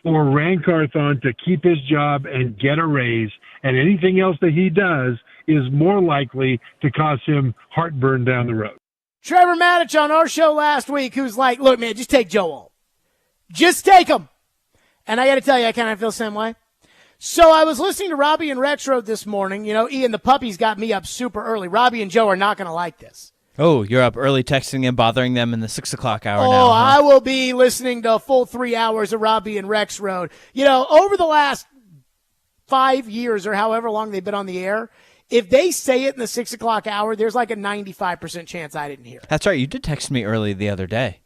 [SPEAKER 13] for Rand Carthon to keep his job and get a raise, and anything else that he does is more likely to cause him heartburn down the road.
[SPEAKER 1] Trevor Maddich on our show last week, who's like, look, man, just take Joe Alt. Just take him. And I got to tell you, I kind of feel the same way. So I was listening to Robbie and Rexroad this morning. You know, Ian, the puppies got me up super early. Robbie and Joe are not going to like this.
[SPEAKER 2] Oh, you're up early texting and bothering them in the 6 o'clock hour now.
[SPEAKER 1] Oh,
[SPEAKER 2] huh?
[SPEAKER 1] I will be listening to a full 3 hours of Robbie and Rexroad. You know, over the last 5 years or however long they've been on the air, if they say it in the 6 o'clock hour, there's like a 95% chance I didn't hear it.
[SPEAKER 2] That's right. You did text me early the other day.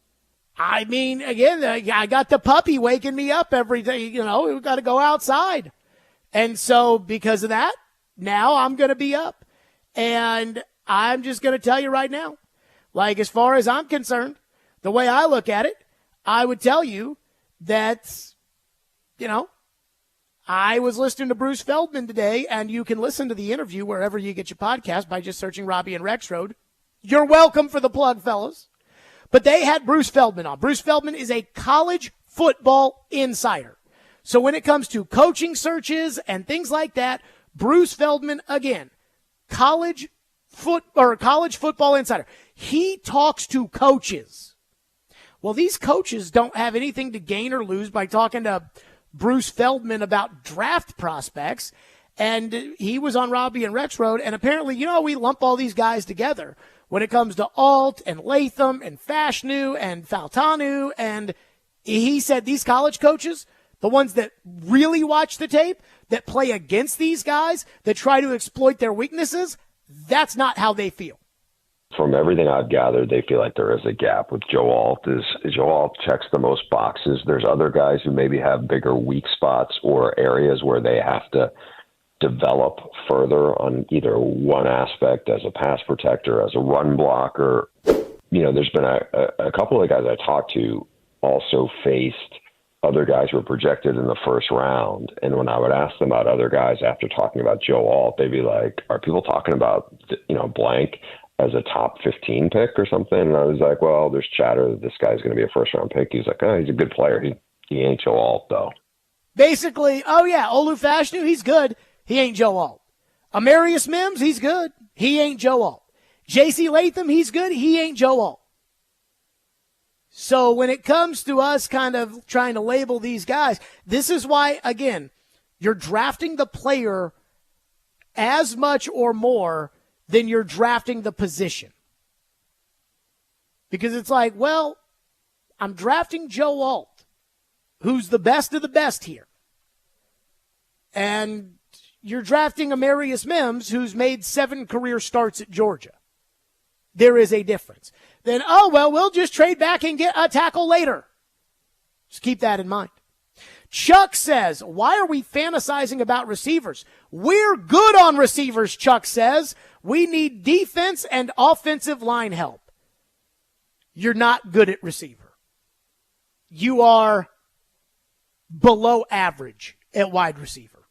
[SPEAKER 1] I mean, again, I got the puppy waking me up every day. You know, we've got to go outside. And so because of that, now I'm going to be up. And I'm just going to tell you right now, like as far as I'm concerned, the way I look at it, I would tell you that, you know, I was listening to Bruce Feldman today, and you can listen to the interview wherever you get your podcast by just searching Robbie and Rexroad. You're welcome for the plug, fellas. But they had Bruce Feldman on. Bruce Feldman is a college football insider. So when it comes to coaching searches and things like that, Bruce Feldman, again, college football insider. He talks to coaches. Well, these coaches don't have anything to gain or lose by talking to Bruce Feldman about draft prospects. And he was on Robbie and Rexroad, and apparently, you know, we lump all these guys together when it comes to Alt and Latham and Fashanu and Faltanu. And he said these college coaches, the ones that really watch the tape, that play against these guys, that try to exploit their weaknesses, that's not how they feel.
[SPEAKER 14] From everything I've gathered, they feel like there is a gap with Joe Alt. Joe Alt checks the most boxes. There's other guys who maybe have bigger weak spots or areas where they have to develop further on either one aspect as a pass protector, as a run blocker. You know, there's been a couple of guys I talked to also faced other guys who were projected in the first round. And when I would ask them about other guys after talking about Joe Alt, they'd be like, are people talking about, you know, blank as a top 15 pick or something? And I was like, well, there's chatter that this guy's going to be a first round pick. He's like, oh, he's a good player. He ain't Joe Alt, though.
[SPEAKER 1] Basically, oh, yeah, Olu Fashanu, he's good. He ain't Joe Alt. Amarius Mims, he's good. He ain't Joe Alt. J.C. Latham, he's good. He ain't Joe Alt. So when it comes to us kind of trying to label these guys, this is why, again, you're drafting the player as much or more than you're drafting the position. Because it's like, well, I'm drafting Joe Alt, who's the best of the best here. And you're drafting Amarius Mims, who's made 7 career starts at Georgia. There is a difference. Then, oh, well, we'll just trade back and get a tackle later. Just keep that in mind. Chuck says, why are we fantasizing about receivers? We're good on receivers, Chuck says. We need defense and offensive line help. You're not good at receiver. You are below average at wide receiver.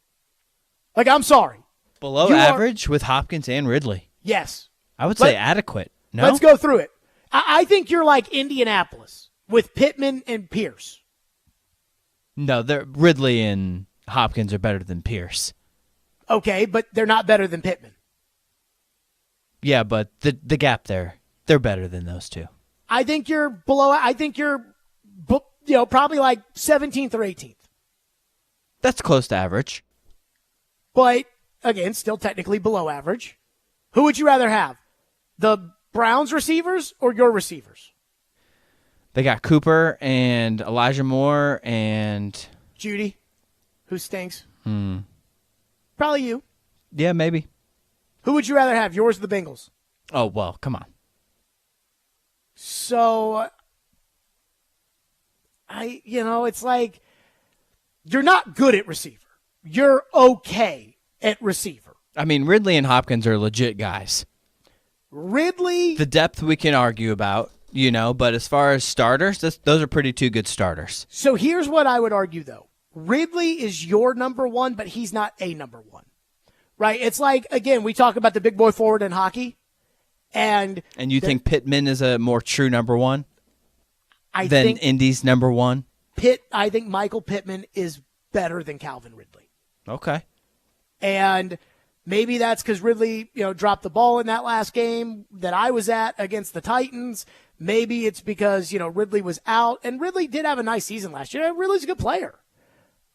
[SPEAKER 1] Like, I'm sorry.
[SPEAKER 2] Below average with Hopkins and Ridley.
[SPEAKER 1] Yes.
[SPEAKER 2] I would say adequate. No?
[SPEAKER 1] Let's go through it. I think you're like Indianapolis with Pittman and Pierce.
[SPEAKER 2] No, Ridley and Hopkins are better than Pierce.
[SPEAKER 1] Okay, but they're not better than Pittman.
[SPEAKER 2] Yeah, but the gap there, they're better than those two.
[SPEAKER 1] I think you're below. I think you're, probably like 17th or 18th.
[SPEAKER 2] That's close to average.
[SPEAKER 1] But, again, still technically below average. Who would you rather have? The Browns receivers or your receivers?
[SPEAKER 2] They got Cooper and Elijah Moore and
[SPEAKER 1] Judy, who stinks.
[SPEAKER 2] Hmm.
[SPEAKER 1] Probably you.
[SPEAKER 2] Yeah, maybe.
[SPEAKER 1] Who would you rather have, yours or the Bengals?
[SPEAKER 2] Oh, well, come on.
[SPEAKER 1] So, it's like you're not good at receiver. You're okay at receiver.
[SPEAKER 2] I mean, Ridley and Hopkins are legit guys.
[SPEAKER 1] Ridley.
[SPEAKER 2] The depth we can argue about, but as far as starters, those are pretty two good starters.
[SPEAKER 1] So here's what I would argue, though. Ridley is your number one, but he's not a number one. Right? It's like, again, we talk about the big boy forward in hockey. And
[SPEAKER 2] you think Pittman is a more true number one
[SPEAKER 1] than
[SPEAKER 2] think Indy's number one?
[SPEAKER 1] I think Michael Pittman is better than Calvin Ridley.
[SPEAKER 2] Okay.
[SPEAKER 1] And maybe that's because Ridley, dropped the ball in that last game that I was at against the Titans. Maybe it's because, Ridley was out. And Ridley did have a nice season last year. Ridley's a good player.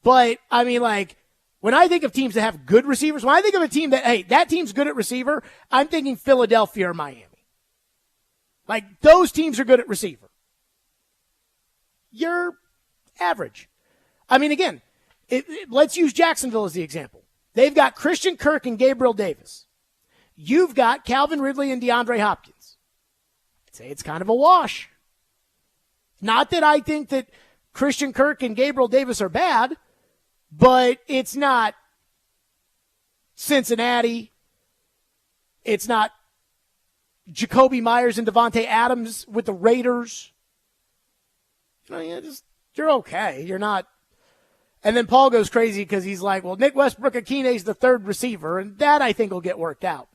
[SPEAKER 1] But, when I think of teams that have good receivers, when I think of a team that team's good at receiver, I'm thinking Philadelphia or Miami. Those teams are good at receiver. You're average. Again, let's use Jacksonville as the example. They've got Christian Kirk and Gabriel Davis. You've got Calvin Ridley and DeAndre Hopkins. I'd say it's kind of a wash. Not that I think that Christian Kirk and Gabriel Davis are bad, but it's not Cincinnati. It's not Jacoby Myers and Devontae Adams with the Raiders. You're okay. You're not. And then Paul goes crazy because he's like, well, Nick Westbrook-Akine is the third receiver, and that I think will get worked out.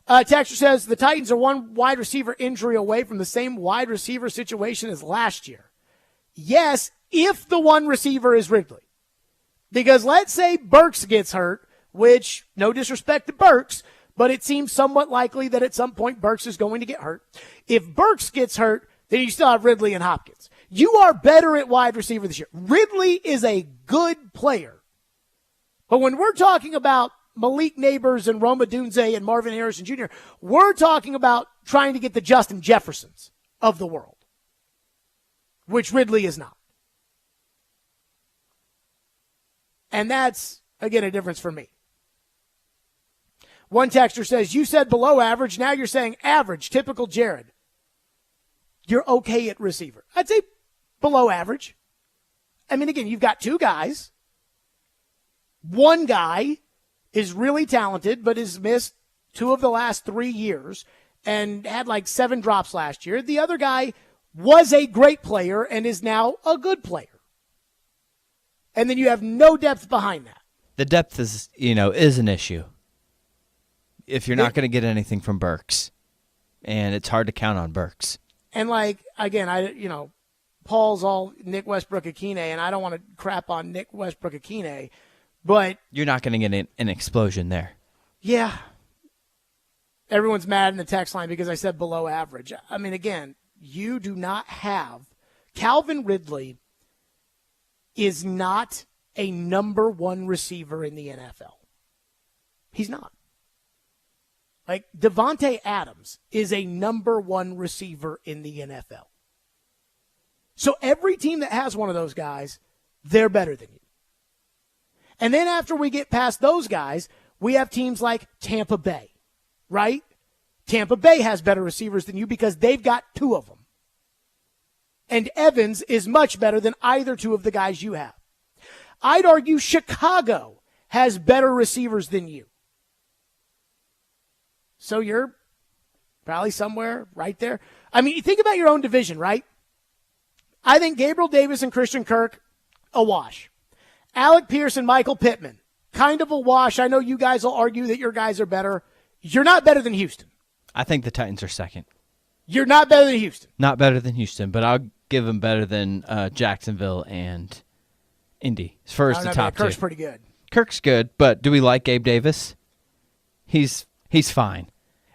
[SPEAKER 1] Texter says the Titans are one wide receiver injury away from the same wide receiver situation as last year. Yes, if the one receiver is Ridley. Because let's say Burks gets hurt, which, no disrespect to Burks, but it seems somewhat likely that at some point Burks is going to get hurt. If Burks gets hurt, then you still have Ridley and Hopkins. You are better at wide receiver this year. Ridley is a good player. But when we're talking about Malik Neighbors and Rome Odunze and Marvin Harrison Jr., we're talking about trying to get the Justin Jeffersons of the world, which Ridley is not. And that's, again, a difference for me. One texter says, you said below average, now you're saying average, typical Jared. You're okay at receiver. I'd say below average. Again, you've got two guys. One guy is really talented, but has missed 2 of the last 3 years and had 7 drops last year. The other guy was a great player and is now a good player. And then you have no depth behind that.
[SPEAKER 2] The depth is an issue. If you're not going to get anything from Burks, and it's hard to count on Burks.
[SPEAKER 1] And Paul's all Nick Westbrook-Akine, and I don't want to crap on Nick Westbrook-Akine, but
[SPEAKER 2] you're not going to get an explosion there.
[SPEAKER 1] Yeah. Everyone's mad in the text line because I said below average. Again, you do not have Calvin Ridley is not a number 1 receiver in the NFL. He's not. Devontae Adams is a number 1 receiver in the NFL. So every team that has one of those guys, they're better than you. And then after we get past those guys, we have teams like Tampa Bay, right? Tampa Bay has better receivers than you because they've got 2 of them. And Evans is much better than either 2 of the guys you have. I'd argue Chicago has better receivers than you. So you're probably somewhere right there. You think about your own division, right? I think Gabriel Davis and Christian Kirk, a wash. Alec Pierce and Michael Pittman, kind of a wash. I know you guys will argue that your guys are better. You're not better than Houston.
[SPEAKER 2] I think the Titans are second.
[SPEAKER 1] You're not better than Houston.
[SPEAKER 2] Not better than Houston, but I'll give them better than Jacksonville and Indy as far as the top 2.
[SPEAKER 1] Kirk's pretty good.
[SPEAKER 2] Kirk's good, but do we like Gabe Davis? He's fine.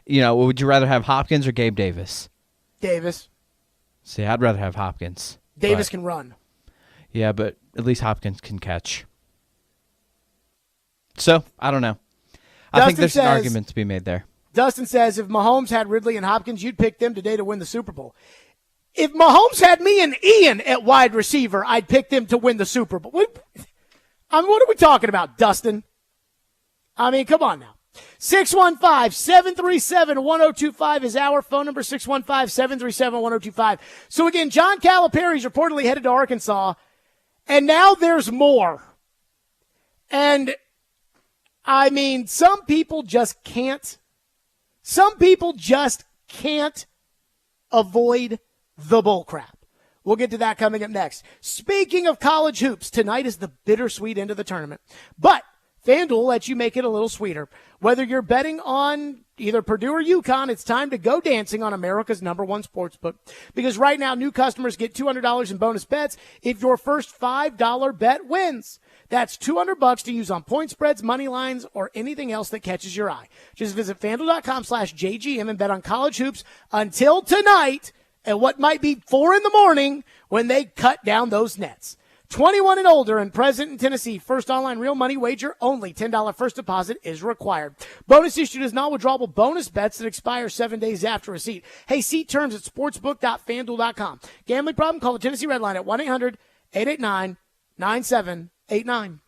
[SPEAKER 2] Would you rather have Hopkins or Gabe Davis?
[SPEAKER 1] Davis.
[SPEAKER 2] See, I'd rather have Hopkins.
[SPEAKER 1] Davis can run.
[SPEAKER 2] Yeah, but at least Hopkins can catch. So, I don't know. I think there's an argument to be made there.
[SPEAKER 1] Dustin says, if Mahomes had Ridley and Hopkins, you'd pick them today to win the Super Bowl. If Mahomes had me and Ian at wide receiver, I'd pick them to win the Super Bowl. What are we talking about, Dustin? I mean, come on now. 615-737-1025 is our phone number, 615-737-1025. So again, John Calipari is reportedly headed to Arkansas, and now there's more. And, I mean, some people just can't avoid the bullcrap. We'll get to that coming up next. Speaking of college hoops, tonight is the bittersweet end of the tournament. But FanDuel lets you make it a little sweeter. Whether you're betting on either Purdue or UConn, it's time to go dancing on America's #1 sportsbook. Because right now, new customers get $200 in bonus bets if your first $5 bet wins. That's $200 to use on point spreads, money lines, or anything else that catches your eye. Just visit FanDuel.com/JGM and bet on college hoops until tonight at what might be 4 a.m. when they cut down those nets. 21 and older and present in Tennessee. First online real money wager only. $10 first deposit is required. Bonus issued as non-withdrawable bonus bets that expire 7 days after receipt. Hey, see terms at sportsbook.fanduel.com. Gambling problem? Call the Tennessee Red Line at 1-800-889-9789.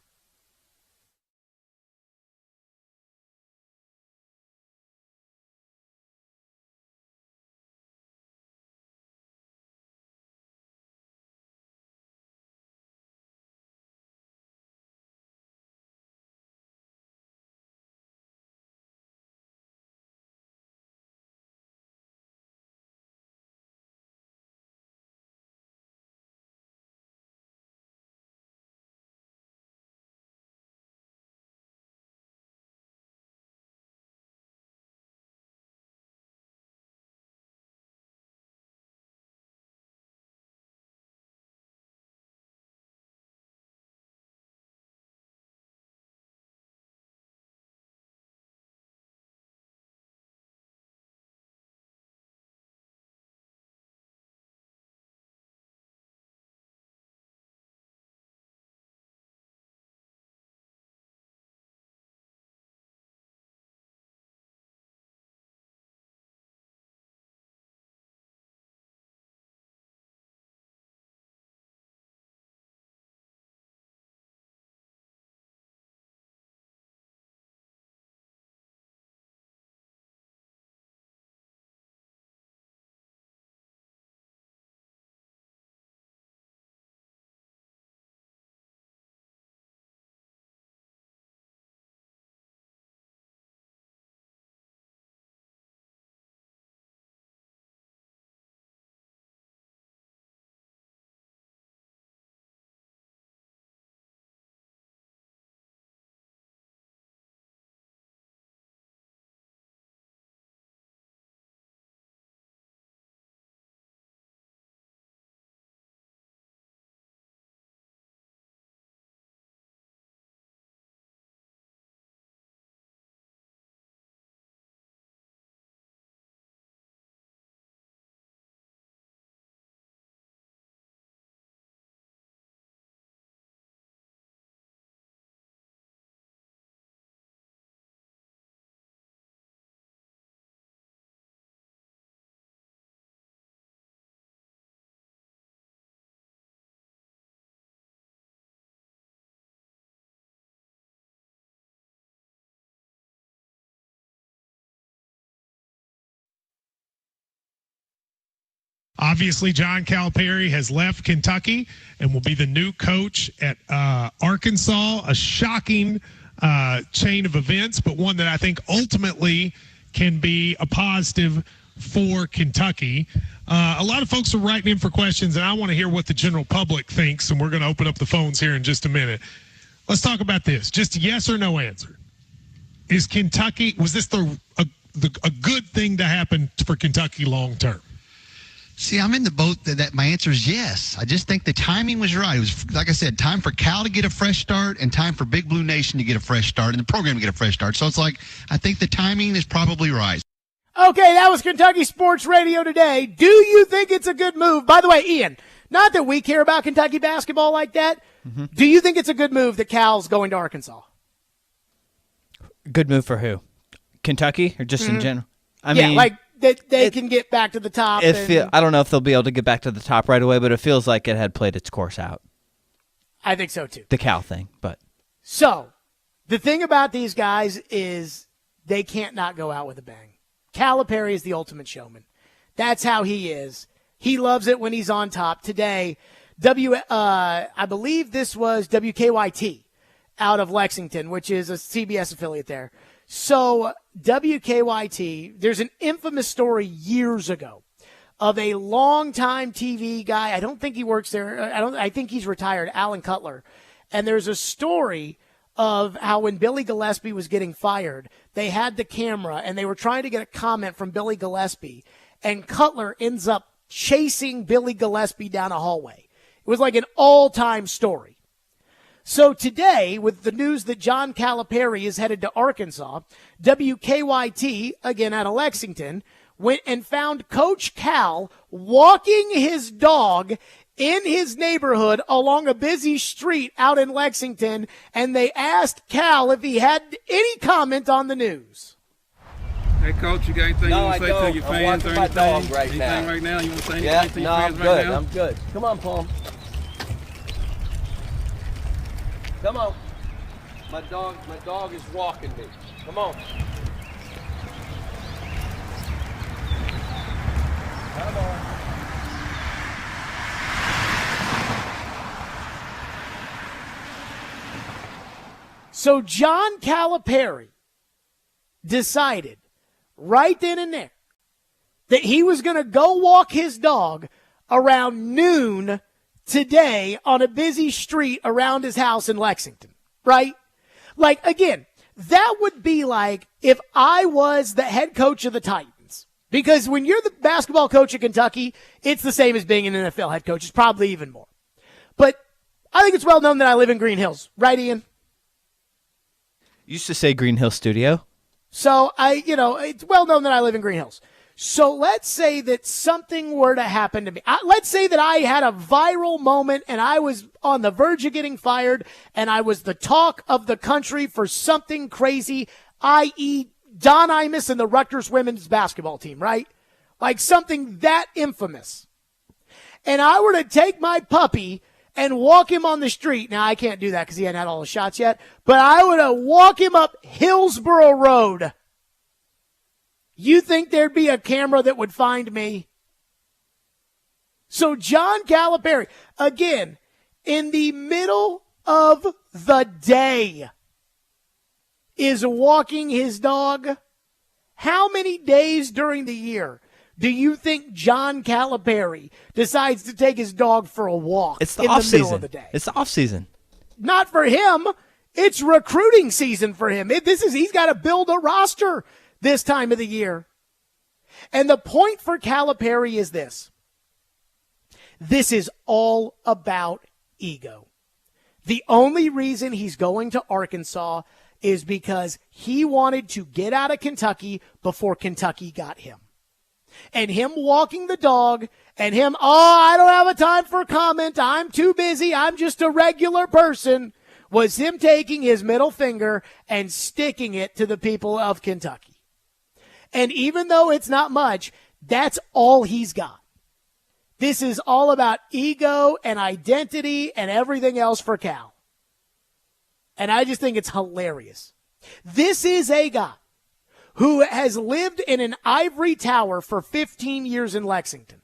[SPEAKER 4] Obviously, John Calipari has left Kentucky and will be the new coach at Arkansas. A shocking chain of events, but one that I think ultimately can be a positive for Kentucky. A lot of folks are writing in for questions, and I want to hear what the general public thinks, and we're going to open up the phones here in just a minute. Let's talk about this. Just a yes or no answer. Is Kentucky, was this a good thing to happen for Kentucky long term?
[SPEAKER 15] See, I'm in the boat that my answer is yes. I just think the timing was right. It was, like I said, time for Cal to get a fresh start and time for Big Blue Nation to get a fresh start and the program to get a fresh start. So it's like, I think the timing is probably right.
[SPEAKER 1] Okay, that was Kentucky Sports Radio today. Do you think it's a good move? By the way, Ian, not that we care about Kentucky basketball like that. Mm-hmm. Do you think it's a good move that Cal's going to Arkansas?
[SPEAKER 2] Good move for who? Kentucky or just in general? I
[SPEAKER 1] yeah,
[SPEAKER 2] mean,
[SPEAKER 1] like they can get back to the top.
[SPEAKER 2] I don't know if they'll be able to get back to the top right away, but it feels like it had played its course out.
[SPEAKER 1] I think so too.
[SPEAKER 2] The Cal thing, but
[SPEAKER 1] so the thing about these guys is they can't not go out with a bang. Calipari is the ultimate showman. That's how he is. He loves it when he's on top. Today, I believe this was WKYT out of Lexington, which is a CBS affiliate there. So WKYT, there's an infamous story years ago of a longtime TV guy. I don't think he works there. I think he's retired, Alan Cutler. And there's a story of how when Billy Gillispie was getting fired, they had the camera and they were trying to get a comment from Billy Gillispie, and Cutler ends up chasing Billy Gillispie down a hallway. It was like an all-time story. So today, with the news that John Calipari is headed to Arkansas, WKYT, again out of Lexington, went and found Coach Cal walking his dog in his neighborhood along a busy street out in Lexington, and they asked Cal if he had any comment on the news.
[SPEAKER 16] Hey, Coach, you got anything you want to say to your fans or anything? Anything right now? You want to say anything to your fans right now?
[SPEAKER 17] I'm good. Come on, Palm. Come on. My dog is walking me. Come on. Come on.
[SPEAKER 1] So John Calipari decided right then and there that he was going to go walk his dog around noon today on a busy street around his house in Lexington, right? Like, again, that would be like if I was the head coach of the Titans. Because when you're the basketball coach of Kentucky, it's the same as being an NFL head coach. It's probably even more. But I think it's well known that I live in Green Hills, right, Ian?
[SPEAKER 2] Used to say Green Hill Studio.
[SPEAKER 1] So it's well known that I live in Green Hills. So let's say that something were to happen to me. Let's say that I had a viral moment and I was on the verge of getting fired and I was the talk of the country for something crazy, i.e. Don Imus and the Rutgers women's basketball team, right? Like something that infamous. And I were to take my puppy and walk him on the street. Now, I can't do that because he hadn't had all the shots yet, but I would walk him up Hillsborough Road. You think there'd be a camera that would find me? So John Calipari, again, in the middle of the day, is walking his dog. How many days during the year do you think John Calipari decides to take his dog for a walk?
[SPEAKER 2] It's the
[SPEAKER 1] in
[SPEAKER 2] off
[SPEAKER 1] the middle
[SPEAKER 2] season.
[SPEAKER 1] of the day?
[SPEAKER 2] It's the off season.
[SPEAKER 1] Not for him. It's recruiting season for him. He's got to build a roster this time of the year. And the point for Calipari is this. This is all about ego. The only reason he's going to Arkansas is because he wanted to get out of Kentucky before Kentucky got him. And him walking the dog and him, I don't have a time for comment. I'm too busy. I'm just a regular person, was him taking his middle finger and sticking it to the people of Kentucky. And even though it's not much, that's all he's got. This is all about ego and identity and everything else for Cal. And I just think it's hilarious. This is a guy who has lived in an ivory tower for 15 years in Lexington,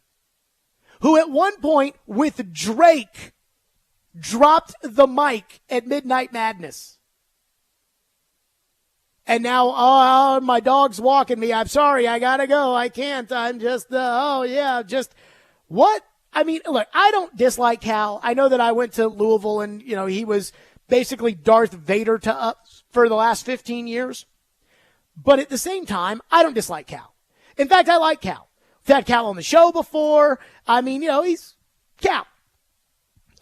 [SPEAKER 1] who at one point with Drake dropped the mic at Midnight Madness. And now, my dog's walking me. I'm sorry, I gotta go. I can't. I'm just, what? I mean, look, I don't dislike Cal. I know that I went to Louisville and, he was basically Darth Vader to us for the last 15 years. But at the same time, I don't dislike Cal. In fact, I like Cal. I've had Cal on the show before. I mean, he's Cal.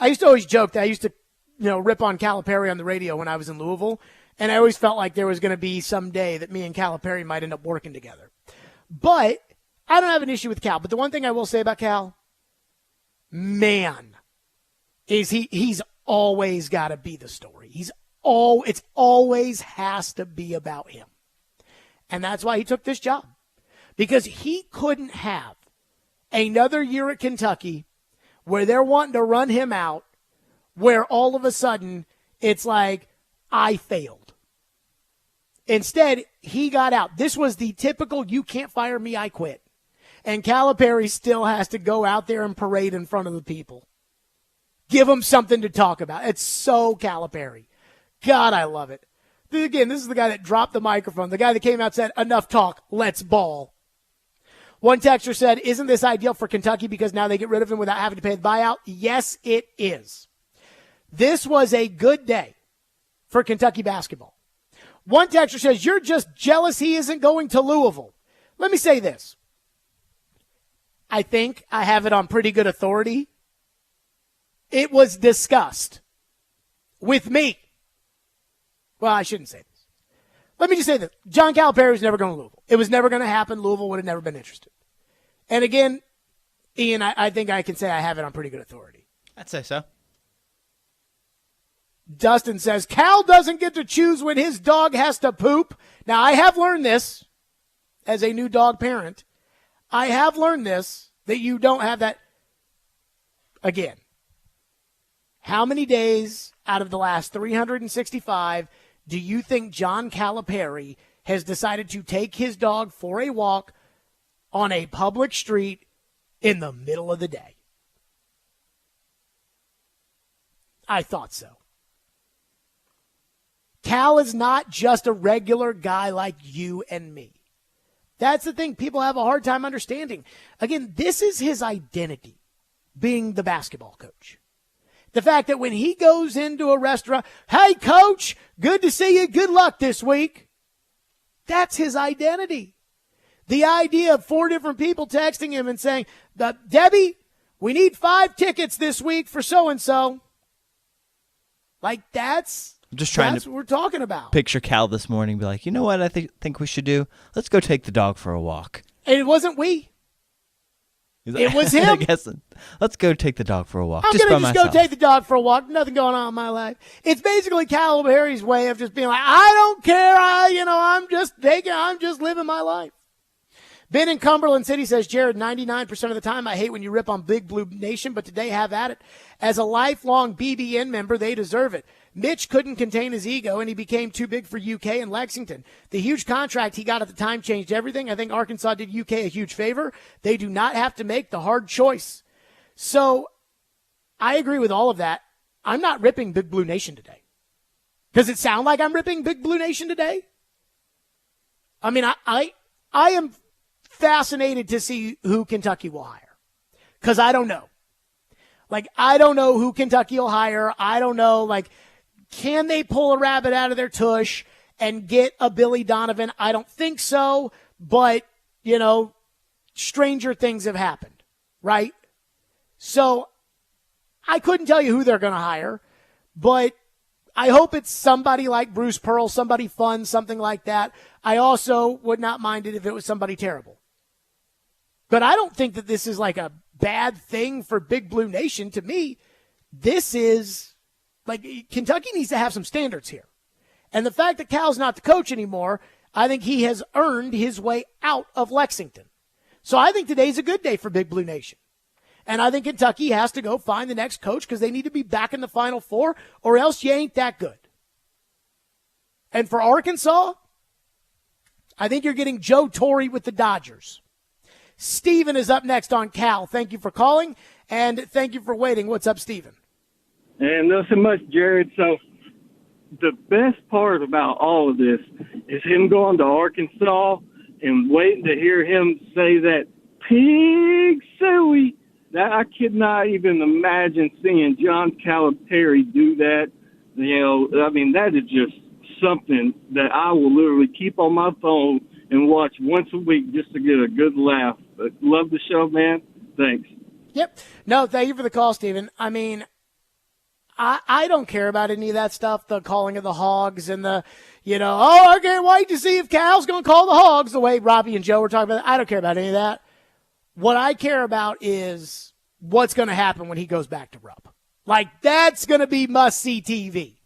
[SPEAKER 1] I used to always joke that I used to, rip on Calipari on the radio when I was in Louisville. And I always felt like there was going to be some day that me and Calipari might end up working together. But I don't have an issue with Cal. But the one thing I will say about Cal, man, is he's always got to be the story. It's always has to be about him. And that's why he took this job. Because he couldn't have another year at Kentucky where they're wanting to run him out, where all of a sudden it's like, I failed. Instead, he got out. This was the typical, you can't fire me, I quit. And Calipari still has to go out there and parade in front of the people. Give them something to talk about. It's so Calipari. God, I love it. Again, this is the guy that dropped the microphone, the guy that came out and said, enough talk, let's ball. One texter said, isn't this ideal for Kentucky because now they get rid of him without having to pay the buyout? Yes, it is. This was a good day for Kentucky basketball. One texter says, you're just jealous he isn't going to Louisville. Let me say this. I think I have it on pretty good authority. It was discussed with me. Well, I shouldn't say this. Let me just say this. John Calipari was never going to Louisville. It was never going to happen. Louisville would have never been interested. And again, Ian, I think I can say I have it on pretty good authority.
[SPEAKER 2] I'd say so.
[SPEAKER 1] Dustin says, Cal doesn't get to choose when his dog has to poop. Now, I have learned this as a new dog parent. I have learned this, that you don't have that. Again, how many days out of the last 365 do you think John Calipari has decided to take his dog for a walk on a public street in the middle of the day? I thought so. Cal is not just a regular guy like you and me. That's the thing people have a hard time understanding. Again, this is his identity, being the basketball coach. The fact that when he goes into a restaurant, hey, coach, good to see you. Good luck this week. That's his identity. The idea of 4 different people texting him and saying, Debbie, we need 5 tickets this week for so-and-so. Like, that's
[SPEAKER 2] I'm just trying
[SPEAKER 1] what we're talking about.
[SPEAKER 2] Picture Cal this morning, be like, you know what I think we should do? Let's go take the dog for a walk.
[SPEAKER 1] And it wasn't we. It was him.
[SPEAKER 2] I guess, let's go take the dog for a walk.
[SPEAKER 1] I'm
[SPEAKER 2] just
[SPEAKER 1] going
[SPEAKER 2] by
[SPEAKER 1] to just
[SPEAKER 2] myself.
[SPEAKER 1] go take the dog for a walk. Nothing going on in my life. It's basically Calipari's way of just being like, I don't care. I'm just living my life. Ben in Cumberland City says, Jared, 99% of the time I hate when you rip on Big Blue Nation, but today have at it. As a lifelong BBN member, they deserve it. Mitch couldn't contain his ego, and he became too big for UK and Lexington. The huge contract he got at the time changed everything. I think Arkansas did UK a huge favor. They do not have to make the hard choice. So I agree with all of that. I'm not ripping Big Blue Nation today. Does it sound like I'm ripping Big Blue Nation today? I mean, I am fascinated to see who Kentucky will hire, because I don't know. Like, I don't know who Kentucky will hire. I don't know, like, can they pull a rabbit out of their tush and get a Billy Donovan? I don't think so, but, stranger things have happened, right? So I couldn't tell you who they're going to hire, but I hope it's somebody like Bruce Pearl, somebody fun, something like that. I also would not mind it if it was somebody terrible. But I don't think that this is like a bad thing for Big Blue Nation. To me, this is like Kentucky needs to have some standards here. And the fact that Cal's not the coach anymore, I think he has earned his way out of Lexington. So I think today's a good day for Big Blue Nation. And I think Kentucky has to go find the next coach because they need to be back in the Final Four, or else you ain't that good. And for Arkansas, I think you're getting Joe Torre with the Dodgers. Steven is up next on Cal. Thank you for calling, and thank you for waiting. What's up, Steven?
[SPEAKER 18] And not so much, Jared. So the best part about all of this is him going to Arkansas and waiting to hear him say that pig suey. That I could not even imagine seeing John Calipari do that. That is just something that I will literally keep on my phone and watch once a week just to get a good laugh. But love the show, man. Thanks.
[SPEAKER 1] Yep. No, thank you for the call, Steven. I mean, I don't care about any of that stuff, the calling of the Hogs and the, I can't wait to see if Cal's going to call the Hogs the way Robbie and Joe were talking about. I don't care about any of that. What I care about is what's going to happen when he goes back to Rupp. Like, that's going to be must-see TV.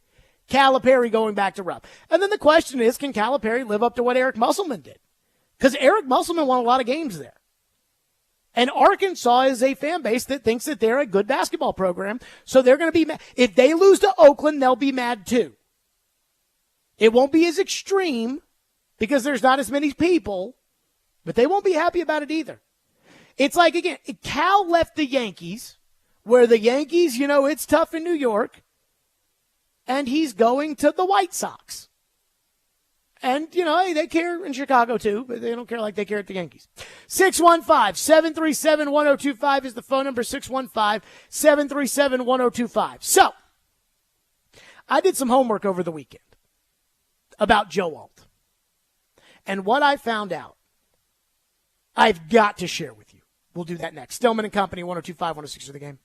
[SPEAKER 1] Calipari going back to Rupp. And then the question is, can Calipari live up to what Eric Musselman did? Because Eric Musselman won a lot of games there. And Arkansas is a fan base that thinks that they're a good basketball program, so they're going to be mad. If they lose to Oakland, they'll be mad too. It won't be as extreme because there's not as many people, but they won't be happy about it either. It's like, again, Cal left the Yankees, where the Yankees, it's tough in New York, and he's going to the White Sox. And, they care in Chicago too, but they don't care like they care at the Yankees. 615-737-1025 is the phone number, 615-737-1025. So, I did some homework over the weekend about Joe Alt. And what I found out, I've got to share with you. We'll do that next. Stillman and Company, 102.5, 106 of the game.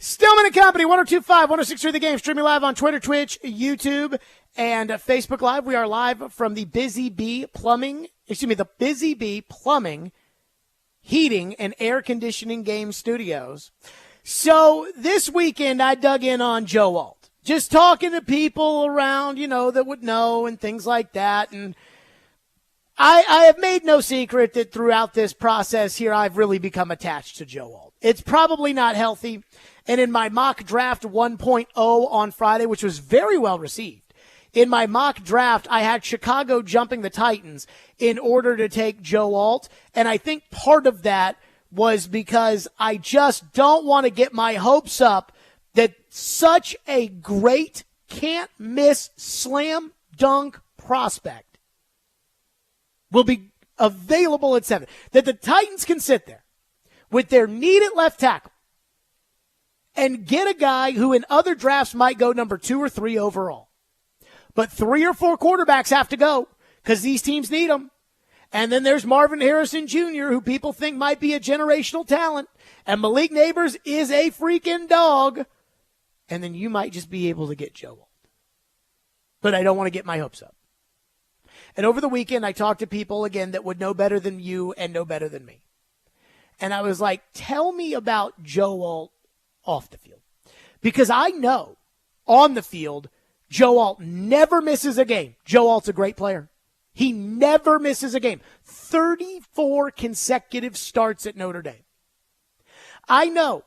[SPEAKER 1] Stillman and Company, 102.5, 106.3 The Game, streaming live on Twitter, Twitch, YouTube, and Facebook Live. We are live from the Busy Bee Plumbing, Heating, and Air Conditioning Game Studios. So this weekend, I dug in on Joe Alt. Just talking to people around, that would know and things like that. And I have made no secret that throughout this process here, I've really become attached to Joe Alt. It's probably not healthy. And in my mock draft 1.0 on Friday, which was very well received, in my mock draft, I had Chicago jumping the Titans in order to take Joe Alt. And I think part of that was because I just don't want to get my hopes up that such a great, can't miss, slam dunk prospect will be available at 7. That the Titans can sit there with their need at left tackle and get a guy who in other drafts might go number 2 or 3 overall. But 3 or 4 quarterbacks have to go because these teams need them. And then there's Marvin Harrison Jr., who people think might be a generational talent. And Malik Neighbors is a freaking dog. And then you might just be able to get Joe Alt. But I don't want to get my hopes up. And over the weekend, I talked to people, again, that would know better than you and know better than me. And I was like, tell me about Joe Alt off the field. Because I know on the field, Joe Alt never misses a game. Joe Alt's a great player. He never misses a game. 34 consecutive starts at Notre Dame. I know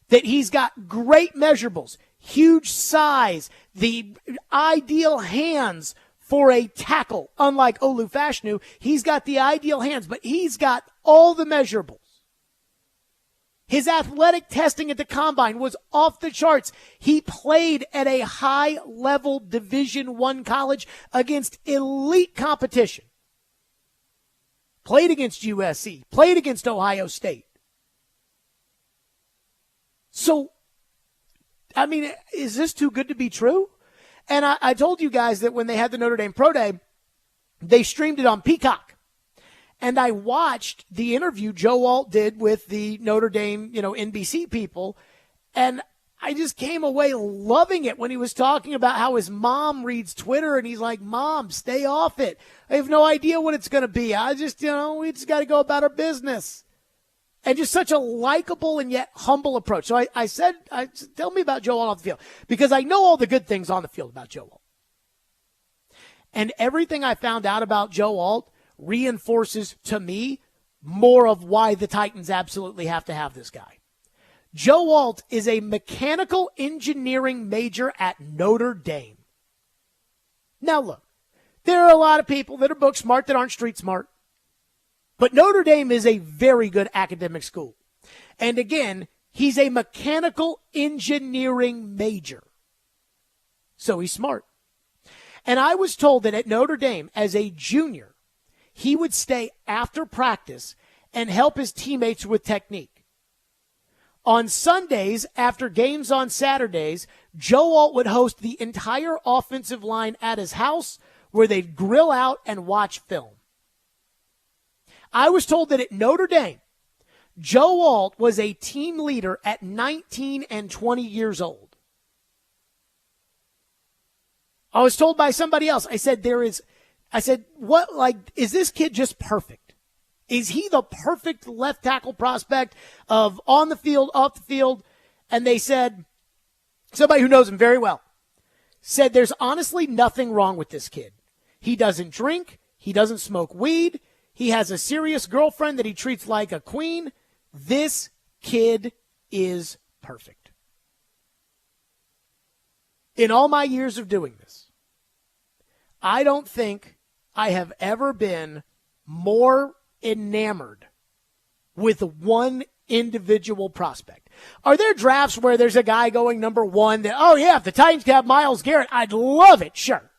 [SPEAKER 1] that he's got great measurables, huge size, the ideal hands for a tackle. Unlike Olu Fashanu, he's got the ideal hands, but he's got all the measurables. His athletic testing at the combine was off the charts. He played at a high-level Division I college against elite competition. Played against USC. Played against Ohio State. So, I mean, is this too good to be true? And I told you guys that when they had the Notre Dame Pro Day, they streamed it on Peacock. And I watched the interview Joe Alt did with the Notre Dame, NBC people. And I just came away loving it when he was talking about how his mom reads Twitter. And he's like, Mom, stay off it. I have no idea what it's going to be. I just, we just got to go about our business. And just such a likable and yet humble approach. So I said, tell me about Joe Alt off the field. Because I know all the good things on the field about Joe Alt. And everything I found out about Joe Alt reinforces to me more of why the Titans absolutely have to have this guy. Joe Alt is a mechanical engineering major at Notre Dame. Now look, there are a lot of people that are book smart that aren't street smart. But Notre Dame is a very good academic school. And again, he's a mechanical engineering major. So he's smart. And I was told that at Notre Dame, as a junior, he would stay after practice and help his teammates with technique. On Sundays, after games on Saturdays, Joe Alt would host the entire offensive line at his house where they'd grill out and watch film. I was told that at Notre Dame, Joe Alt was a team leader at 19 and 20 years old. I was told by somebody else, I said, is this kid just perfect? Is he the perfect left tackle prospect of on the field, off the field? And they said, somebody who knows him very well, said there's honestly nothing wrong with this kid. He doesn't drink. He doesn't smoke weed. He has a serious girlfriend that he treats like a queen. This kid is perfect. In all my years of doing this, I don't think I have ever been more enamored with one individual prospect. Are there drafts where there's a guy going number 1 that, oh yeah, if the Titans could have Myles Garrett, I'd love it, sure.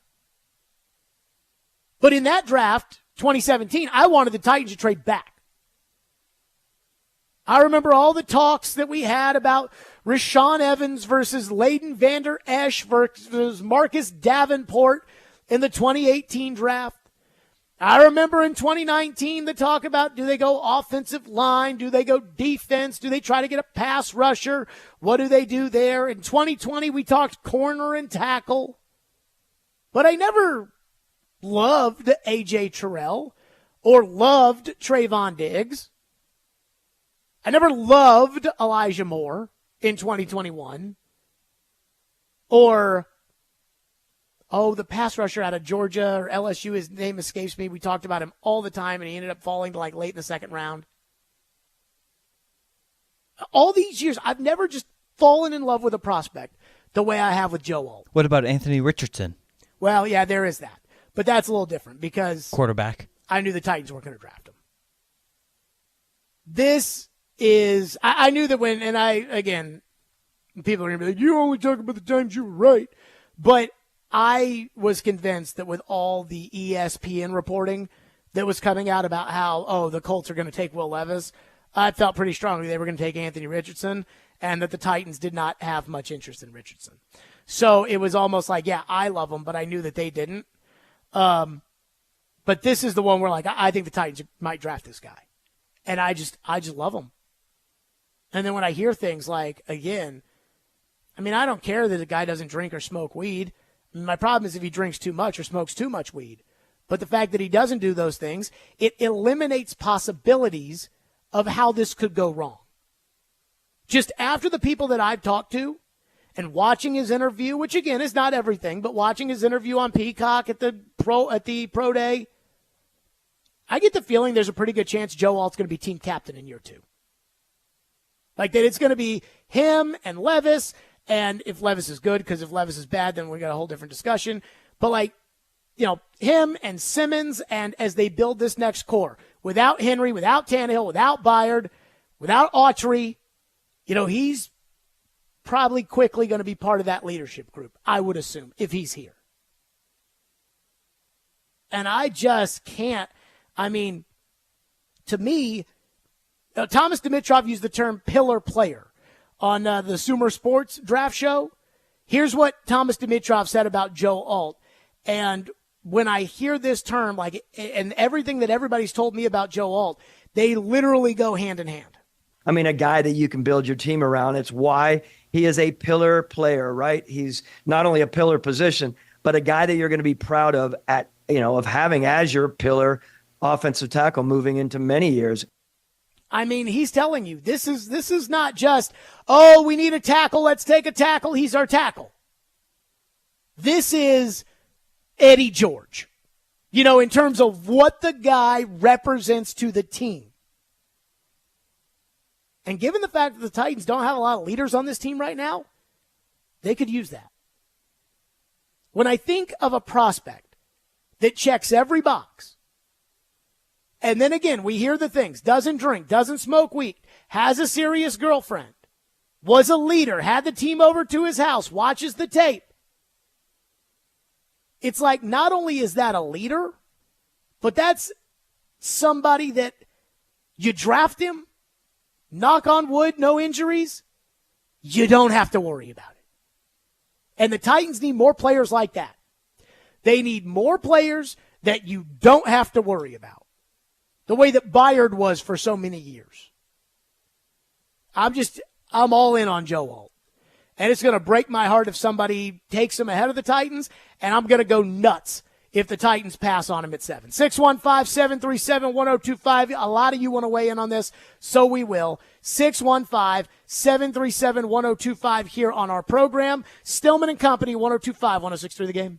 [SPEAKER 1] But in that draft, 2017, I wanted the Titans to trade back. I remember all the talks that we had about Rashaan Evans versus Leighton Vander Esch versus Marcus Davenport in the 2018 draft. I remember in 2019 the talk about, do they go offensive line? Do they go defense? Do they try to get a pass rusher? What do they do there? In 2020, we talked corner and tackle. But I never loved A.J. Terrell or loved Trayvon Diggs. I never loved Elijah Moore in 2021. Or, the pass rusher out of Georgia or LSU, his name escapes me. We talked about him all the time, and he ended up falling to like late in the second round. All these years, I've never just fallen in love with a prospect the way I have with Joe Alt.
[SPEAKER 2] What about Anthony Richardson?
[SPEAKER 1] Well, yeah, there is that. But that's a little different because
[SPEAKER 2] Quarterback.
[SPEAKER 1] I knew the Titans weren't going to draft him. This is, I knew that when, and again, people are going to be like, you only talk about the times you were right. But I was convinced that with all the ESPN reporting that was coming out about how, the Colts are going to take Will Levis, I felt pretty strongly they were going to take Anthony Richardson and that the Titans did not have much interest in Richardson. So it was almost like, yeah, I love him, but I knew that they didn't. But this is the one where, like, I think the Titans might draft this guy. And I just love him. And then when I hear things like, again, I mean, I don't care that the guy doesn't drink or smoke weed. My problem is if he drinks too much or smokes too much weed. But the fact that he doesn't do those things, it eliminates possibilities of how this could go wrong. Just after the people that I've talked to and watching his interview, which again is not everything, but watching his interview on Peacock at the pro day, I get the feeling there's a pretty good chance Joe Alt's going to be team captain in year 2. Like that it's going to be him and Levis. And if Levis is good, because if Levis is bad, then we got a whole different discussion. But like, him and Simmons, and as they build this next core, without Henry, without Tannehill, without Byard, without Autry, he's probably quickly going to be part of that leadership group, I would assume, if he's here. And I just can't. I mean, to me, Thomas Dimitroff used the term pillar player on the Sumer Sports draft show. Here's what Thomas Dimitroff said about Joe Alt. And when I hear this term, like, and everything that everybody's told me about Joe Alt, they literally go hand in hand.
[SPEAKER 19] I mean, a guy that you can build your team around. It's why he is a pillar player, right? He's not only a pillar position, but a guy that you're going to be proud of of having as your pillar offensive tackle moving into many years.
[SPEAKER 1] I mean, he's telling you, this is not just, we need a tackle, let's take a tackle, he's our tackle. This is Eddie George, in terms of what the guy represents to the team. And given the fact that the Titans don't have a lot of leaders on this team right now, they could use that. When I think of a prospect that checks every box, and then again, we hear the things, doesn't drink, doesn't smoke weed, has a serious girlfriend, was a leader, had the team over to his house, watches the tape. It's like not only is that a leader, but that's somebody that you draft him, knock on wood, no injuries, you don't have to worry about it. And the Titans need more players like that. They need more players that you don't have to worry about. The way that Byard was for so many years. I'm all in on Joe Alt. And it's going to break my heart if somebody takes him ahead of the Titans, and I'm going to go nuts if the Titans pass on him at 7. 615-737-1025. A lot of you want to weigh in on this, so we will. 615-737-1025 here on our program. Stillman and Company, 102.5, 106.3 The Game.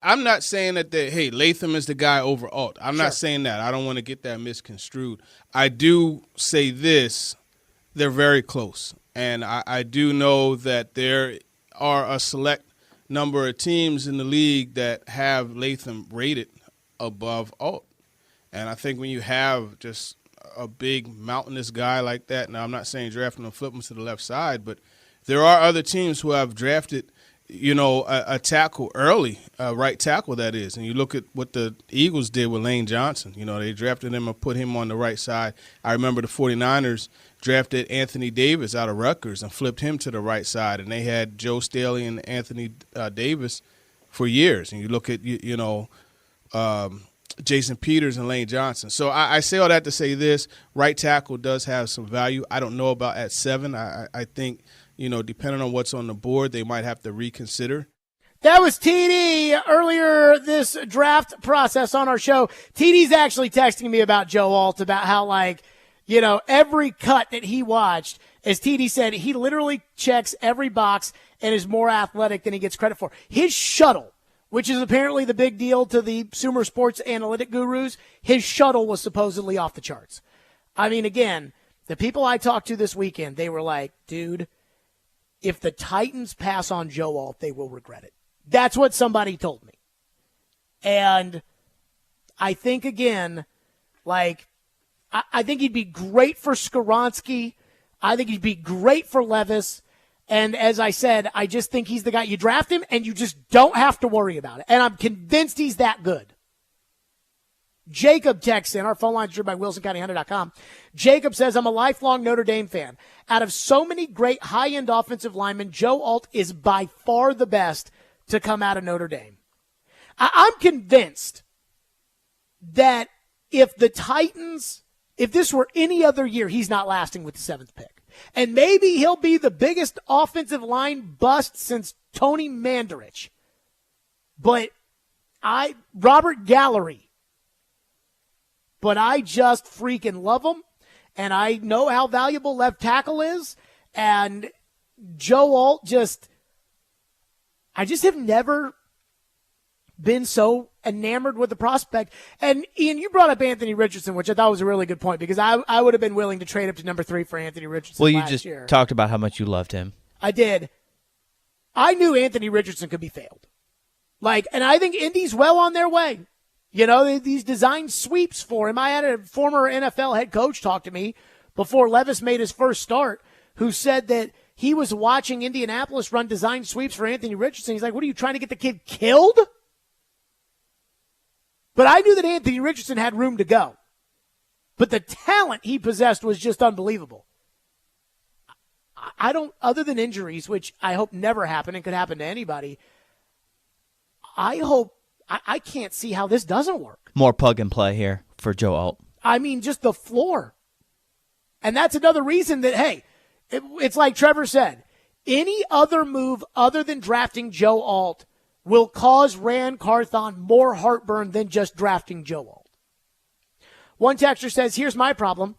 [SPEAKER 20] I'm not saying that, hey, Latham is the guy over Alt. I'm not saying that. I don't want to get that misconstrued. I do say this. They're very close. And I do know that there are a select number of teams in the league that have Latham rated above Alt. And I think when you have just a big mountainous guy like that, now I'm not saying draft him and flip him to the left side, but there are other teams who have drafted, a tackle early, right tackle that is. And you look at what the Eagles did with Lane Johnson. They drafted him and put him on the right side. I remember the 49ers drafted Anthony Davis out of Rutgers and flipped him to the right side. And they had Joe Staley and Anthony Davis for years. And you look at, Jason Peters and Lane Johnson. So I say all that to say this. Right tackle does have some value. I don't know about at 7. I think, depending on what's on the board, they might have to reconsider.
[SPEAKER 1] That was TD earlier this draft process on our show. TD's actually texting me about Joe Alt, about how, every cut that he watched, as TD said, he literally checks every box and is more athletic than he gets credit for. His shuttle, which is apparently the big deal to the Sumer Sports analytic gurus, his shuttle was supposedly off the charts. I mean, again, the people I talked to this weekend, they were like, dude, if the Titans pass on Joe Alt, they will regret it. That's what somebody told me. And I think, again, I think he'd be great for Skoronski. I think he'd be great for Levis. And as I said, I just think he's the guy. You draft him, and you just don't have to worry about it. And I'm convinced he's that good. Jacob texts in. Our phone line is driven by WilsonCountyHunter.com. Jacob says, I'm a lifelong Notre Dame fan. Out of so many great high-end offensive linemen, Joe Alt is by far the best to come out of Notre Dame. I'm convinced that if the Titans, if this were any other year, he's not lasting with the 7th pick. And maybe he'll be the biggest offensive line bust since Tony Mandarich. But Robert Gallery. But I just freaking love him. And I know how valuable left tackle is. And Joe Alt I just have never been so enamored with the prospect. And Ian, you brought up Anthony Richardson, which I thought was a really good point, because I would have been willing to trade up to number 3 for Anthony Richardson
[SPEAKER 2] last year.
[SPEAKER 1] Well, you
[SPEAKER 2] just talked about how much you loved him.
[SPEAKER 1] I did. I knew Anthony Richardson could be failed. And I think Indy's well on their way. These design sweeps for him. I had a former NFL head coach talk to me before Levis made his first start, who said that he was watching Indianapolis run design sweeps for Anthony Richardson. He's like, what are you trying to get the kid killed? But I knew that Anthony Richardson had room to go. But the talent he possessed was just unbelievable. I don't, other than injuries, which I hope never happen and could happen to anybody, I can't see how this doesn't work.
[SPEAKER 2] More plug and play here for Joe Alt.
[SPEAKER 1] I mean, just the floor. And that's another reason that, hey, it's like Trevor said, any other move other than drafting Joe Alt will cause Rand Carthon more heartburn than just drafting Joe Alt. One texter says, here's my problem.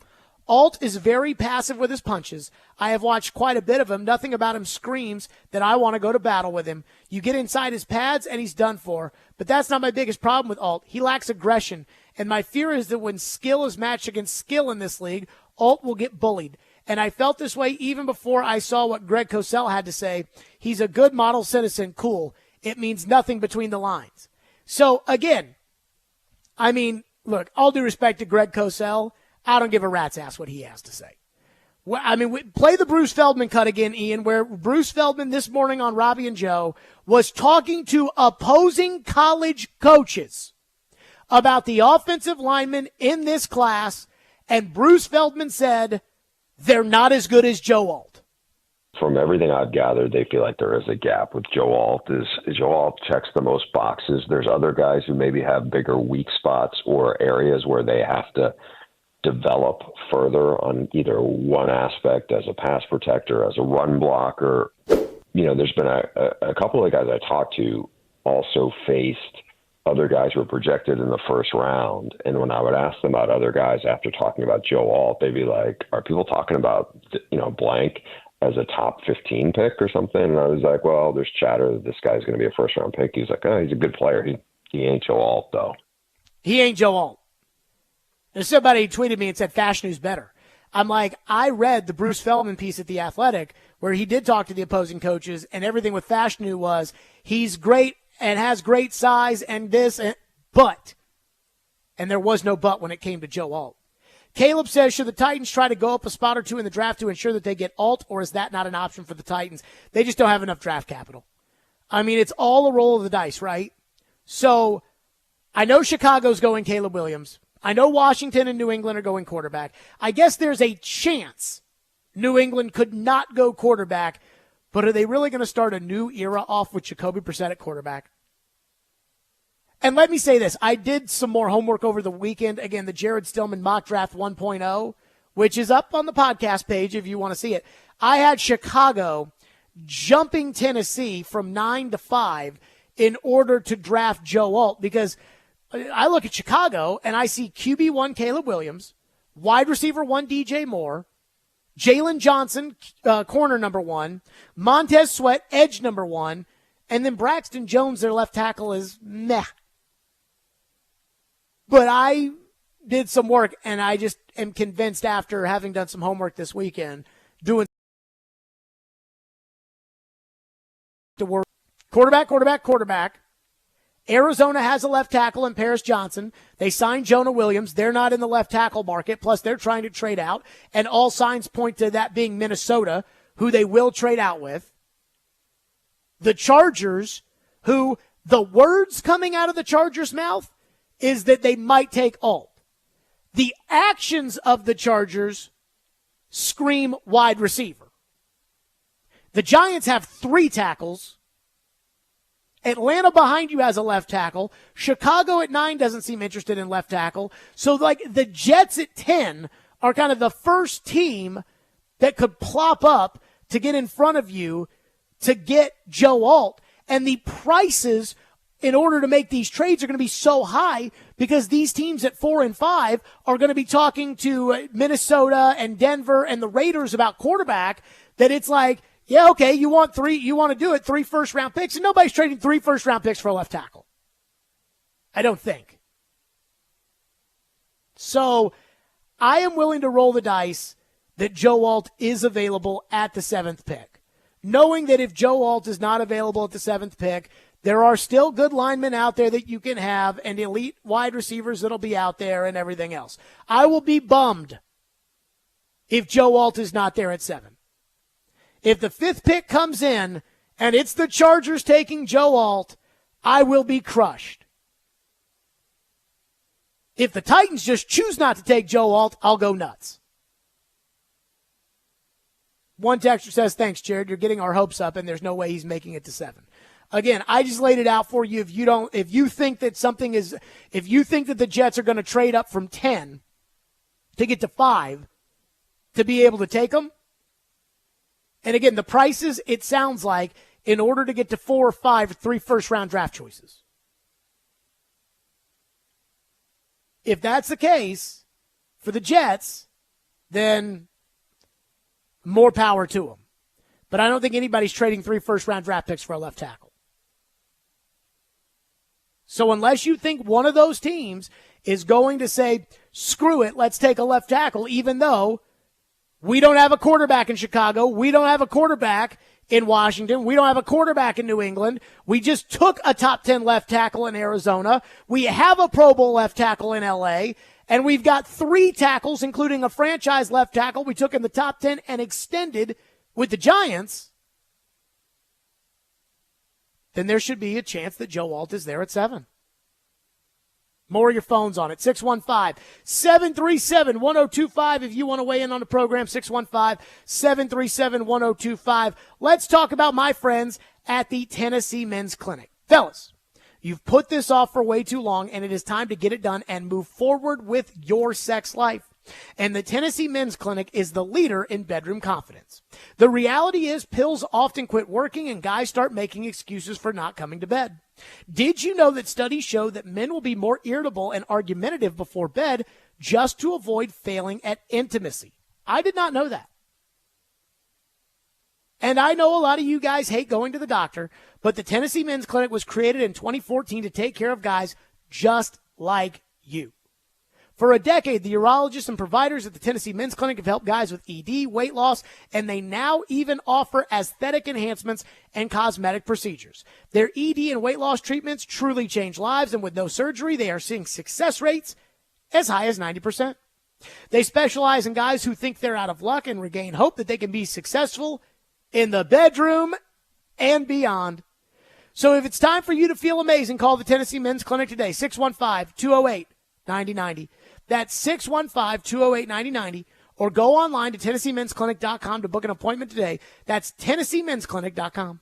[SPEAKER 1] Alt is very passive with his punches. I have watched quite a bit of him. Nothing about him screams that I want to go to battle with him. You get inside his pads and he's done for. But that's not my biggest problem with Alt. He lacks aggression. And my fear is that when skill is matched against skill in this league, Alt will get bullied. And I felt this way even before I saw what Greg Cosell had to say. He's a good model citizen. Cool. It means nothing between the lines. So, again, I mean, look, all due respect to Greg Cosell, I don't give a rat's ass what he has to say. Well, I mean, play the Bruce Feldman cut again, Ian, where Bruce Feldman this morning on Robbie and Joe was talking to opposing college coaches about the offensive linemen in this class, and Bruce Feldman said they're not as good as Joe Alt.
[SPEAKER 14] From everything I've gathered, they feel like there is a gap with Joe Alt. Joe Alt checks the most boxes. There's other guys who maybe have bigger weak spots or areas where they have to develop further on either one aspect as a pass protector, as a run blocker. There's been a couple of guys I talked to also faced other guys who were projected in the first round. And when I would ask them about other guys after talking about Joe Alt, they'd be like, are people talking about, blank? as a top 15 pick or something. And I was like, well, there's chatter that this guy's going to be a first round pick. He's like, oh, he's a good player. He ain't Joe Alt, though.
[SPEAKER 1] He ain't Joe Alt. There's somebody tweeted me and said Fashion News better. I'm like, I read the Bruce Feldman piece at The Athletic where he did talk to the opposing coaches, and everything with Fashion News was he's great and has great size and this, but, and there was no but when it came to Joe Alt. Caleb says, should the Titans try to go up a spot or two in the draft to ensure that they get Alt, or is that not an option for the Titans? They just don't have enough draft capital. I mean, it's all a roll of the dice, right? So I know Chicago's going Caleb Williams. I know Washington and New England are going quarterback. I guess there's a chance New England could not go quarterback, but are they really going to start a new era off with Jacoby Brissett at quarterback? And let me say this. I did some more homework over the weekend. Again, the Jared Stillman Mock Draft 1.0, which is up on the podcast page if you want to see it. I had Chicago jumping Tennessee from 9 to 5 in order to draft Joe Alt, because I look at Chicago and I see QB1 Caleb Williams, wide receiver 1 DJ Moore, Jalen Johnson, corner number 1, Montez Sweat, edge number 1, and then Braxton Jones, their left tackle, is meh. But I did some work, and I just am convinced after having done some homework this weekend, doing the work. Quarterback. Arizona has a left tackle in Paris Johnson. They signed Jonah Williams. They're not in the left tackle market. Plus, they're trying to trade out. And all signs point to that being Minnesota, who they will trade out with. The Chargers, who the words coming out of the Chargers' mouth is that they might take Alt. The actions of the Chargers scream wide receiver. The Giants have 3 tackles. Atlanta behind you has a left tackle. Chicago at 9 doesn't seem interested in left tackle. So, like, the Jets at 10 are kind of the first team that could plop up to get in front of you to get Joe Alt. And the prices in order to make these trades are going to be so high because these teams at 4 and 5 are going to be talking to Minnesota and Denver and the Raiders about quarterback, that it's like, yeah, okay, you want to do it, 3 first-round picks, and nobody's trading 3 first-round picks for a left tackle. I don't think. So I am willing to roll the dice that Joe Alt is available at the 7th pick, knowing that if Joe Alt is not available at the 7th pick, there are still good linemen out there that you can have and elite wide receivers that'll be out there and everything else. I will be bummed if Joe Alt is not there at 7. If the 5th pick comes in and it's the Chargers taking Joe Alt, I will be crushed. If the Titans just choose not to take Joe Alt, I'll go nuts. One texter says, thanks, Jared. You're getting our hopes up, and there's no way he's making it to 7. Again, I just laid it out for you. If you think that the Jets are going to trade up from 10 to get to 5 to be able to take them, and again, the prices, it sounds like, in order to get to 4 or 5, 3 first-round draft choices. If that's the case for the Jets, then more power to them. But I don't think anybody's trading 3 first-round draft picks for a left tackle. So unless you think one of those teams is going to say, screw it, let's take a left tackle, even though we don't have a quarterback in Chicago, we don't have a quarterback in Washington, we don't have a quarterback in New England, we just took a top 10 left tackle in Arizona, we have a Pro Bowl left tackle in LA, and we've got 3 tackles, including a franchise left tackle we took in the top 10 and extended with the Giants, then there should be a chance that Joe Alt is there at 7. More of your phones on it. 615-737-1025 if you want to weigh in on the program. 615-737-1025. Let's talk about my friends at the Tennessee Men's Clinic. Fellas, you've put this off for way too long, and it is time to get it done and move forward with your sex life. And the Tennessee Men's Clinic is the leader in bedroom confidence. The reality is pills often quit working and guys start making excuses for not coming to bed. Did you know that studies show that men will be more irritable and argumentative before bed just to avoid failing at intimacy? I did not know that. And I know a lot of you guys hate going to the doctor, but the Tennessee Men's Clinic was created in 2014 to take care of guys just like you. For a decade, the urologists and providers at the Tennessee Men's Clinic have helped guys with ED, weight loss, and they now even offer aesthetic enhancements and cosmetic procedures. Their ED and weight loss treatments truly change lives, and with no surgery, they are seeing success rates as high as 90%. They specialize in guys who think they're out of luck and regain hope that they can be successful in the bedroom and beyond. So if it's time for you to feel amazing, call the Tennessee Men's Clinic today, 615-208-9090. That's 615-208-9090. Or go online to TennesseeMen'sClinic.com to book an appointment today. That's TennesseeMen'sClinic.com.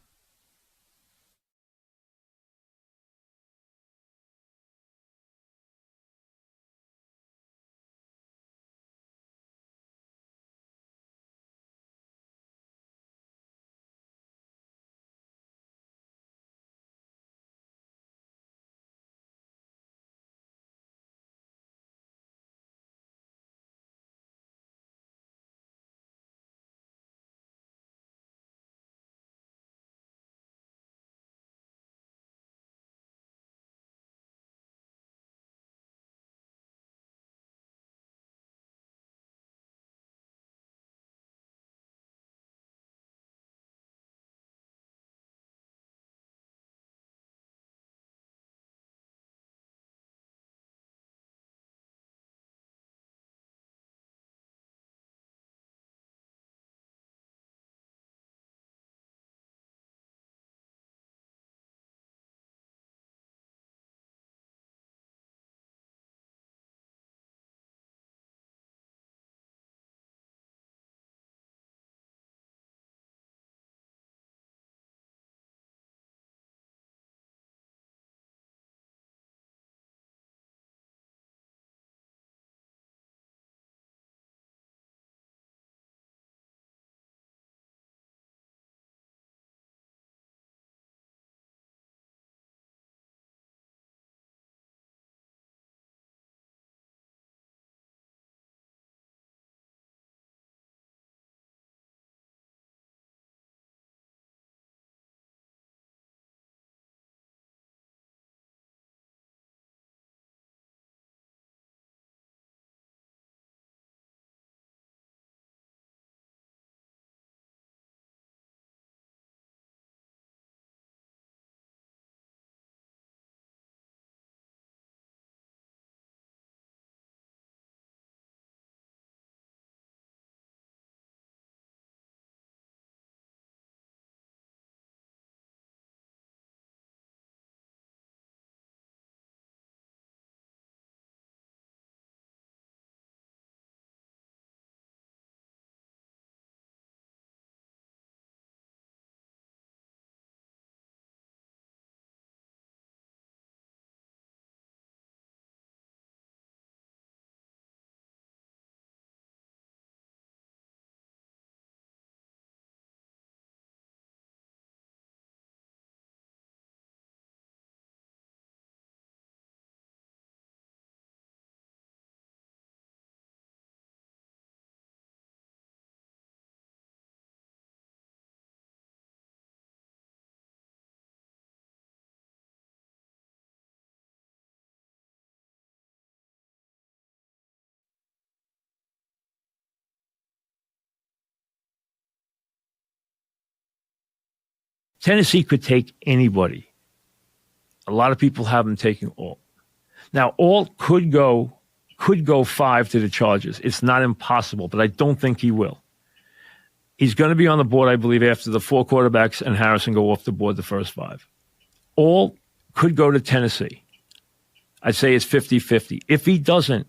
[SPEAKER 21] Tennessee could take anybody. A lot of people have him taking Alt. Now, Alt could go 5 to the Chargers. It's not impossible, but I don't think he will. He's going to be on the board, I believe, after the 4 quarterbacks and Harrison go off the board the first 5. Alt could go to Tennessee. I'd say it's 50-50. If he doesn't,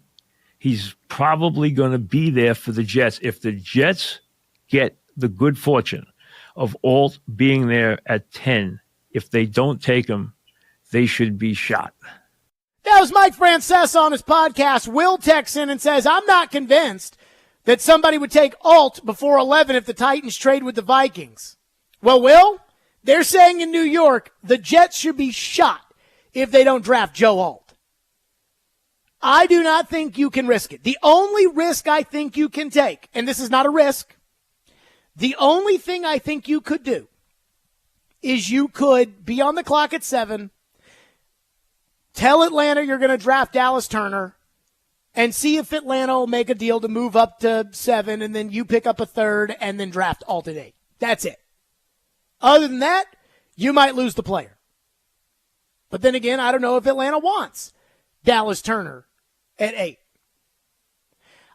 [SPEAKER 21] he's probably going to be there for the Jets. If the Jets get the good fortune of Alt being there at 10, if they don't take him, they should be shot.
[SPEAKER 1] That was Mike Francesa on his podcast. Will texts in and says, I'm not convinced that somebody would take Alt before 11 if the Titans trade with the Vikings. Well, Will, they're saying in New York the Jets should be shot if they don't draft Joe Alt. I do not think you can risk it. The only risk I think you can take, and this is not a risk, The only thing I think you could do is you could be on the clock at 7, tell Atlanta you're going to draft Dallas Turner, and see if Atlanta will make a deal to move up to 7, and then you pick up a third and then draft Alt at 8. That's it. Other than that, you might lose the player. But then again, I don't know if Atlanta wants Dallas Turner at 8.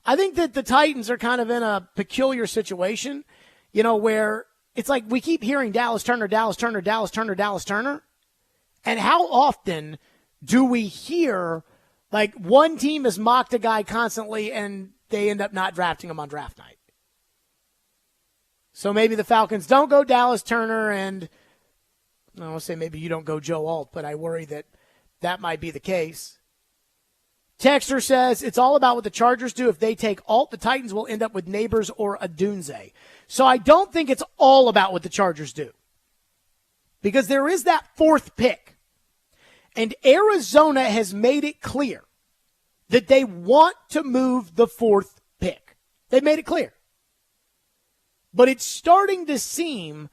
[SPEAKER 1] I think that the Titans are kind of in a peculiar situation, where it's like we keep hearing Dallas Turner, Dallas Turner, Dallas Turner, Dallas Turner. And how often do we hear like one team has mocked a guy constantly and they end up not drafting him on draft night? So maybe the Falcons don't go Dallas Turner, and I'll say maybe you don't go Joe Alt, but I worry that might be the case. Texter says, it's all about what the Chargers do. If they take Alt, the Titans will end up with Neighbors or Adunze. So I don't think it's all about what the Chargers do, because there is that 4th pick. And Arizona has made it clear that they want to move the 4th pick. They've made it clear. But it's starting to seem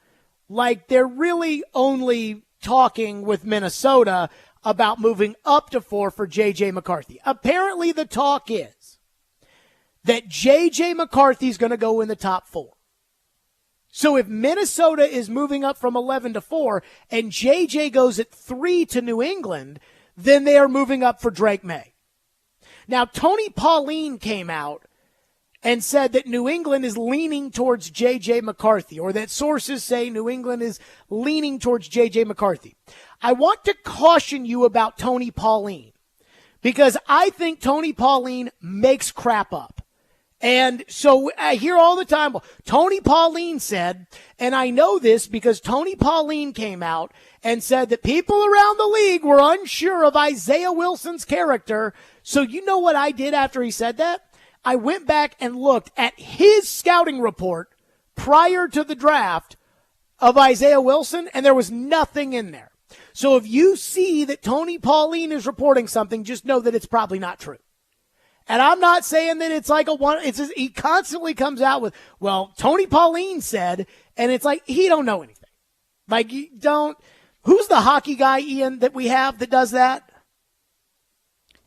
[SPEAKER 1] like they're really only talking with Minnesota about moving up to 4 for J.J. McCarthy. Apparently the talk is that J.J. McCarthy is going to go in the top 4. So if Minnesota is moving up from 11 to 4 and J.J. goes at 3 to New England, then they are moving up for Drake May. Now, Tony Pauline came out and said that New England is leaning towards J.J. McCarthy, or that sources say New England is leaning towards J.J. McCarthy. I want to caution you about Tony Pauline, because I think Tony Pauline makes crap up. And so I hear all the time, well, Tony Pauline said, and I know this because Tony Pauline came out and said that people around the league were unsure of Isaiah Wilson's character. So you know what I did after he said that? I went back and looked at his scouting report prior to the draft of Isaiah Wilson, and there was nothing in there. So if you see that Tony Pauline is reporting something, just know that it's probably not true. And I'm not saying that it's like he constantly comes out with, well, Tony Pauline said, and it's like, he don't know anything. Like, who's the hockey guy, Ian, that we have that does that?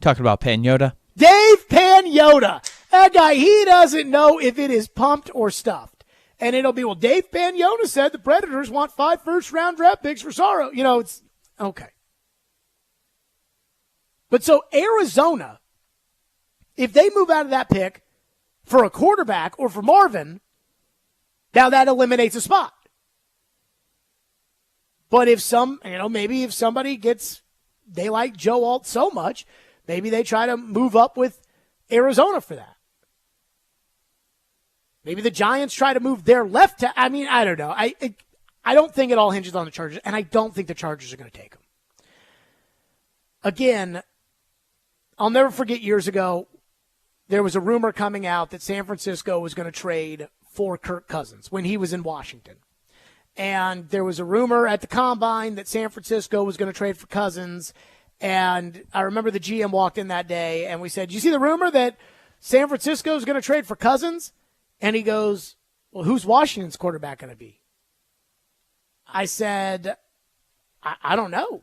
[SPEAKER 2] Talking about Pagnotta?
[SPEAKER 1] Dave Pagnotta. That guy, he doesn't know if it is pumped or stuffed. And it'll be, well, Dave Pagnotta said the Predators want 5 first-round draft picks for Sorrow. It's okay. But so Arizona, if they move out of that pick for a quarterback or for Marvin, now that eliminates a spot. But if maybe if somebody they like Joe Alt so much, maybe they try to move up with Arizona for that. Maybe the Giants try to move their left tackle. I mean, I don't know. I don't think it all hinges on the Chargers, and I don't think the Chargers are going to take them. Again, I'll never forget years ago, there was a rumor coming out that San Francisco was going to trade for Kirk Cousins when he was in Washington. And there was a rumor at the Combine that San Francisco was going to trade for Cousins. And I remember the GM walked in that day, and we said, you see the rumor that San Francisco is going to trade for Cousins? And he goes, well, who's Washington's quarterback going to be? I said, I don't know.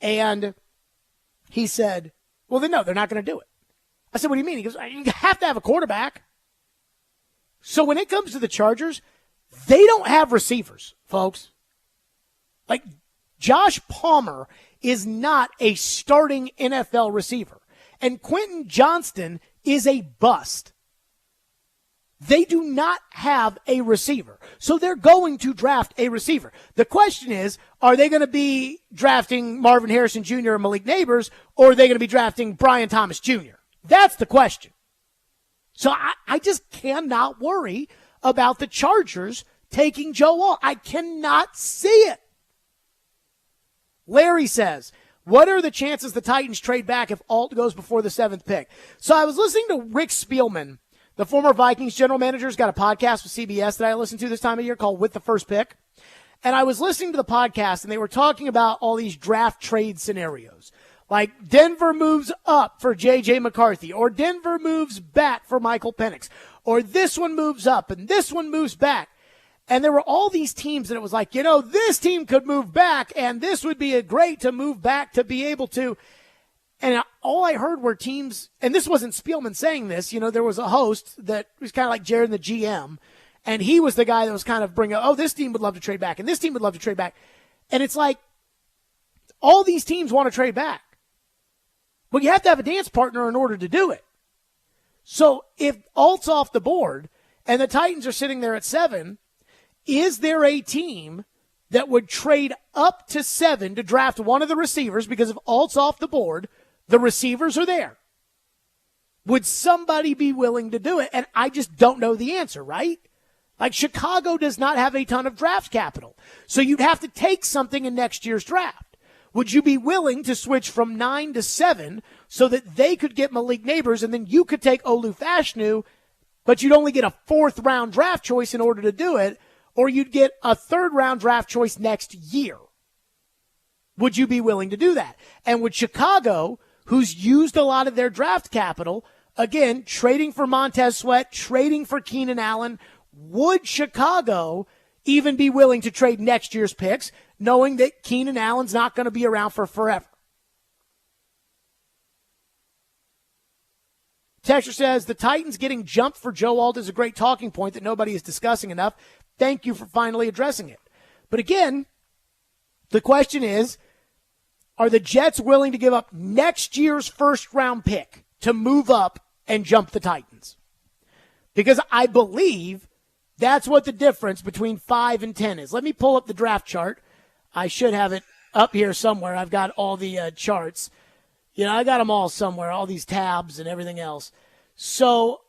[SPEAKER 1] And he said, well, then no, they're not going to do it. I said, what do you mean? He goes, you have to have a quarterback. So when it comes to the Chargers, they don't have receivers, folks. Like, Josh Palmer is not a starting NFL receiver. And Quentin Johnston is a bust. They do not have a receiver. So they're going to draft a receiver. The question is, are they going to be drafting Marvin Harrison Jr. or Malik Neighbors, or are they going to be drafting Brian Thomas Jr.? That's the question. So I just cannot worry about the Chargers taking Joe Alt. I cannot see it. Larry says, what are the chances the Titans trade back if Alt goes before the 7th pick? So I was listening to Rick Spielman, the former Vikings general manager, has got a podcast with CBS that I listen to this time of year called With the First Pick. And I was listening to the podcast, and they were talking about all these draft trade scenarios. Like Denver moves up for J.J. McCarthy, or Denver moves back for Michael Penix, or this one moves up and this one moves back. And there were all these teams that it was like, this team could move back and this would be a great to move back to be able to. And all I heard were teams, and this wasn't Spielman saying this, there was a host that was kind of like Jared, the GM, and he was the guy that was kind of bringing, this team would love to trade back and this team would love to trade back. And it's like, all these teams want to trade back. But you have to have a dance partner in order to do it. So if Alt's off the board and the Titans are sitting there at 7, is there a team that would trade up to 7 to draft one of the receivers? Because if Alt's off the board, the receivers are there. Would somebody be willing to do it? And I just don't know the answer, right? Like Chicago does not have a ton of draft capital. So you'd have to take something in next year's draft. Would you be willing to switch from 9 to 7 so that they could get Malik Neighbors and then you could take Olu Fashanu, but you'd only get a 4th round draft choice in order to do it? Or you'd get a 3rd round draft choice next year. Would you be willing to do that? And would Chicago, who's used a lot of their draft capital, again, trading for Montez Sweat, trading for Keenan Allen, would Chicago even be willing to trade next year's picks, knowing that Keenan Allen's not going to be around for forever? Texter says, the Titans getting jumped for Joe Alt is a great talking point that nobody is discussing enough. Thank you for finally addressing it. But again, the question is, are the Jets willing to give up next year's 1st round pick to move up and jump the Titans? Because I believe that's what the difference between 5 and 10 is. Let me pull up the draft chart. I should have it up here somewhere. I've got all the charts. I got them all somewhere, all these tabs and everything else. So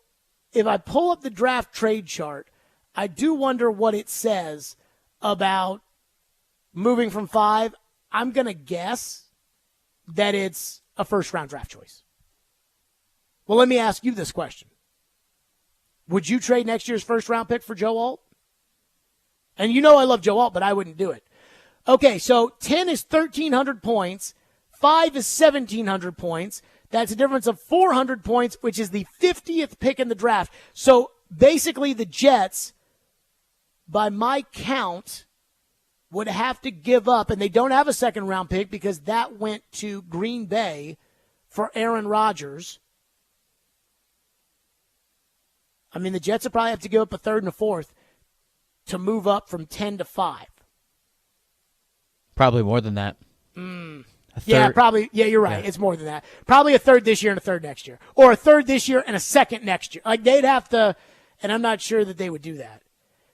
[SPEAKER 1] if I pull up the draft trade chart, I do wonder what it says about moving from 5. I'm going to guess that it's a 1st round draft choice. Well, let me ask you this question. Would you trade next year's 1st round pick for Joe Alt? And I love Joe Alt, but I wouldn't do it. Okay, so 10 is 1,300 points. 5 is 1,700 points. That's a difference of 400 points, which is the 50th pick in the draft. So basically the Jets, by my count, would have to give up, and they don't have a 2nd round pick because that went to Green Bay for Aaron Rodgers. I mean, the Jets would probably have to give up a 3rd and a 4th to move up from 10 to 5.
[SPEAKER 2] Probably more than that.
[SPEAKER 1] Yeah, probably. Yeah, you're right. Yeah. It's more than that. Probably a 3rd this year and a 3rd next year. Or a 3rd this year and a 2nd next year. Like, they'd have to, and I'm not sure that they would do that.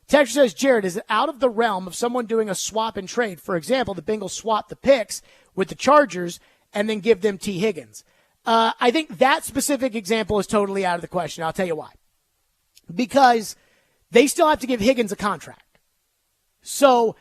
[SPEAKER 1] Texter says, Jared, is it out of the realm of someone doing a swap and trade? For example, the Bengals swap the picks with the Chargers and then give them T. Higgins. I think that specific example is totally out of the question. I'll tell you why. Because they still have to give Higgins a contract. So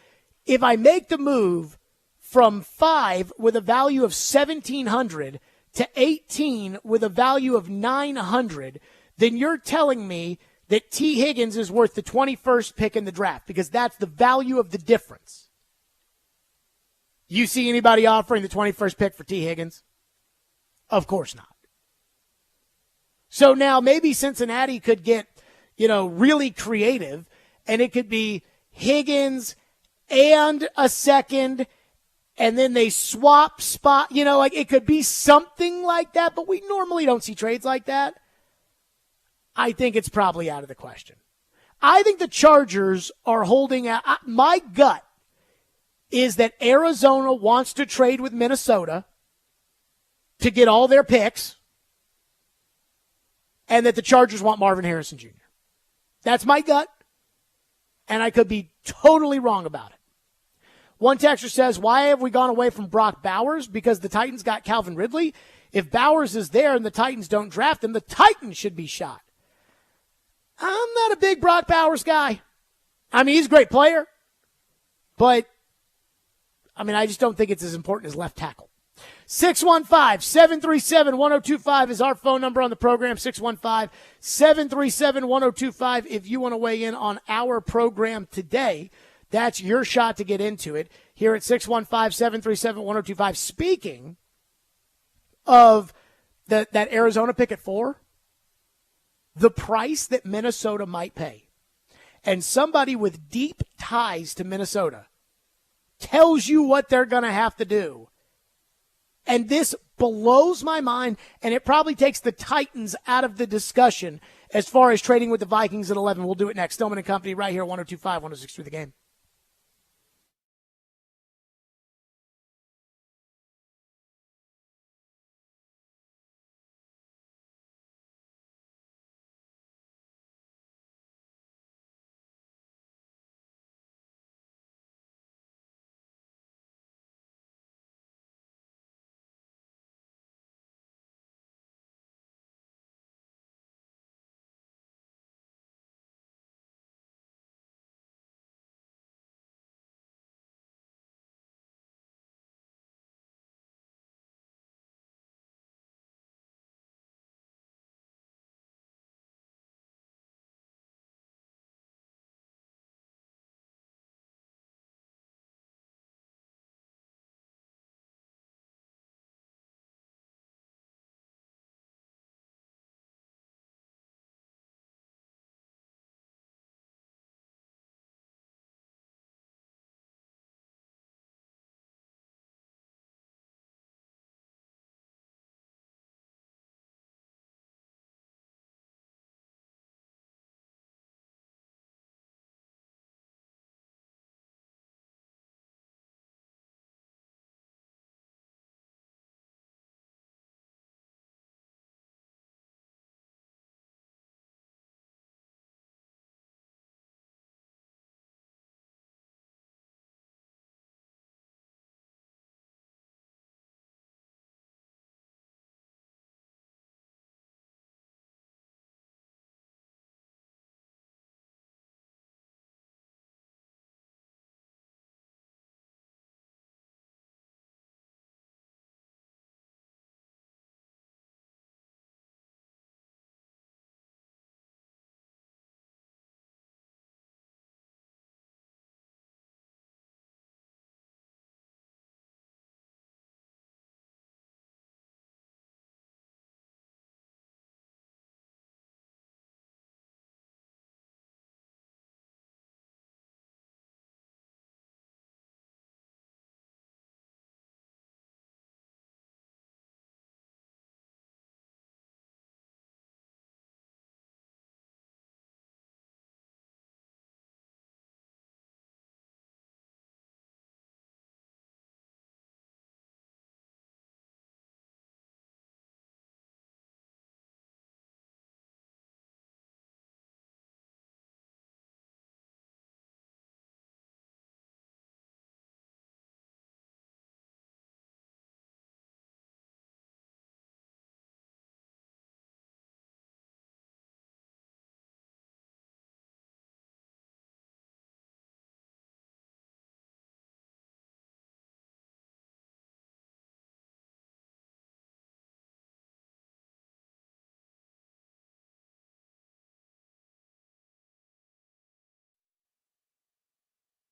[SPEAKER 1] if I make the move from 5 with a value of 1,700 to 18 with a value of 900, then you're telling me that T. Higgins is worth the 21st pick in the draft because that's the value of the difference. You see anybody offering the 21st pick for T. Higgins? Of course not. So now maybe Cincinnati could get, really creative, and it could be Higgins and a 2nd, and then they swap spot, it could be something like that, but we normally don't see trades like that. I think it's probably out of the question. I think the Chargers are holding out. My gut is that Arizona wants to trade with Minnesota to get all their picks, and that the Chargers want Marvin Harrison Jr. That's my gut, and I could be totally wrong about it. One texter says, why have we gone away from Brock Bowers? Because the Titans got Calvin Ridley. If Bowers is there and the Titans don't draft him, the Titans should be shot. I'm not a big Brock Bowers guy. I mean, he's a great player, but, I just don't think it's as important as left tackle. 615-737-1025 is our phone number on the program, 615-737-1025. If you want to weigh in on our program today, that's your shot to get into it here at 615-737-1025. Speaking of that Arizona pick at 4, the price that Minnesota might pay, and somebody with deep ties to Minnesota tells you what they're going to have to do, and this blows my mind, and it probably takes the Titans out of the discussion as far as trading with the Vikings at 11. We'll do it next. Stillman and Company right here, 102.5, 106 through the game.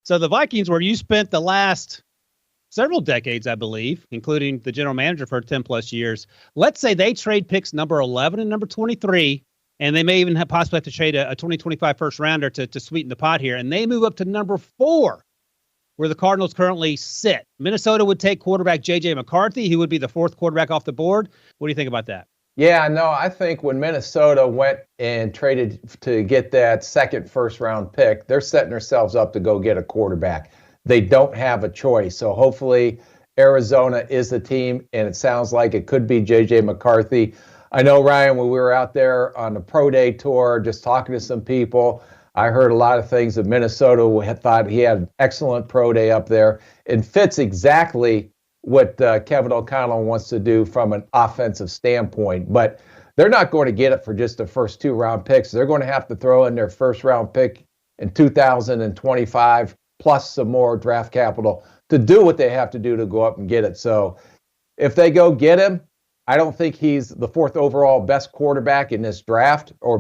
[SPEAKER 5] So the Vikings, where you spent the last several decades, I believe, including the general manager for 10 plus years, let's say they trade picks number 11 and number 23, and they may even possibly have to trade a 2025 first rounder to sweeten the pot here, and they move up to number 4, where the Cardinals currently sit. Minnesota would take quarterback J.J. McCarthy. He would be the 4th quarterback off the board. What do you think about that?
[SPEAKER 22] Yeah, no, I think when Minnesota went and traded to get that second first-round pick, they're setting themselves up to go get a quarterback. They don't have a choice. So hopefully Arizona is the team, and it sounds like it could be J.J. McCarthy. I know, Ryan, when we were out there on the Pro Day tour, just talking to some people, I heard a lot of things that Minnesota had thought he had an excellent Pro Day up there. It fits exactly what Kevin O'Connell wants to do from an offensive standpoint. But they're not going to get it for just the first 2-round picks. They're going to have to throw in their first-round pick in 2025, plus some more draft capital to do what they have to do to go up and get it. So if they go get him, I don't think he's the 4th overall best quarterback in this draft, or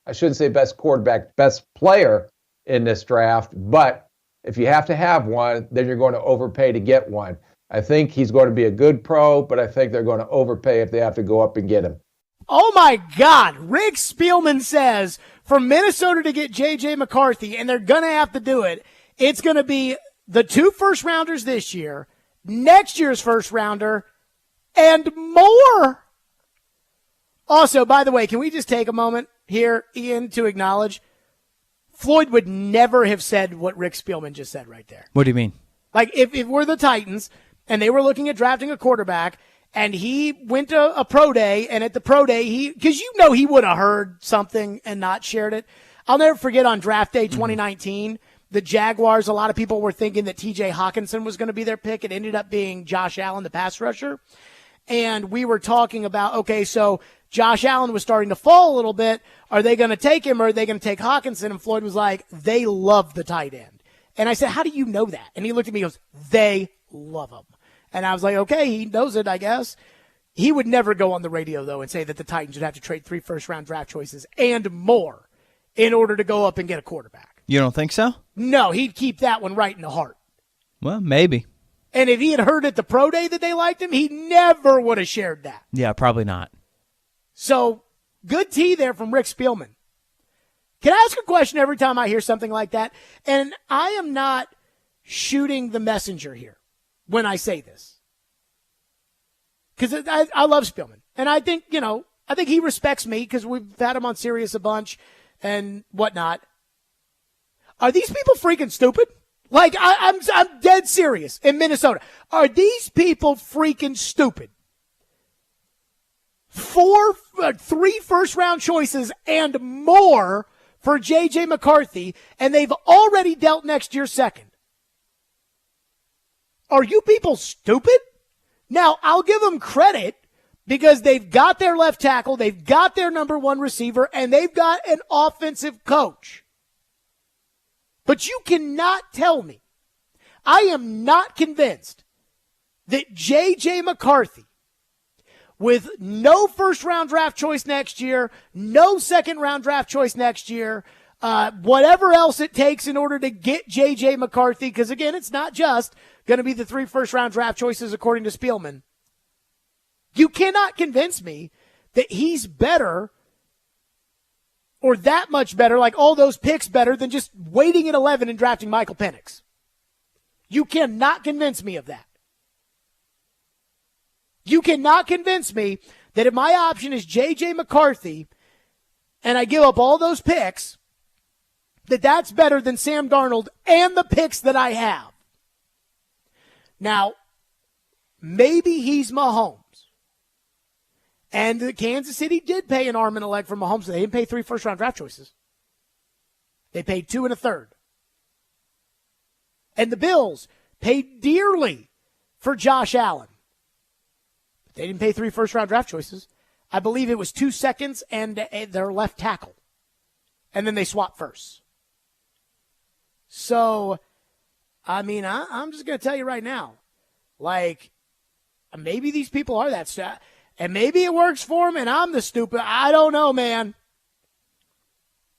[SPEAKER 22] I shouldn't say best quarterback, best player in this draft. But if you have to have one, then you're going to overpay to get one. I think he's going to be a good pro, but I think they're going to overpay if they have to go up and get him.
[SPEAKER 1] Oh, my God. Rick Spielman says for Minnesota to get J.J. McCarthy, and they're going to have to do it, it's going to be the 2 first-rounders this year, next year's first-rounder, and more. Also, by the way, can we just take a moment here, Ian, to acknowledge Floyd would never have said what Rick Spielman just said right there.
[SPEAKER 2] What do you mean?
[SPEAKER 1] Like, if we're the Titans and they were looking at drafting a quarterback and he went to a pro day, and at the pro day, because he would have heard something and not shared it. I'll never forget on draft day 2019, the Jaguars, a lot of people were thinking that TJ Hawkinson was going to be their pick. It ended up being Josh Allen, the pass rusher. And we were talking about, okay, so Josh Allen was starting to fall a little bit. Are they going to take him or are they going to take Hawkinson? And Floyd was like, they love the tight end. And I said, how do you know that? And he looked at me and goes, they love him. And I was like, okay, he knows it, I guess. He would never go on the radio, though, and say that the Titans would have to trade 3 first-round draft choices and more in order to go up and get a quarterback.
[SPEAKER 2] You don't think so?
[SPEAKER 1] No, he'd keep that one right in the heart.
[SPEAKER 2] Well, maybe.
[SPEAKER 1] And if he had heard at the pro day that they liked him, he never would have shared that.
[SPEAKER 2] Yeah, probably not.
[SPEAKER 1] So, good tea there from Rick Spielman. Can I ask a question every time I hear something like that? And I am not shooting the messenger here when I say this. Because I love Spielman. And I think, I think he respects me because we've had him on Sirius a bunch and whatnot. Are these people freaking stupid? Like, I'm dead serious in Minnesota. Are these people freaking stupid? 3 first-round choices and more for J.J. McCarthy, and they've already dealt next year's second. Are you people stupid? Now, I'll give them credit because they've got their left tackle, they've got their number 1 receiver, and they've got an offensive coach. But you cannot tell me, I am not convinced that J.J. McCarthy, with no first-round draft choice next year, no second-round draft choice next year, whatever else it takes in order to get J.J. McCarthy, because, again, it's not just going to be the 3 first-round draft choices according to Spielman. You cannot convince me that he's better or that much better, like all those picks better, than just waiting at 11 and drafting Michael Penix. You cannot convince me of that. You cannot convince me that if my option is J.J. McCarthy and I give up all those picks, that that's better than Sam Darnold and the picks that I have. Now, maybe he's Mahomes. And Kansas City did pay an arm and a leg for Mahomes. They didn't pay 3 first-round draft choices. They paid 2 and a third. And the Bills paid dearly for Josh Allen. But they didn't pay 3 first-round draft choices. I believe it was 2 seconds and their left tackle. And then they swapped firsts. So, I mean, I'm just going to tell you right now, like, maybe these people are that and maybe it works for them and I'm the stupid. I don't know, man.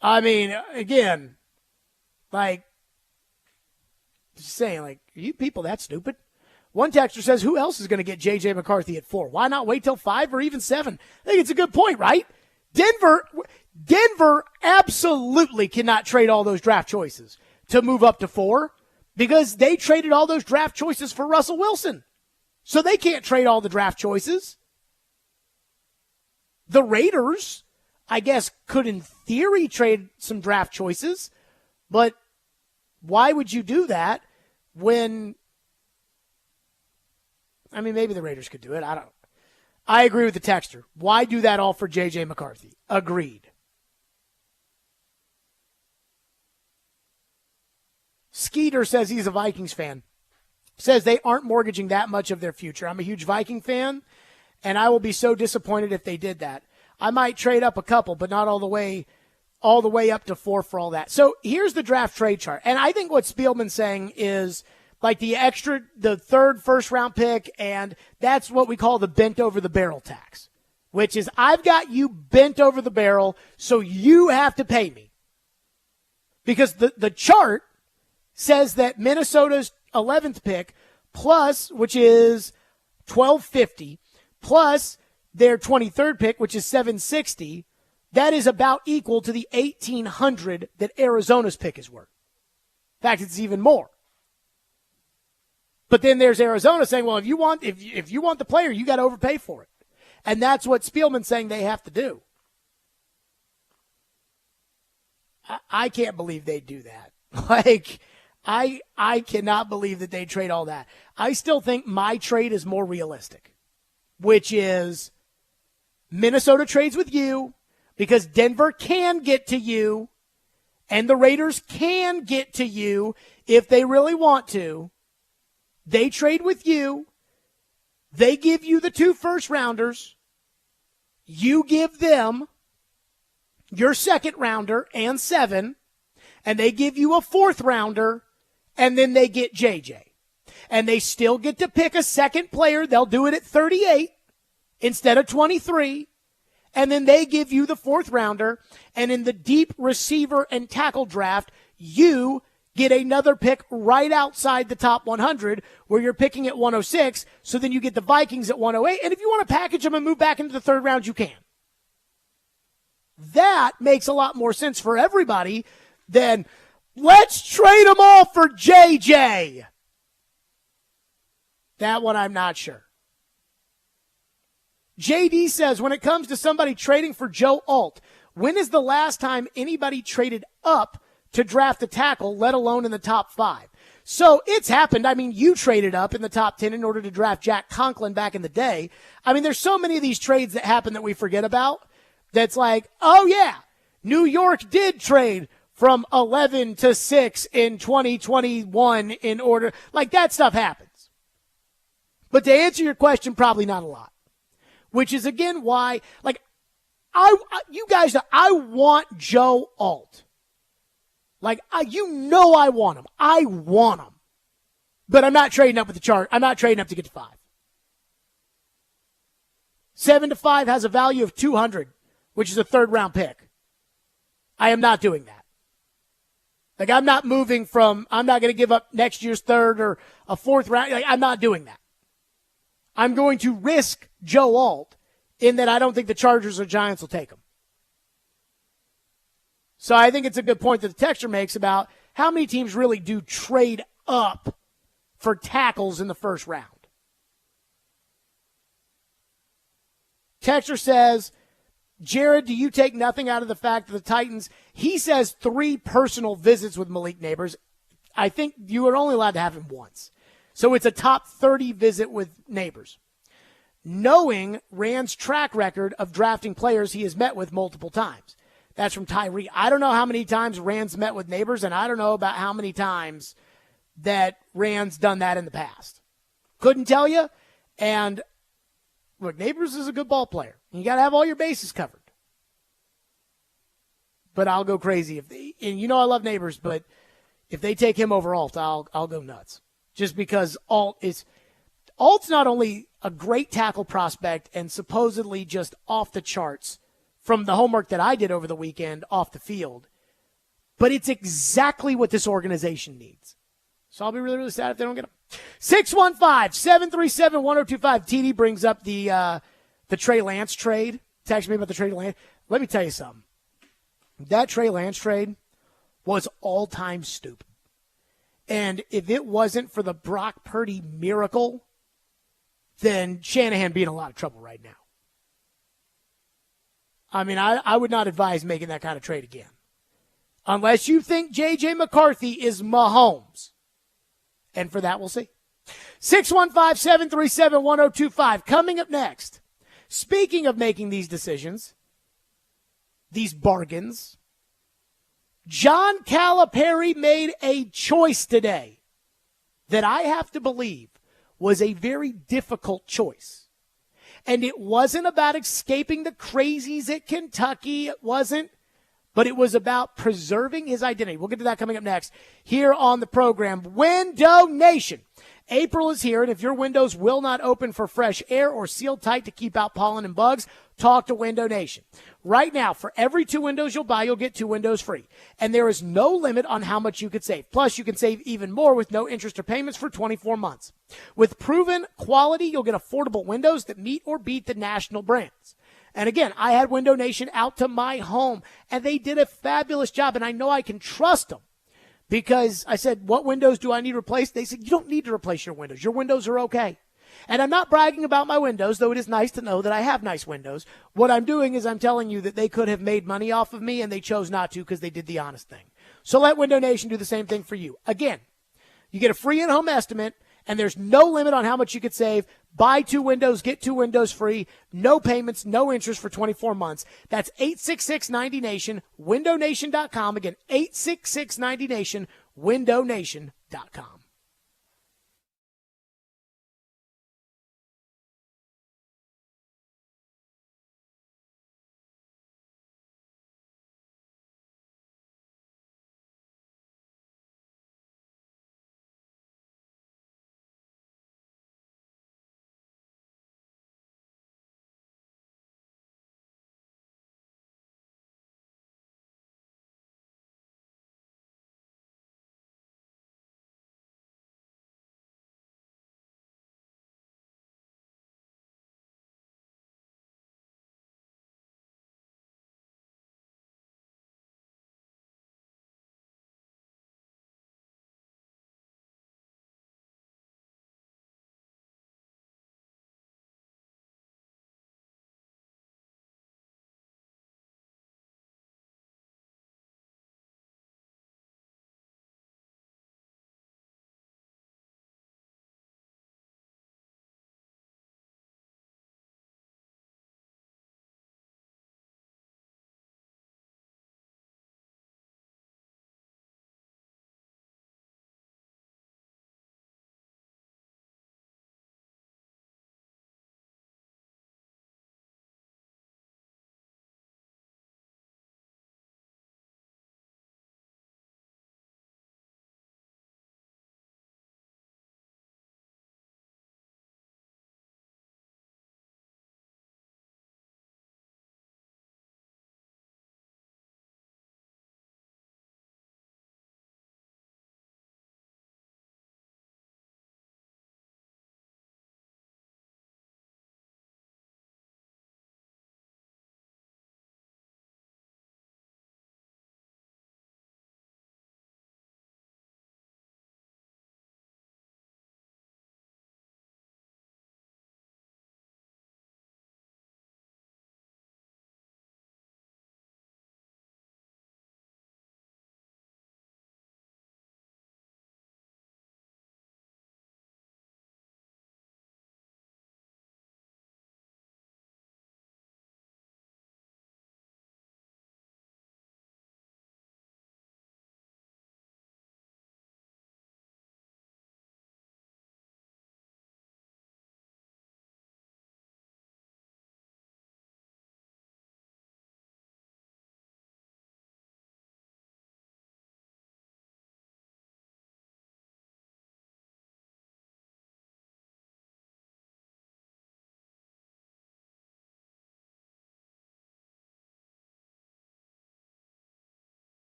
[SPEAKER 1] I mean, again, like, just saying, like, are you people that stupid? One texter says, who else is going to get J.J. McCarthy at 4? Why not wait till 5 or even 7? I think it's a good point, right? Denver absolutely cannot trade all those draft choices to move up to 4 because they traded all those draft choices for Russell Wilson. So they can't trade all the draft choices. The Raiders, I guess, could in theory trade some draft choices, but why would you do that when, I mean, maybe the Raiders could do it. I don't know. I agree with the texter. Why do that all for J.J. McCarthy? Agreed. Skeeter says he's a Vikings fan. Says they aren't mortgaging that much of their future. I'm a huge Viking fan, and I will be so disappointed if they did that. I might trade up a couple, but not all the way up to 4 for all that. So here's the draft trade chart. And I think what Spielman's saying is like the 3rd first-round pick, and that's what we call the bent-over-the-barrel tax, which is I've got you bent over the barrel, so you have to pay me. Because the chart says that Minnesota's 11th pick plus, which is $1,250, plus their 23rd pick, which is 760, that is about equal to the 1,800 that Arizona's pick is worth. In fact, it's even more. But then there's Arizona saying, well, if you want the player, you got to overpay for it. And that's what Spielman's saying they have to do. I can't believe they'd do that. Like, I cannot believe that they trade all that. I still think my trade is more realistic, which is Minnesota trades with you because Denver can get to you and the Raiders can get to you if they really want to. They trade with you. They give you the 2 first-rounders. You give them your second-rounder and 7, and they give you a 4th-rounder, and then they get JJ. And they still get to pick a second player. They'll do it at 38 instead of 23. And then they give you the 4th-rounder, and in the deep receiver and tackle draft, you get another pick right outside the top 100 where you're picking at 106. So then you get the Vikings at 108. And if you want to package them and move back into the 3rd round, you can. That makes a lot more sense for everybody than let's trade them all for JJ. That one I'm not sure. JD says, when it comes to somebody trading for Joe Alt, when is the last time anybody traded up to draft a tackle, let alone in the top 5? So it's happened. I mean, you traded up in the top 10 in order to draft Jack Conklin back in the day. I mean, there's so many of these trades that happen that we forget about. That's like, oh yeah, New York did trade from 11 to 6 in 2021 in order. Like, that stuff happens. But to answer your question, probably not a lot. Which is, again, why, like, you guys, I want Joe Alt. Like, I want him. I want him. But I'm not trading up with the chart. I'm not trading up to get to 5. 7 to 5 has a value of 200, which is a 3rd-round pick. I am not doing that. Like, I'm not going to give up next year's 3rd or a 4th round. Like, I'm not doing that. I'm going to risk Joe Alt in that I don't think the Chargers or Giants will take him. So I think it's a good point that the texter makes about how many teams really do trade up for tackles in the 1st round. Texter says, Jared, do you take nothing out of the fact that the Titans, he says 3 personal visits with Malik Neighbors. I think you are only allowed to have him once. So it's a top 30 visit with Neighbors. Knowing Rand's track record of drafting players he has met with multiple times. That's from Tyree. I don't know how many times Rand's met with Neighbors, and I don't know about how many times that Rand's done that in the past. Couldn't tell you. And look, Neighbors is a good ball player. You got to have all your bases covered. But I'll go crazy and you know I love Neighbors, but if they take him over Alt, I'll go nuts. Just because Alt's not only a great tackle prospect and supposedly just off the charts from the homework that I did over the weekend off the field, but it's exactly what this organization needs. So I'll be really, really sad if they don't get him. 615-737-1025. TD brings up the Trey Lance trade. Text me about the Trey Lance. Let me tell you something. That Trey Lance trade was all-time stupid. And if it wasn't for the Brock Purdy miracle, then Shanahan be in a lot of trouble right now. I mean, I would not advise making that kind of trade again. Unless you think J.J. McCarthy is Mahomes. And for that, we'll see. 615-737-1025. Coming up next, speaking of making these decisions, these bargains, John Calipari made a choice today that I have to believe was a very difficult choice. And it wasn't about escaping the crazies at Kentucky. It wasn't. But it was about preserving his identity. We'll get to that coming up next here on the program. Window Nation. April is here, and if your windows will not open for fresh air or sealed tight to keep out pollen and bugs, talk to Window Nation. Right now, for every 2 windows you'll buy, you'll get 2 windows free. And there is no limit on how much you could save. Plus, you can save even more with no interest or payments for 24 months. With proven quality, you'll get affordable windows that meet or beat the national brands. And again, I had Window Nation out to my home, and they did a fabulous job, and I know I can trust them. Because I said, what windows do I need replaced? They said, you don't need to replace your windows. Your windows are okay. And I'm not bragging about my windows, though it is nice to know that I have nice windows. What I'm doing is I'm telling you that they could have made money off of me, and they chose not to because they did the honest thing. So let Window Nation do the same thing for you. Again, you get a free in-home estimate, and there's no limit on how much you could save. Buy 2 windows, get 2 windows free. No payments, no interest for 24 months. That's 866-90-NATION, windownation.com. Again, 866-90-NATION, windownation.com.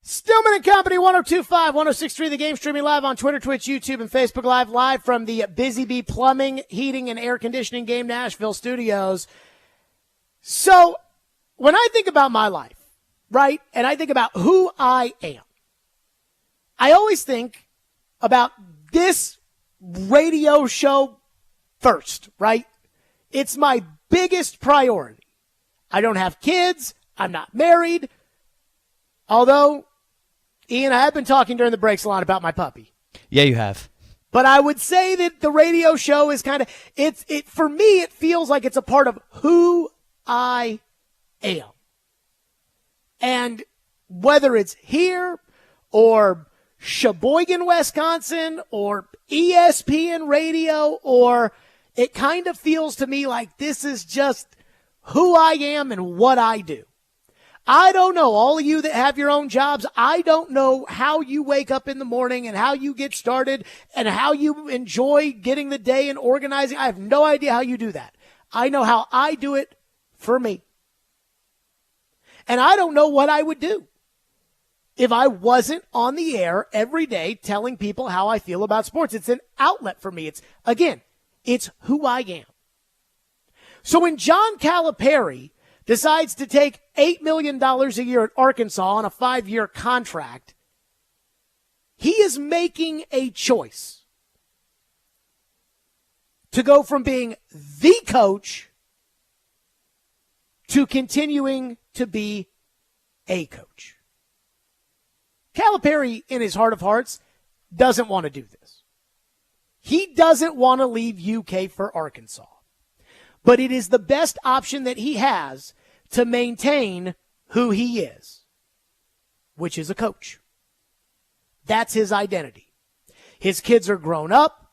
[SPEAKER 1] Stillman and Company, 102.5, 106.3 The Game, streaming live on Twitter, Twitch, YouTube, and Facebook live from the Busy Bee Plumbing, Heating, and Air Conditioning Game Nashville studios. So, when I think about my life, right, and I think about who I am, I always think about this radio show first, right? It's my biggest priority. I don't have kids. I'm not married. Although, Ian, I have been talking during the breaks a lot about my puppy.
[SPEAKER 2] Yeah, you have.
[SPEAKER 1] But I would say that the radio show is kind of, for me, it feels like it's a part of who I am. And whether it's here or Sheboygan, Wisconsin, or ESPN radio, or it kind of feels to me like this is just who I am and what I do. I don't know, all of you that have your own jobs, I don't know how you wake up in the morning and how you get started and how you enjoy getting the day and organizing. I have no idea how you do that. I know how I do it for me. And I don't know what I would do if I wasn't on the air every day telling people how I feel about sports. It's an outlet for me. It's who I am. So when John Calipari decides to take $8 million a year at Arkansas on a 5-year contract, he is making a choice to go from being the coach to continuing to be a coach. Calipari, in his heart of hearts, doesn't want to do this. He doesn't want to leave UK for Arkansas. But it is the best option that he has to maintain who he is, which is a coach. That's his identity. His kids are grown up.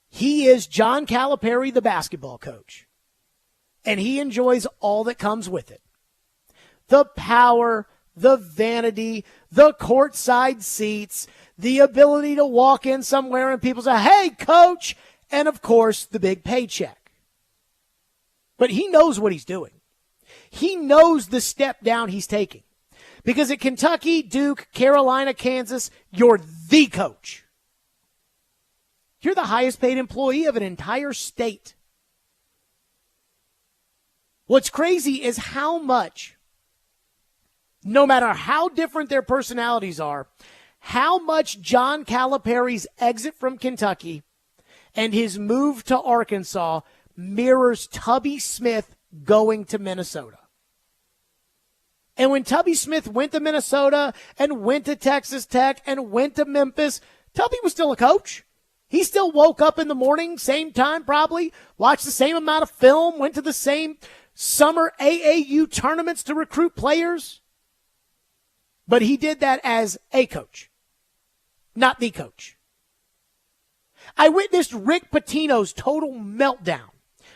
[SPEAKER 1] He is John Calipari, the basketball coach. And he enjoys all that comes with it. The power, the vanity, the courtside seats, the ability to walk in somewhere and people say, "Hey, coach," and of course, the big paycheck. But he knows what he's doing. He knows the step down he's taking. Because at Kentucky, Duke, Carolina, Kansas, you're the coach. You're the highest paid employee of an entire state. What's crazy is how much, no matter how different their personalities are, how much John Calipari's exit from Kentucky and his move to Arkansas mirrors Tubby Smith going to Minnesota. And when Tubby Smith went to Minnesota and went to Texas Tech and went to Memphis, Tubby was still a coach. He still woke up in the morning, same time probably, watched the same amount of film, went to the same summer AAU tournaments to recruit players. But he did that as a coach, not the coach. I witnessed Rick Pitino's total meltdown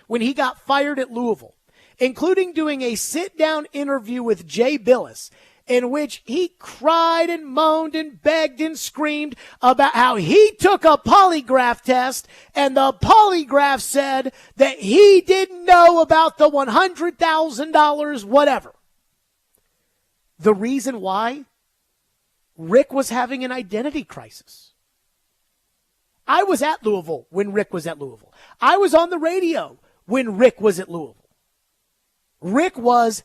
[SPEAKER 1] when he got fired at Louisville, including doing a sit-down interview with Jay Billis in which he cried and moaned and begged and screamed about how he took a polygraph test and the polygraph said that he didn't know about the $100,000 whatever. The reason why? Rick was having an identity crisis. I was at Louisville when Rick was at Louisville. I was on the radio when Rick was at Louisville. Rick was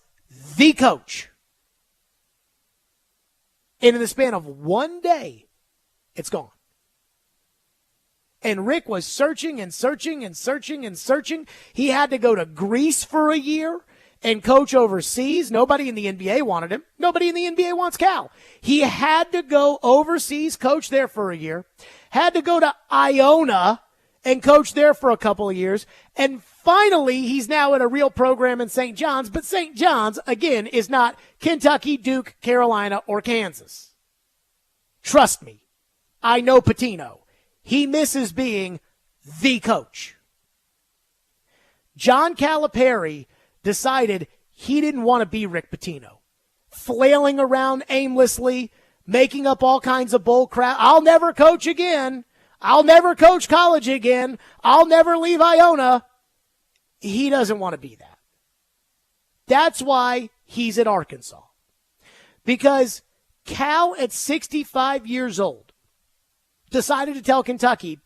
[SPEAKER 1] the coach. And in the span of one day, it's gone. And Rick was searching and searching and searching and searching. He had to go to Greece for a year and coach overseas. Nobody in the NBA wanted him. Nobody in the NBA wants Cal. He had to go overseas, coach there for a year. Had to go to Iona and coach there for a couple of years. And finally, he's now at a real program in St. John's. But St. John's, again, is not Kentucky, Duke, Carolina, or Kansas. Trust me, I know Pitino. He misses being the coach. John Calipari decided he didn't want to be Rick Pitino, flailing around aimlessly, making up all kinds of bull crap. I'll never coach again. I'll never coach college again. I'll never leave Iona. He doesn't want to be that. That's why he's at Arkansas. Because Cal, at 65 years old, decided to tell Kentucky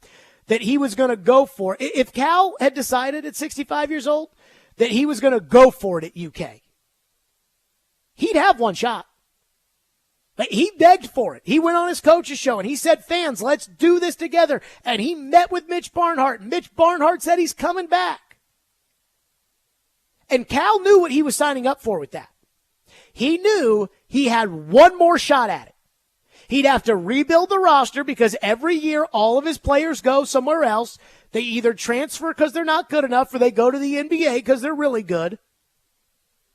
[SPEAKER 1] that he was going to go for it. If Cal had decided at 65 years old that he was going to go for it at UK, he'd have one shot. But he begged for it. He went on his coach's show and he said, fans, let's do this together. And he met with Mitch Barnhart. And Mitch Barnhart said he's coming back. And Cal knew what he was signing up for with that. He knew he had one more shot at it. He'd have to rebuild the roster because every year all of his players go somewhere else. They either transfer because they're not good enough or they go to the NBA because they're really good.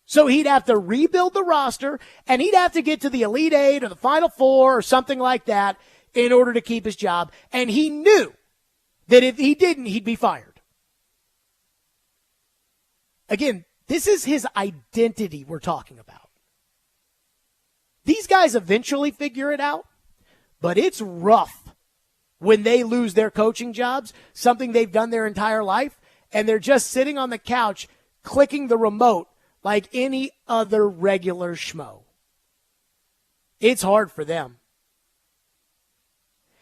[SPEAKER 1] So he'd have to rebuild the roster, and he'd have to get to the Elite Eight or the Final Four or something like that in order to keep his job. And he knew that if he didn't, he'd be fired. Again, this is his identity we're talking about. These guys eventually figure it out, but it's rough when they lose their coaching jobs, something they've done their entire life, and they're just sitting on the couch clicking the remote like any other regular schmo. It's hard for them.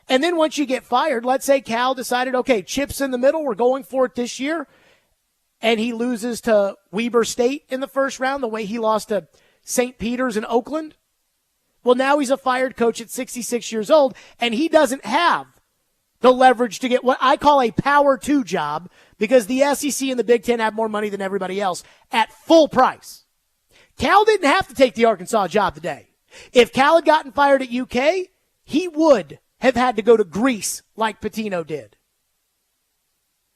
[SPEAKER 1] And then once you get fired, let's say Cal decided, okay, chips in the middle, we're going for it this year, and he loses to Weber State in the first round the way he lost to St. Peter's in Oakland. Well, now he's a fired coach at 66 years old, and he doesn't have the leverage to get what I call a power two job because the SEC and the Big Ten have more money than everybody else at full price. Cal didn't have to take the Arkansas job today. If Cal had gotten fired at UK, he would have had to go to Greece like Pitino did.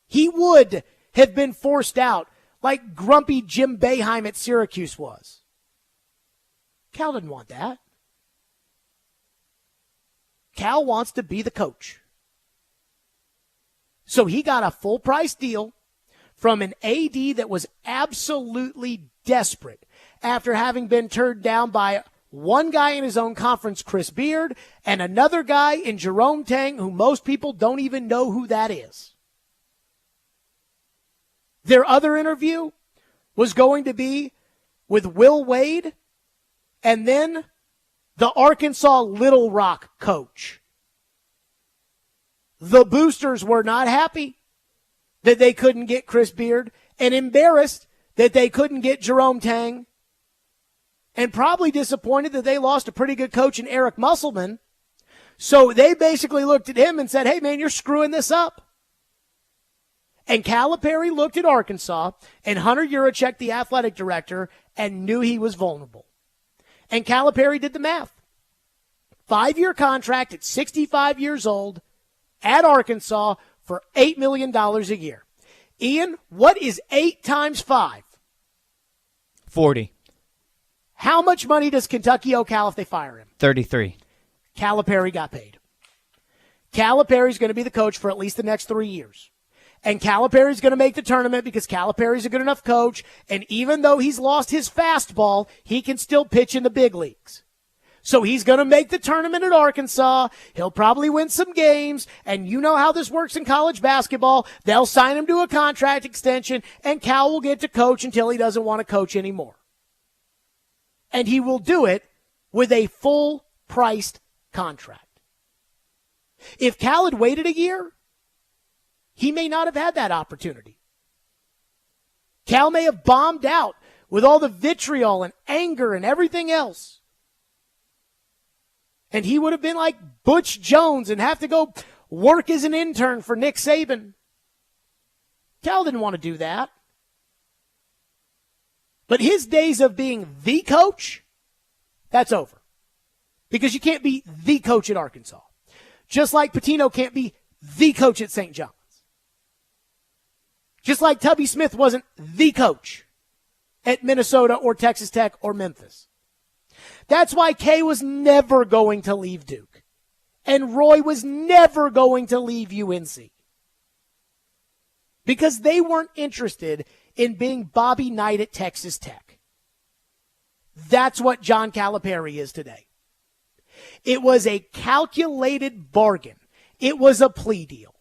[SPEAKER 1] He would have been forced out like grumpy Jim Boeheim at Syracuse was. Cal didn't want that. Cal wants to be the coach. So he got a full price deal from an AD that was absolutely desperate after having been turned down by one guy in his own conference, Chris Beard, and another guy in Jerome Tang, who most people don't even know who that is. Their other interview was going to be with Will Wade and then the Arkansas Little Rock coach. The boosters were not happy that they couldn't get Chris Beard and embarrassed that they couldn't get Jerome Tang and probably disappointed that they lost a pretty good coach in Eric Musselman. So they basically looked at him and said, hey, man, you're screwing this up. And Calipari looked at Arkansas and Hunter Yurachek, the athletic director, and knew he was vulnerable. And Calipari did the math. 5-year contract at 65 years old at Arkansas for $8 million a year. Ian, what is 8 times 5?
[SPEAKER 2] 40.
[SPEAKER 1] How much money does Kentucky owe Cal if they fire him?
[SPEAKER 2] 33.
[SPEAKER 1] Calipari got paid. Calipari's going to be the coach for at least the next 3 years. And Calipari's going to make the tournament because Calipari's a good enough coach. And even though he's lost his fastball, he can still pitch in the big leagues. So he's going to make the tournament at Arkansas. He'll probably win some games. And you know how this works in college basketball. They'll sign him to a contract extension, and Cal will get to coach until he doesn't want to coach anymore. And he will do it with a full-priced contract. If Cal had waited a year, he may not have had that opportunity. Cal may have bombed out with all the vitriol and anger and everything else. And he would have been like Butch Jones and have to go work as an intern for Nick Saban. Cal didn't want to do that. But his days of being the coach, that's over. Because you can't be the coach at Arkansas. Just like Pitino can't be the coach at St. John's. Just like Tubby Smith wasn't the coach at Minnesota or Texas Tech or Memphis. That's why Kay was never going to leave Duke. And Roy was never going to leave UNC. Because they weren't interested in being Bobby Knight at Texas Tech. That's what John Calipari is today. It was a calculated bargain. It was a plea deal.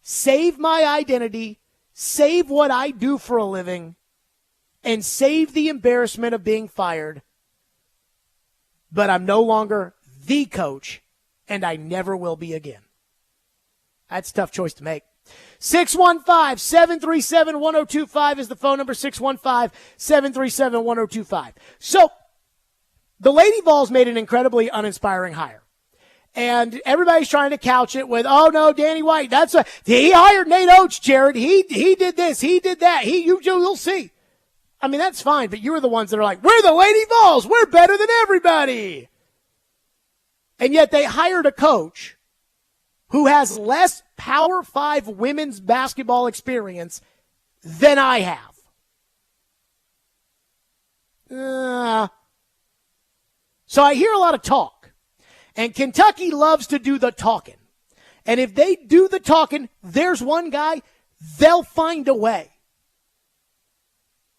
[SPEAKER 1] Save my identity, save what I do for a living, and save the embarrassment of being fired but I'm no longer the coach, and I never will be again. That's a tough choice to make. 615-737-1025 is the phone number, 615-737-1025. So, the Lady Vols made an incredibly uninspiring hire. And everybody's trying to couch it with, oh no, Danny White, he hired Nate Oates, Jared. He did this, he did that. You'll see. I mean, that's fine, but you were the ones that are like, we're the Lady Vols, we're better than everybody. And yet they hired a coach who has less Power 5 women's basketball experience than I have. So I hear a lot of talk. And Kentucky loves to do the talking. And if they do the talking, there's one guy, they'll find a way.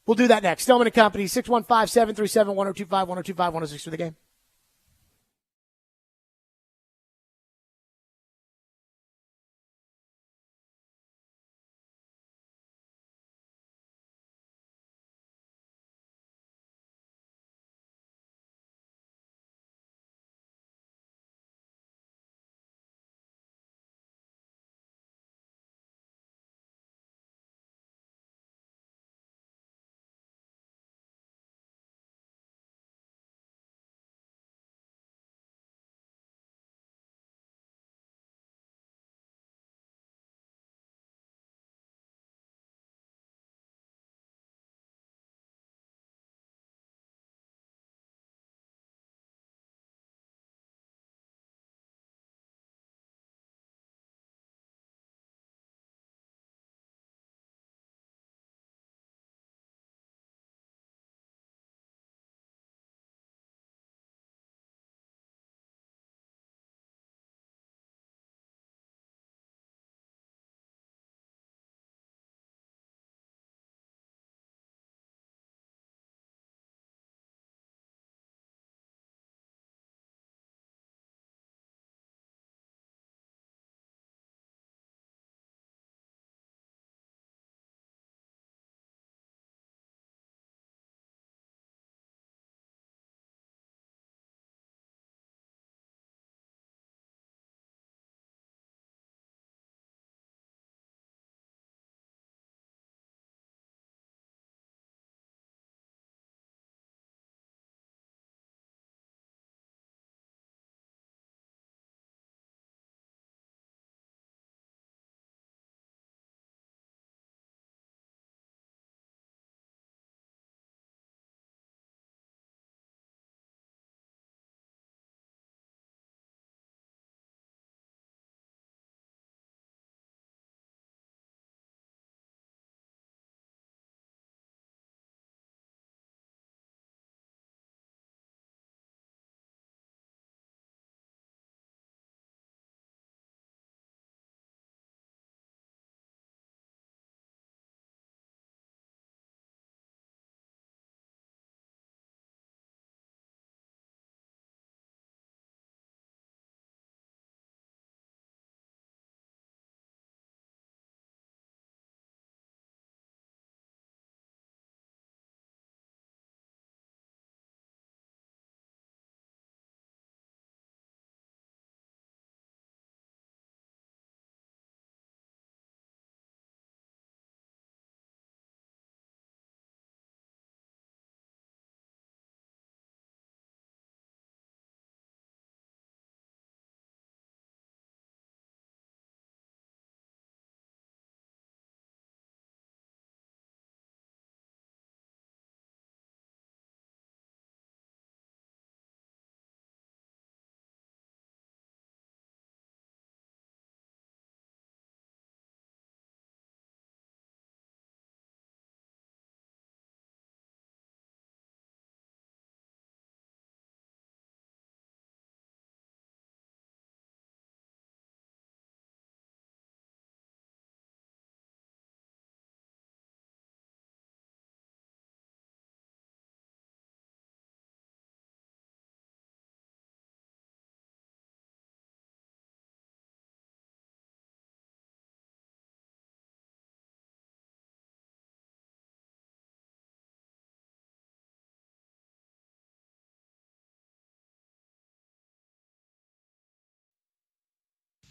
[SPEAKER 1] We'll do that next. Stillman & Company, 615-737-1025, 1025, 106 for the game.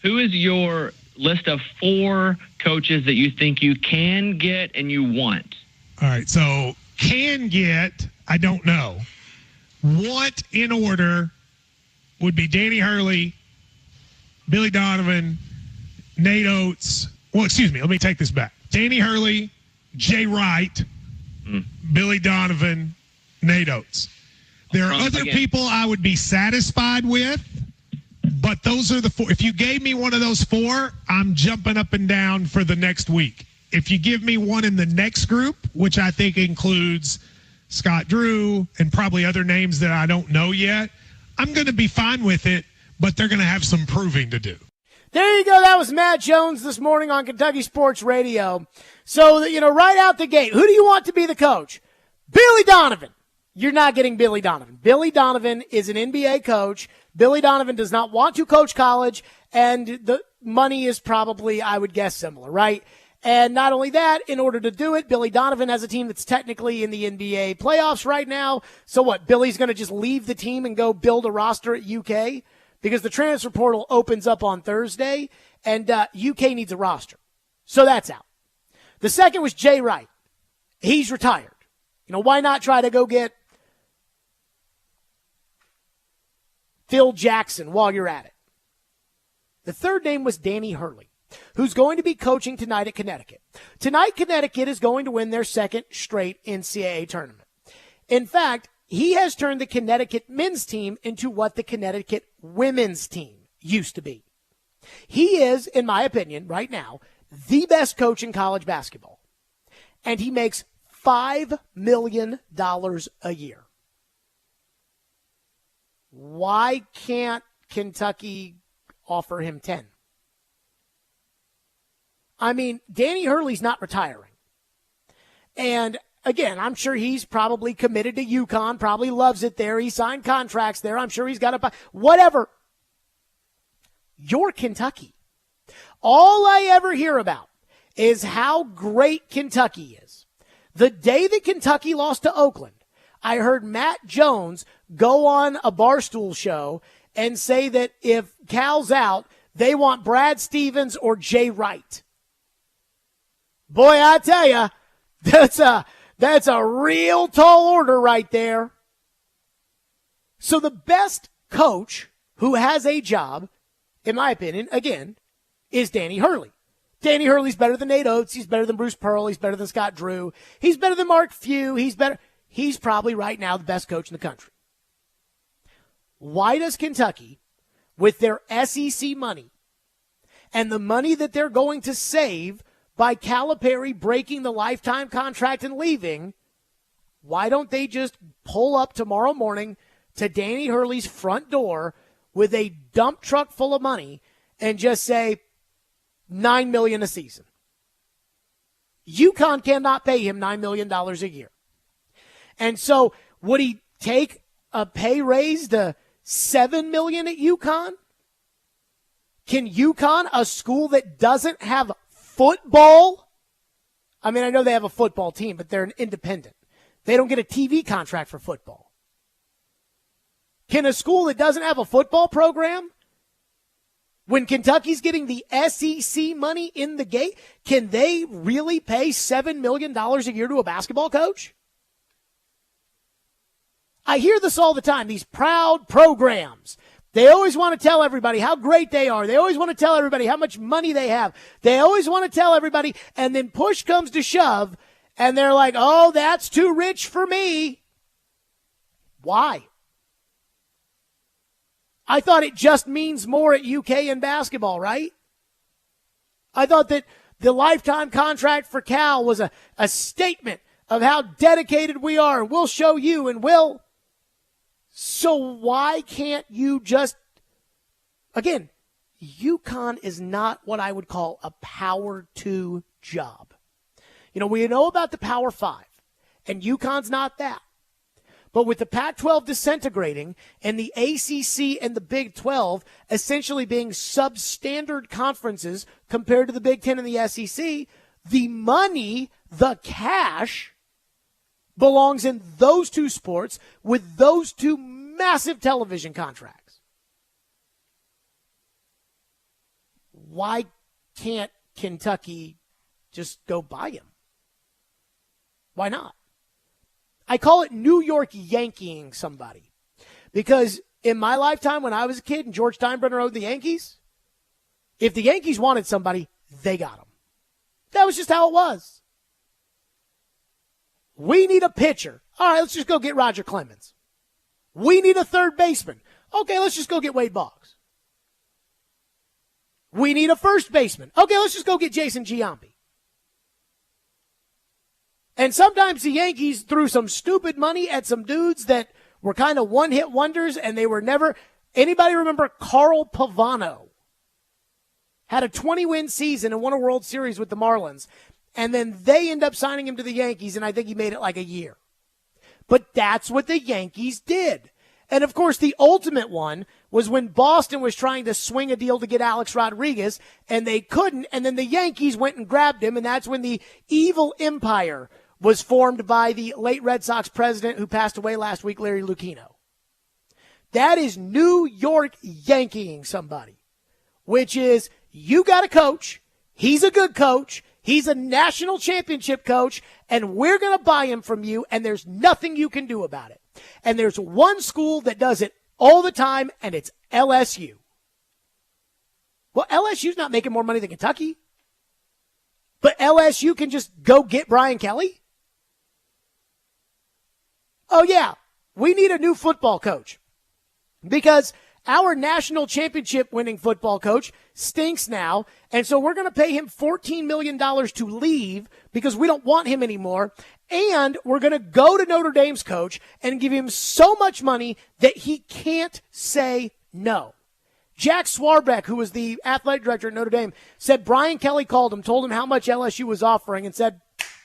[SPEAKER 3] Who is your list of 4 coaches that you think you can get and you want?
[SPEAKER 4] All right, so can get, I don't know. Want in order would be Danny Hurley, Billy Donovan, Nate Oates. Well, excuse me, let me take this back. Danny Hurley, Jay Wright, Billy Donovan, Nate Oates. There are other people I would be satisfied with, but those are the 4. If you gave me one of those 4, I'm jumping up and down for the next week. If you give me one in the next group, which I think includes Scott Drew and probably other names that I don't know yet, I'm going to be fine with it, but they're going to have some proving to do.
[SPEAKER 1] There you go. That was Matt Jones this morning on Kentucky Sports Radio. So, right out the gate, who do you want to be the coach? Billy Donovan. You're not getting Billy Donovan. Billy Donovan is an NBA coach. Billy Donovan does not want to coach college, and the money is probably, I would guess, similar, right? And not only that, in order to do it, Billy Donovan has a team that's technically in the NBA playoffs right now. So what, Billy's going to just leave the team and go build a roster at UK? Because the transfer portal opens up on Thursday, and UK needs a roster. So that's out. The second was Jay Wright. He's retired. Why not try to go get Phil Jackson while you're at it? The third name was Danny Hurley, who's going to be coaching tonight at Connecticut. Tonight, Connecticut is going to win their second straight NCAA tournament. In fact, he has turned the Connecticut men's team into what the Connecticut women's team used to be. He is, in my opinion, right now, the best coach in college basketball. And he makes $5 million a year. Why can't Kentucky offer him 10? I mean, Danny Hurley's not retiring. And again, I'm sure he's probably committed to UConn, probably loves it there. He signed contracts there. I'm sure he's got a whatever. You're Kentucky. All I ever hear about is how great Kentucky is. The day that Kentucky lost to Oakland, I heard Matt Jones go on a Barstool show and say that if Cal's out, they want Brad Stevens or Jay Wright. Boy, I tell you, that's a real tall order right there. So the best coach who has a job, in my opinion, again, is Danny Hurley. Danny Hurley's better than Nate Oates. He's better than Bruce Pearl. He's better than Scott Drew. He's better than Mark Few. He's probably right now the best coach in the country. Why does Kentucky, with their SEC money and the money that they're going to save by Calipari breaking the lifetime contract and leaving, why don't they just pull up tomorrow morning to Danny Hurley's front door with a dump truck full of money and just say $9 million a season? UConn cannot pay him $9 million a year. And so would he take a pay raise to $7 million at UConn? Can UConn, a school that doesn't have football? I mean, I know they have a football team, but they're an independent. They don't get a TV contract for football. Can a school that doesn't have a football program, when Kentucky's getting the SEC money in the gate, can they really pay $7 million a year to a basketball coach? I hear this all the time, these proud programs. They always want to tell everybody how great they are. They always want to tell everybody how much money they have. They always want to tell everybody, and then push comes to shove, and they're like, oh, that's too rich for me. Why? I thought it just means more at UK in basketball, right? I thought that the lifetime contract for Cal was a statement of how dedicated we are. We'll show you and we'll. So why can't you just, again, UConn is not what I would call a Power 2 job. We know about the Power 5, and UConn's not that. But with the Pac-12 disintegrating and the ACC and the Big 12 essentially being substandard conferences compared to the Big 10 and the SEC, the money, the cash, belongs in those two sports with those two massive television contracts. why can't Kentucky just go buy him? Why not? I call it New York Yankeeing somebody. Because in my lifetime, when I was a kid and George Steinbrenner owned the Yankees, if the Yankees wanted somebody, they got him. That was just how it was. We need a pitcher. All right, let's just go get Roger Clemens. We need a third baseman. Okay, let's just go get Wade Boggs. We need a first baseman. Okay, let's just go get Jason Giambi. And sometimes the Yankees threw some stupid money at some dudes that were kind of one-hit wonders, and they were never. Anybody remember Carl Pavano? Had a 20-win season and won a World Series with the Marlins, and then they end up signing him to the Yankees, and I think he made it like a year. But that's what the Yankees did. And, of course, the ultimate one was when Boston was trying to swing a deal to get Alex Rodriguez, and they couldn't, and then the Yankees went and grabbed him, and that's when the evil empire was formed by the late Red Sox president who passed away last week, Larry Lucchino. That is New York Yankeeing somebody, which is you got a coach, he's a good coach, he's a national championship coach, and we're going to buy him from you, and there's nothing you can do about it. And there's one school that does it all the time, and it's LSU. Well, LSU's not making more money than Kentucky. But LSU can just go get Brian Kelly? Oh, yeah, we need a new football coach because our national championship winning football coach stinks now, and so we're going to pay him $14 million to leave because we don't want him anymore, and we're going to go to Notre Dame's coach and give him so much money that he can't say no. Jack Swarbrick, who was the athletic director at Notre Dame, said Brian Kelly called him, told him how much LSU was offering, and said,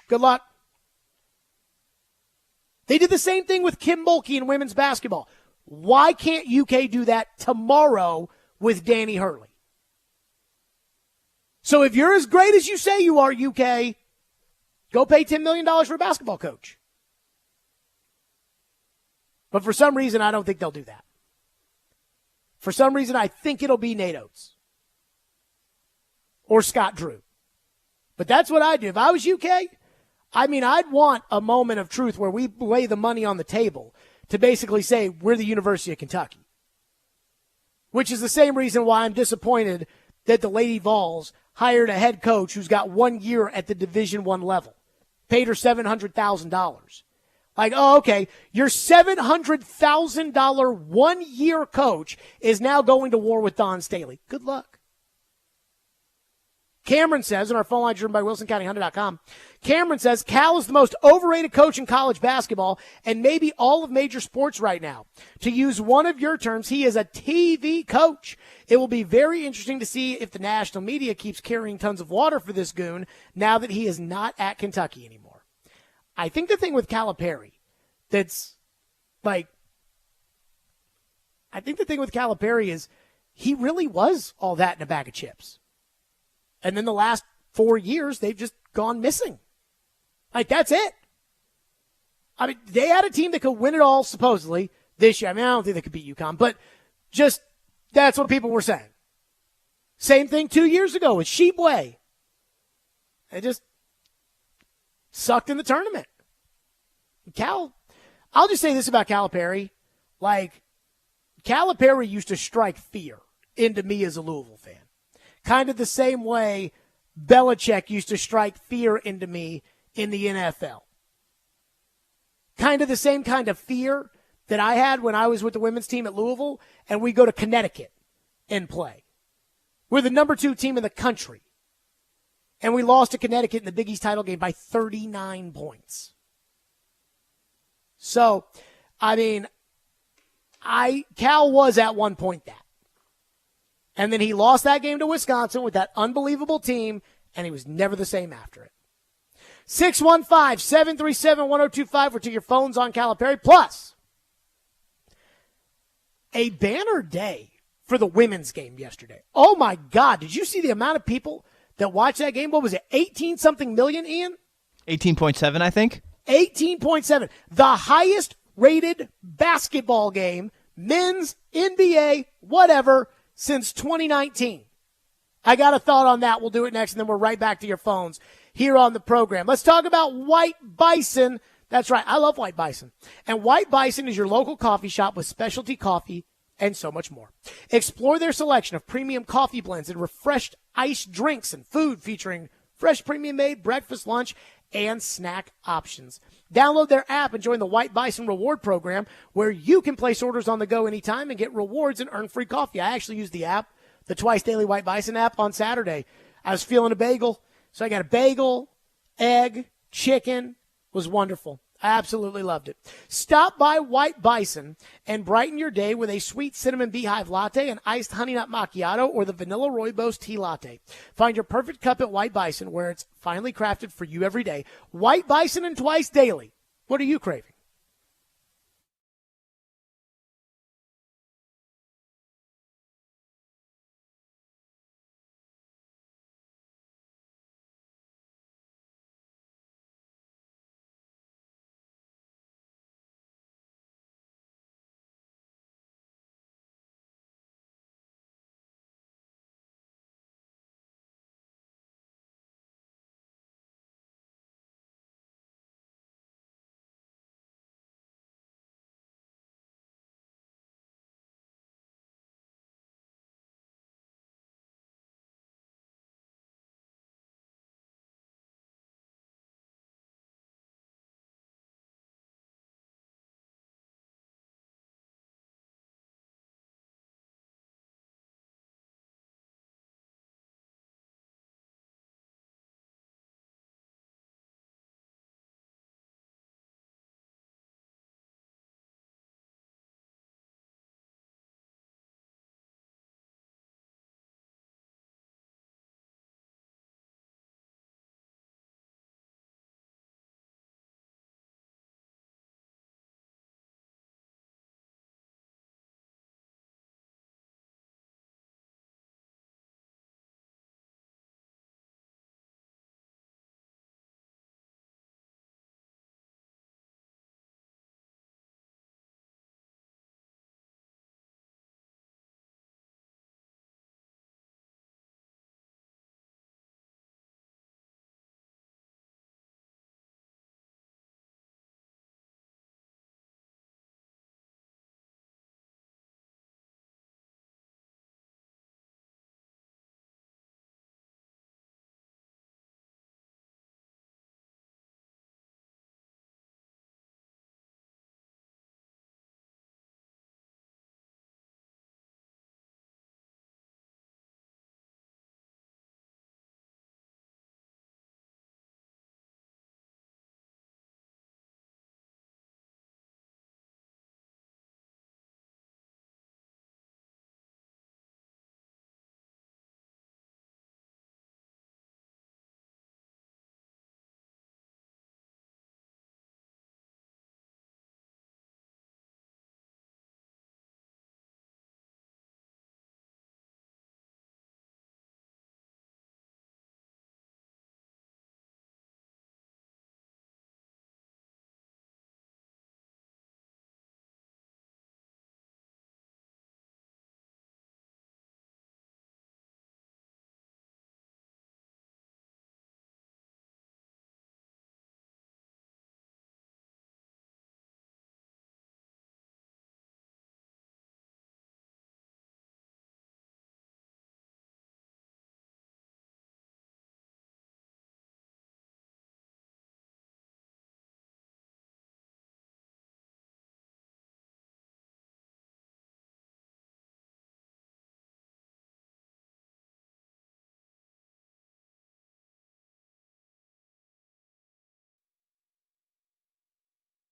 [SPEAKER 1] good luck. They did the same thing with Kim Mulkey in women's basketball. Why can't UK do that tomorrow with Danny Hurley? So if you're as great as you say you are, UK, go pay $10 million for a basketball coach. But for some reason, I don't think they'll do that. For some reason, I think it'll be Nate Oates or Scott Drew. But that's what I'd do. If I was UK, I'd want a moment of truth where we lay the money on the table to basically say we're the University of Kentucky, which is the same reason why I'm disappointed that the Lady Vols hired a head coach who's got 1 year at the Division I level, paid her $700,000. Like, oh, okay, your $700,000 one-year coach is now going to war with Don Staley. Good luck. Cameron says, in our phone line driven by WilsonCountyHunter.com, Cameron says, Cal is the most overrated coach in college basketball and maybe all of major sports right now. To use one of your terms, he is a TV coach. It will be very interesting to see if the national media keeps carrying tons of water for this goon now that he is not at Kentucky anymore. I think the thing with Calipari is he really was all that in a bag of chips. And then the last 4 years, they've just gone missing. Like, that's it. They had a team that could win it all, supposedly, this year. I don't think they could beat UConn, but just that's what people were saying. Same thing 2 years ago with Sheepway. They just sucked in the tournament. I'll just say this about Calipari. Calipari used to strike fear into me as a Louisville fan. Kind of the same way Belichick used to strike fear into me in the NFL. Kind of the same kind of fear that I had when I was with the women's team at Louisville, and we go to Connecticut and play. We're the number 2 team in the country, and we lost to Connecticut in the Big East title game by 39 points. So, Cal was at one point that. And then he lost that game to Wisconsin with that unbelievable team, and he was never the same after it. 615-737-1025. We're to your phones on Calipari. Plus, a banner day for the women's game yesterday. Oh, my God. Did you see the amount of people that watched that game? What was it, 18-something million, Ian?
[SPEAKER 2] 18.7, I think.
[SPEAKER 1] 18.7. The highest-rated basketball game, men's, NBA, whatever, since 2019. I got a thought on that. We'll do it next, and then we're right back to your phones here on the program. Let's talk about White Bison. That's right. I love White Bison. And White Bison is your local coffee shop with specialty coffee and so much more. Explore their selection of premium coffee blends and refreshed iced drinks and food featuring fresh premium made breakfast, lunch, and snack options. Download their app and join the White Bison Reward Program, where you can place orders on the go anytime and get rewards and earn free coffee. I actually used the app, the Twice Daily White Bison app, on Saturday. I was feeling a bagel, so I got a bagel, egg, chicken. It was wonderful. I absolutely loved it. Stop by White Bison and brighten your day with a sweet cinnamon beehive latte, an iced honey nut macchiato, or the vanilla rooibos tea latte. Find your perfect cup at White Bison, where it's finely crafted for you every day. White Bison and Twice Daily. What are you craving?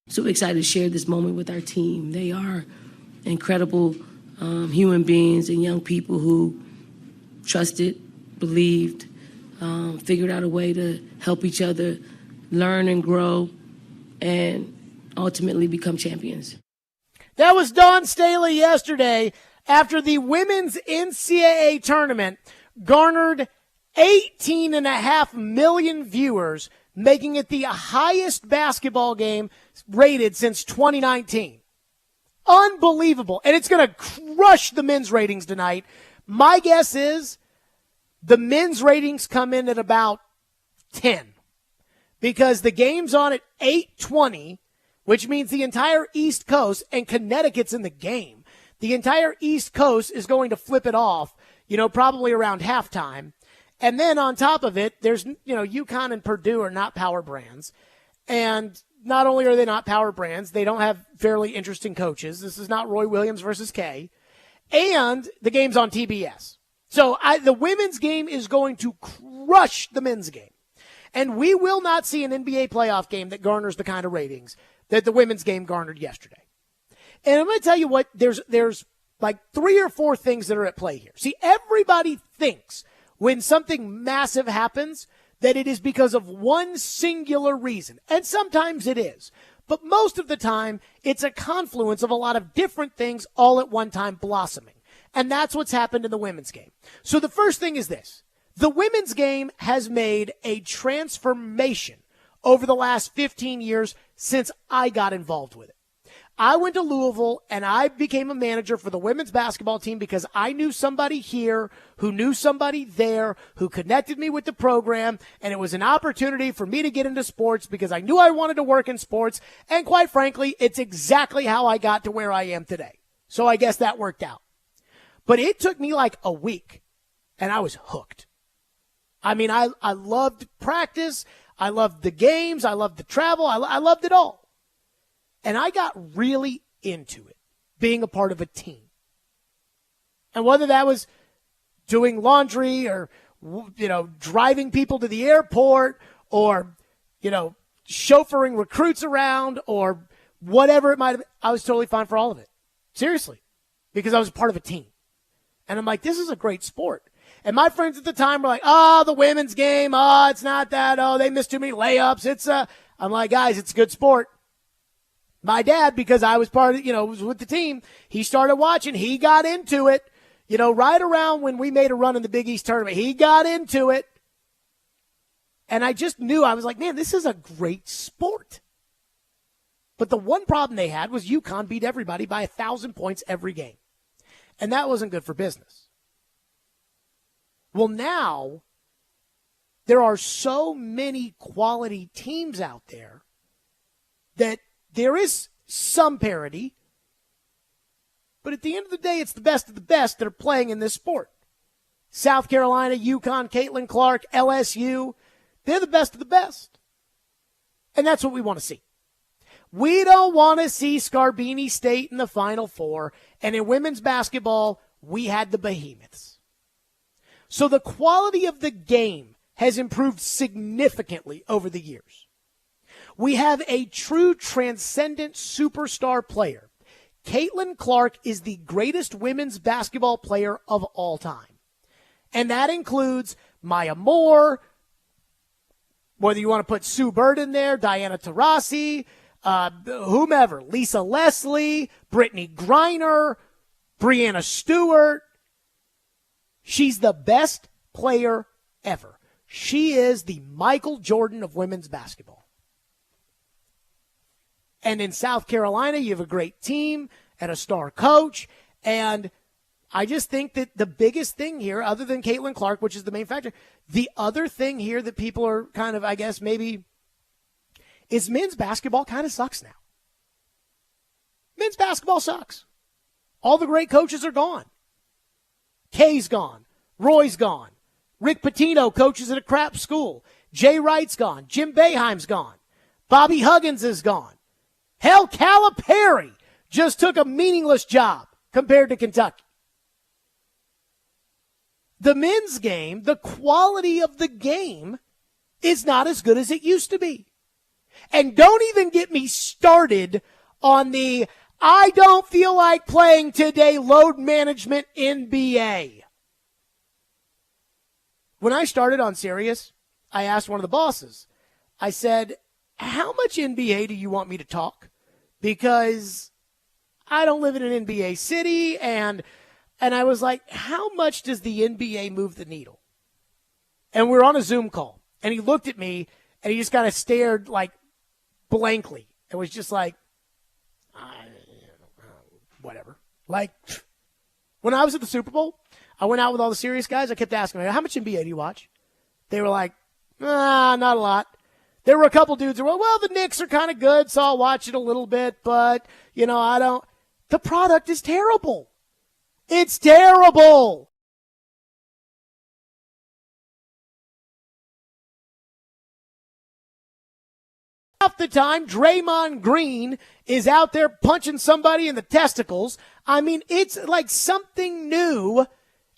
[SPEAKER 6] So excited to share this moment with our team. They are incredible human beings and young people who trusted, believed, figured out a way to help each other learn and grow and ultimately become champions.
[SPEAKER 1] That was Dawn Staley yesterday after the women's NCAA tournament garnered 18.5 million viewers, making it the highest basketball game rated since 2019. Unbelievable. And it's going to crush the men's ratings tonight. My guess is The men's ratings come in at about 10 because the game's on at 8:20, which means the entire East Coast, and Connecticut's in the game, the entire East Coast is going to flip it off, probably around halftime. And then on top of it, there's, UConn and Purdue are not power brands. And not only are they not power brands, they don't have fairly interesting coaches. This is not Roy Williams versus Kay. And the game's on TBS. So the women's game is going to crush the men's game. And we will not see an NBA playoff game that garners the kind of ratings that the women's game garnered yesterday. And I'm going to tell you what, there's like 3 or 4 things that are at play here. See, everybody thinks when something massive happens that it is because of one singular reason. And sometimes it is. But most of the time, it's a confluence of a lot of different things all at one time blossoming. And that's what's happened in the women's game. So the first thing is this. The women's game has made a transformation over the last 15 years since I got involved with it. I went to Louisville and I became a manager for the women's basketball team because I knew somebody here who knew somebody there who connected me with the program, and it was an opportunity for me to get into sports because I knew I wanted to work in sports, and quite frankly, it's exactly how I got to where I am today. So I guess that worked out. But it took me like a week, and I was hooked. I mean, I loved practice, I loved the games, I loved the travel, I loved it all. And I got really into it, being a part of a team. And whether that was doing laundry or, driving people to the airport or, chauffeuring recruits around or whatever it might have been, I was totally fine for all of it. Seriously. Because I was a part of a team. And I'm like, this is a great sport. And my friends at the time were like, the women's game. It's not that. They missed too many layups. I'm like, guys, it's a good sport. My dad, because I was part of, was with the team, he started watching. He got into it, right around when we made a run in the Big East tournament. He got into it. And I just knew, I was like, man, this is a great sport. But the one problem they had was UConn beat everybody by 1,000 points every game. And that wasn't good for business. Well, now there are so many quality teams out there that there is some parity, but at the end of the day, it's the best of the best that are playing in this sport. South Carolina, UConn, Caitlin Clark, LSU, they're the best of the best. And that's what we want to see. We don't want to see Scarbini State in the Final Four, and in women's basketball, we had the behemoths. So the quality of the game has improved significantly over the years. We have a true transcendent superstar player. Caitlin Clark is the greatest women's basketball player of all time. And that includes Maya Moore, whether you want to put Sue Bird in there, Diana Taurasi, whomever, Lisa Leslie, Brittany Griner, Breanna Stewart. She's the best player ever. She is the Michael Jordan of women's basketball. And in South Carolina, you have a great team and a star coach. And I just think that the biggest thing here, other than Caitlin Clark, which is the main factor, the other thing here that people are kind of, I guess, maybe, is men's basketball kind of sucks now. Men's basketball sucks. All the great coaches are gone. Kay's gone. Roy's gone. Rick Pitino coaches at a crap school. Jay Wright's gone. Jim Boeheim's gone. Bobby Huggins is gone. Hell, Calipari just took a meaningless job compared to Kentucky. The men's game, the quality of the game is not as good as it used to be. And don't even get me started on the I don't feel like playing today load management NBA. When I started on Sirius, I asked one of the bosses, I said, how much NBA do you want me to talk? Because I don't live in an NBA city, and I was like, how much does the NBA move the needle? And we're on a Zoom call, and he looked at me, and he just kind of stared like blankly. It was just like, whatever. Like, when I was at the Super Bowl, I went out with all the serious guys. I kept asking them, how much NBA do you watch? They were like, not a lot. There were a couple dudes who were, well, the Knicks are kind of good, so I'll watch it a little bit, but, I don't. The product is terrible. It's terrible. Half the time, Draymond Green is out there punching somebody in the testicles. I mean, it's like something new,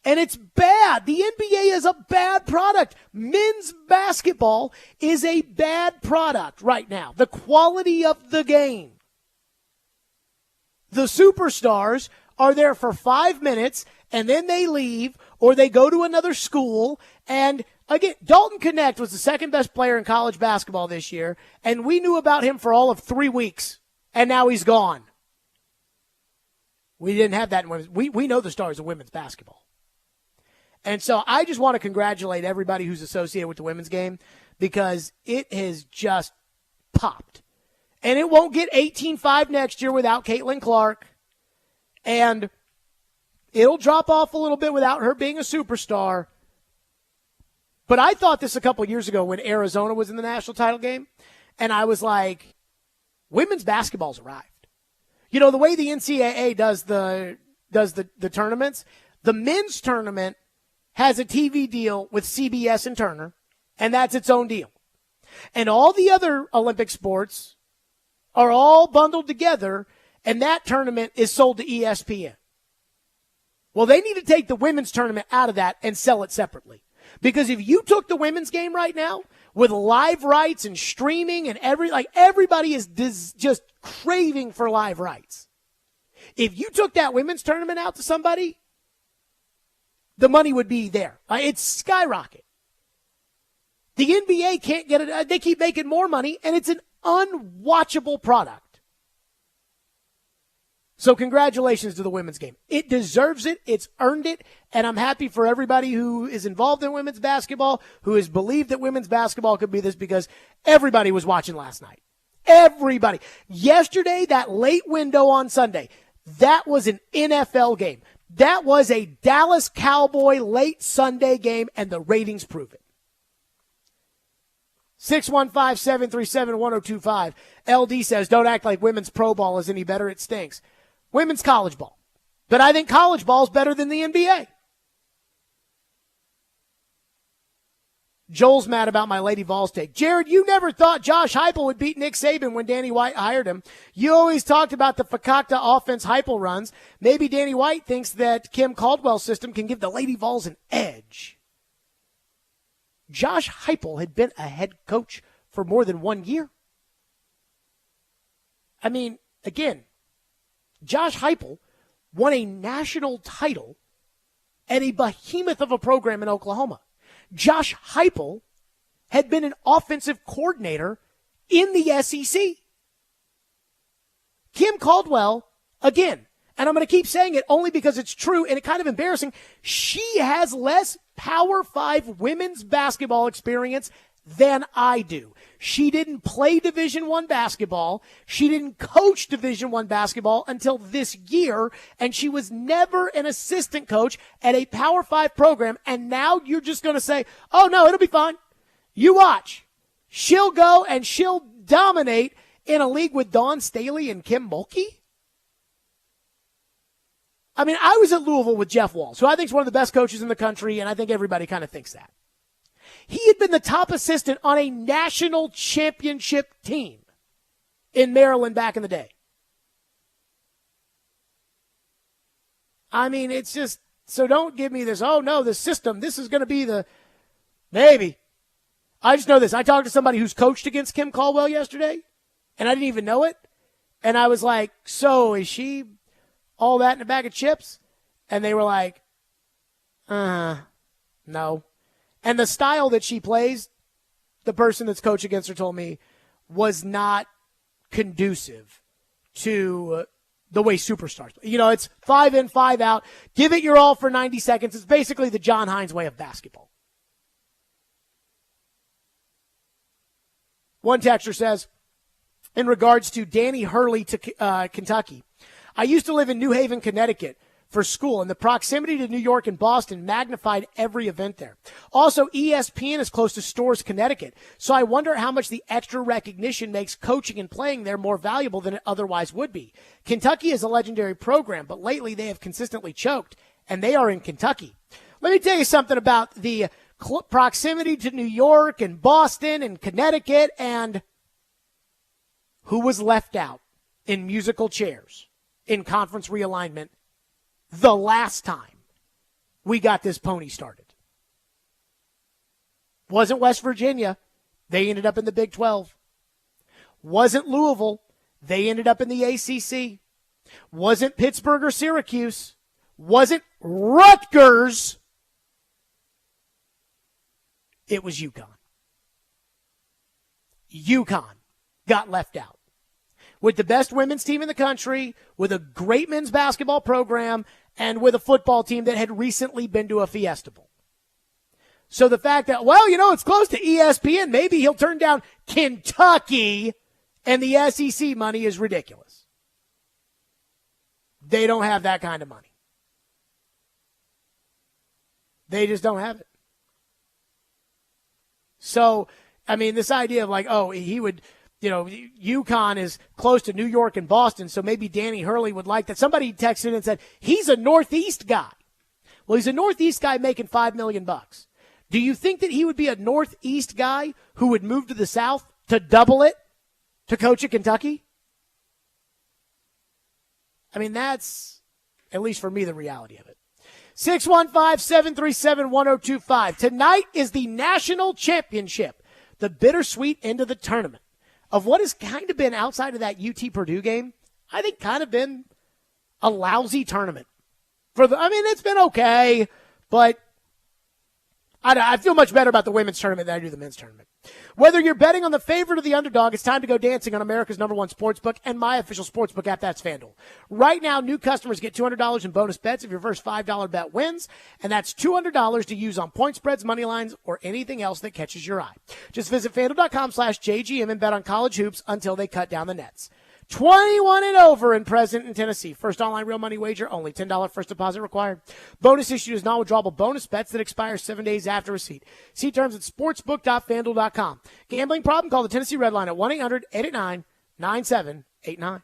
[SPEAKER 1] and it's bad. The NBA is a bad product. Men's basketball is a bad product right now. The quality of the game. The superstars are there for 5 minutes, and then they leave, or they go to another school, and again, Dalton Knecht was the second best player in college basketball this year, and we knew about him for all of 3 weeks, and now he's gone. We didn't have that in women's. We know the stars of women's basketball. And so I just want to congratulate everybody who's associated with the women's game because it has just popped. And it won't get 18-5 next year without Caitlin Clark. And it'll drop off a little bit without her being a superstar. But I thought this a couple years ago when Arizona was in the national title game, and I was like, women's basketball's arrived. The way the NCAA does the tournaments, the men's tournament has a TV deal with CBS and Turner, and that's its own deal. And all the other Olympic sports are all bundled together, and that tournament is sold to ESPN. Well, they need to take the women's tournament out of that and sell it separately. Because if you took the women's game right now with live rights and streaming and everybody is just craving for live rights. If you took that women's tournament out to somebody, the money would be there. It's skyrocket. The NBA can't get it. They keep making more money, and it's an unwatchable product. So congratulations to the women's game. It deserves it. It's earned it. And I'm happy for everybody who is involved in women's basketball, who has believed that women's basketball could be this, because everybody was watching last night. Everybody. Yesterday, that late window on Sunday, that was an NFL game. That was a Dallas Cowboy late Sunday game, and the ratings prove it. 615-737-1025. LD says, don't act like women's pro ball is any better. It stinks. Women's college ball. But I think college ball is better than the NBA. Joel's mad about my Lady Vols take. Jared, you never thought Josh Heupel would beat Nick Saban when Danny White hired him. You always talked about the Fakakta offense Heupel runs. Maybe Danny White thinks that Kim Caldwell's system can give the Lady Vols an edge. Josh Heupel had been a head coach for more than 1 year. I mean, again, Josh Heupel won a national title at a behemoth of a program in Oklahoma. Josh Heupel had been an offensive coordinator in the SEC. Kim Caldwell, again, and I'm going to keep saying it only because it's true and it's kind of embarrassing, she has less Power 5 women's basketball experience than I do. She didn't play Division I basketball. She didn't coach Division I basketball until this year, and she was never an assistant coach at a Power 5 program, and now you're just going to say, oh, no, it'll be fine. You watch. She'll go and she'll dominate in a league with Dawn Staley and Kim Mulkey? I mean, I was at Louisville with Jeff Walsh, who I think is one of the best coaches in the country, and I think everybody kind of thinks that. He had been the top assistant on a national championship team in Maryland back in the day. I mean, it's just, so don't give me this, oh no, the system, this is going to be the, maybe. I just know this. I talked to somebody who's coached against Kim Caldwell yesterday, and I didn't even know it. And I was like, so is she all that in a bag of chips? And they were like, no. And the style that she plays, the person that's coached against her told me, was not conducive to the way superstars play. You know, it's 5 in, 5 out. Give it your all for 90 seconds. It's basically the John Hines way of basketball. One texter says, in regards to Danny Hurley to Kentucky, I used to live in New Haven, Connecticut for school, and the proximity to New York and Boston magnified every event there. Also, ESPN is close to Storrs, Connecticut, so I wonder how much the extra recognition makes coaching and playing there more valuable than it otherwise would be. Kentucky is a legendary program, but lately they have consistently choked, and they are in Kentucky. Let me tell you something about the proximity to New York and Boston and Connecticut and who was left out in musical chairs in conference realignment the last time we got this pony started. Wasn't West Virginia. They ended up in the Big 12. Wasn't Louisville. They ended up in the ACC. Wasn't Pittsburgh or Syracuse. Wasn't Rutgers. It was UConn. UConn got left out. With the best women's team in the country, with a great men's basketball program, and with a football team that had recently been to a Fiesta Bowl. So the fact that, well, it's close to ESPN, maybe he'll turn down Kentucky and the SEC money is ridiculous. They don't have that kind of money. They just don't have it. So, this idea of like, oh, he would, UConn is close to New York and Boston, so maybe Danny Hurley would like that. Somebody texted and said, he's a Northeast guy. Well, he's a Northeast guy making $5 million. Do you think that he would be a Northeast guy who would move to the South to double it to coach at Kentucky? That's, at least for me, the reality of it. 615-737-1025. Tonight is the national championship, the bittersweet end of the tournament of what has kind of been outside of that UT Purdue game. I think kind of been a lousy tournament. It's been okay, but I feel much better about the women's tournament than I do the men's tournament. Whether you're betting on the favorite or the underdog, it's time to go dancing on America's #1 sportsbook and my official sportsbook app, that's FanDuel. Right now, new customers get $200 in bonus bets if your first $5 bet wins, and that's $200 to use on point spreads, money lines, or anything else that catches your eye. Just visit FanDuel.com/JGM and bet on college hoops until they cut down the nets. 21 and over and present in Tennessee. First online real money wager, only $10 first deposit required. Bonus issued is non-withdrawable bonus bets that expire 7 days after receipt. See terms at sportsbook.fanduel.com. Gambling problem? Call the Tennessee Red Line at 1-800-889-9789.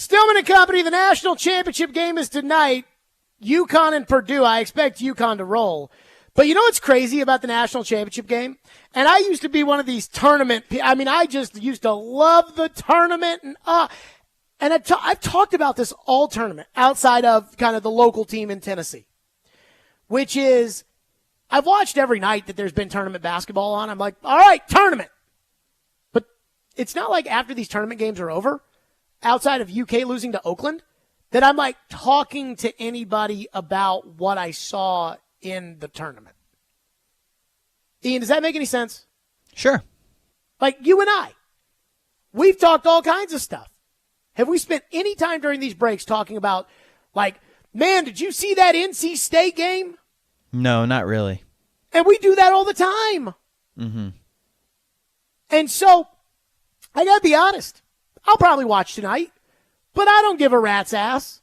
[SPEAKER 1] Stillman and Company, the national championship game is tonight. UConn and Purdue. I expect UConn to roll. But you know what's crazy about the national championship game? And I used to be one of these tournament – I just used to love the tournament. And I've talked about this all tournament outside of kind of the local team in Tennessee, which is I've watched every night that there's been tournament basketball on. I'm like, all right, tournament. But it's not like after these tournament games are over, outside of UK losing to Oakland, that I'm like talking to anybody about what I saw in the tournament. Ian, does that make any sense?
[SPEAKER 2] Sure.
[SPEAKER 1] Like you and I, we've talked all kinds of stuff. Have we spent any time during these breaks talking about, like, man, did you see that NC State game?
[SPEAKER 2] No, not really.
[SPEAKER 1] And we do that all the time.
[SPEAKER 2] Mm-hmm.
[SPEAKER 1] And so, I got to be honest. I'll probably watch tonight, but I don't give a rat's ass.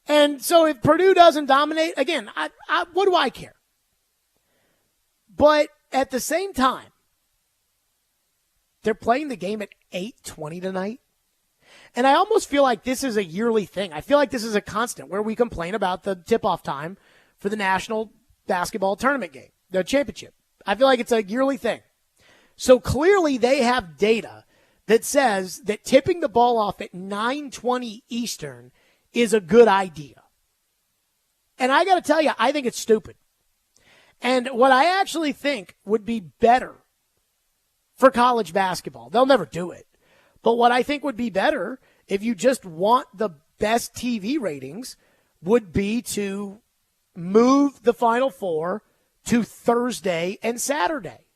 [SPEAKER 1] And so if Purdue doesn't dominate, again, what do I care? But at the same time, they're playing the game at 8:20 tonight. And I almost feel like this is a yearly thing. I feel like this is a constant where we complain about the tip-off time for the national basketball tournament game, the championship. I feel like it's a yearly thing. So clearly they have data that says that tipping the ball off at 9:20 Eastern is a good idea. And I got to tell you, I think it's stupid. And what I actually think would be better for college basketball, they'll never do it. But what I think would be better, if you just want the best TV ratings, would be to move the Final Four to Thursday and Saturday.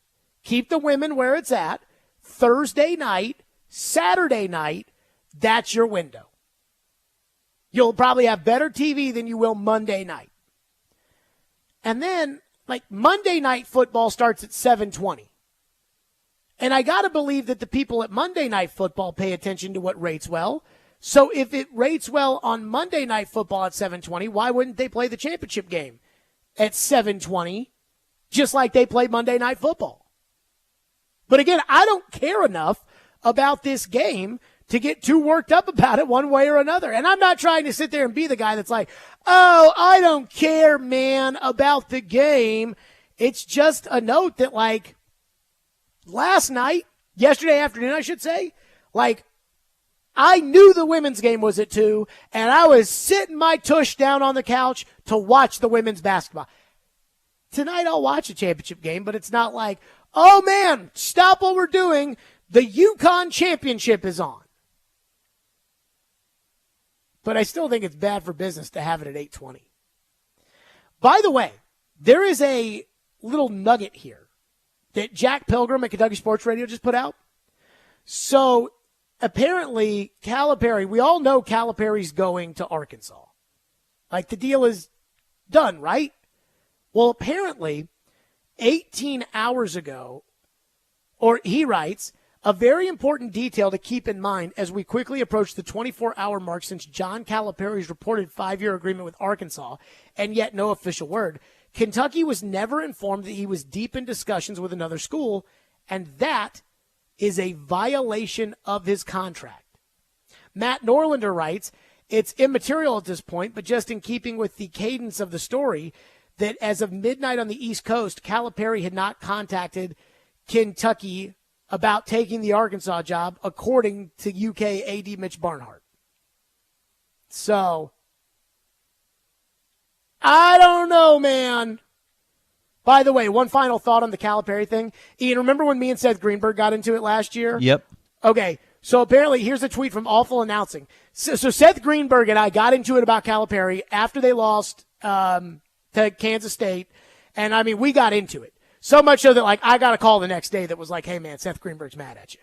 [SPEAKER 1] Keep the women where it's at. Thursday night, Saturday night, that's your window. You'll probably have better TV than you will Monday night. And then, like, Monday night football starts at 7:20. And I got to believe that the people at Monday Night Football pay attention to what rates well. So if it rates well on Monday Night Football at 7:20, why wouldn't they play the championship game at 7:20, just like they play Monday Night Football? But again, I don't care enough about this game to get too worked up about it one way or another. And I'm not trying to sit there and be the guy that's like, oh, I don't care, man, about the game. It's just a note that, like, yesterday afternoon, I should say, like, I knew the women's game was at 2, and I was sitting my tush down on the couch to watch the women's basketball. Tonight I'll watch a championship game, but it's not like, oh, man, stop what we're doing. The UConn championship is on. But I still think it's bad for business to have it at 8:20. By the way, there is a little nugget here that Jack Pilgrim at Kentucky Sports Radio just put out. So apparently Calipari, we all know Calipari's going to Arkansas. Like, the deal is done, right? Well, apparently 18 hours ago, or he writes, a very important detail to keep in mind as we quickly approach the 24-hour mark since John Calipari's reported 5-year agreement with Arkansas, and yet no official word. Kentucky was never informed that he was deep in discussions with another school, and that is a violation of his contract. Matt Norlander writes, it's immaterial at this point, but just in keeping with the cadence of the story, that as of midnight on the East Coast, Calipari had not contacted Kentucky about taking the Arkansas job, according to UK AD Mitch Barnhart. So, I don't know, man. By the way, one final thought on the Calipari thing. Ian, remember when me and Seth Greenberg got into it last year?
[SPEAKER 2] Yep.
[SPEAKER 1] Okay, so apparently, here's a tweet from Awful Announcing. So Seth Greenberg and I got into it about Calipari after they lost to Kansas State. And, I mean, we got into it. So much so that, like, I got a call the next day that was like, hey, man, Seth Greenberg's mad at you.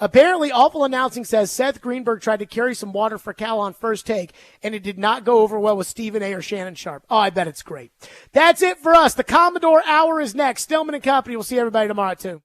[SPEAKER 1] Apparently, Awful Announcing says Seth Greenberg tried to carry some water for Cal on First Take, and it did not go over well with Stephen A. or Shannon Sharp. Oh, I bet it's great. That's it for us. The Commodore Hour is next. Stillman and Company. We'll see everybody tomorrow, too.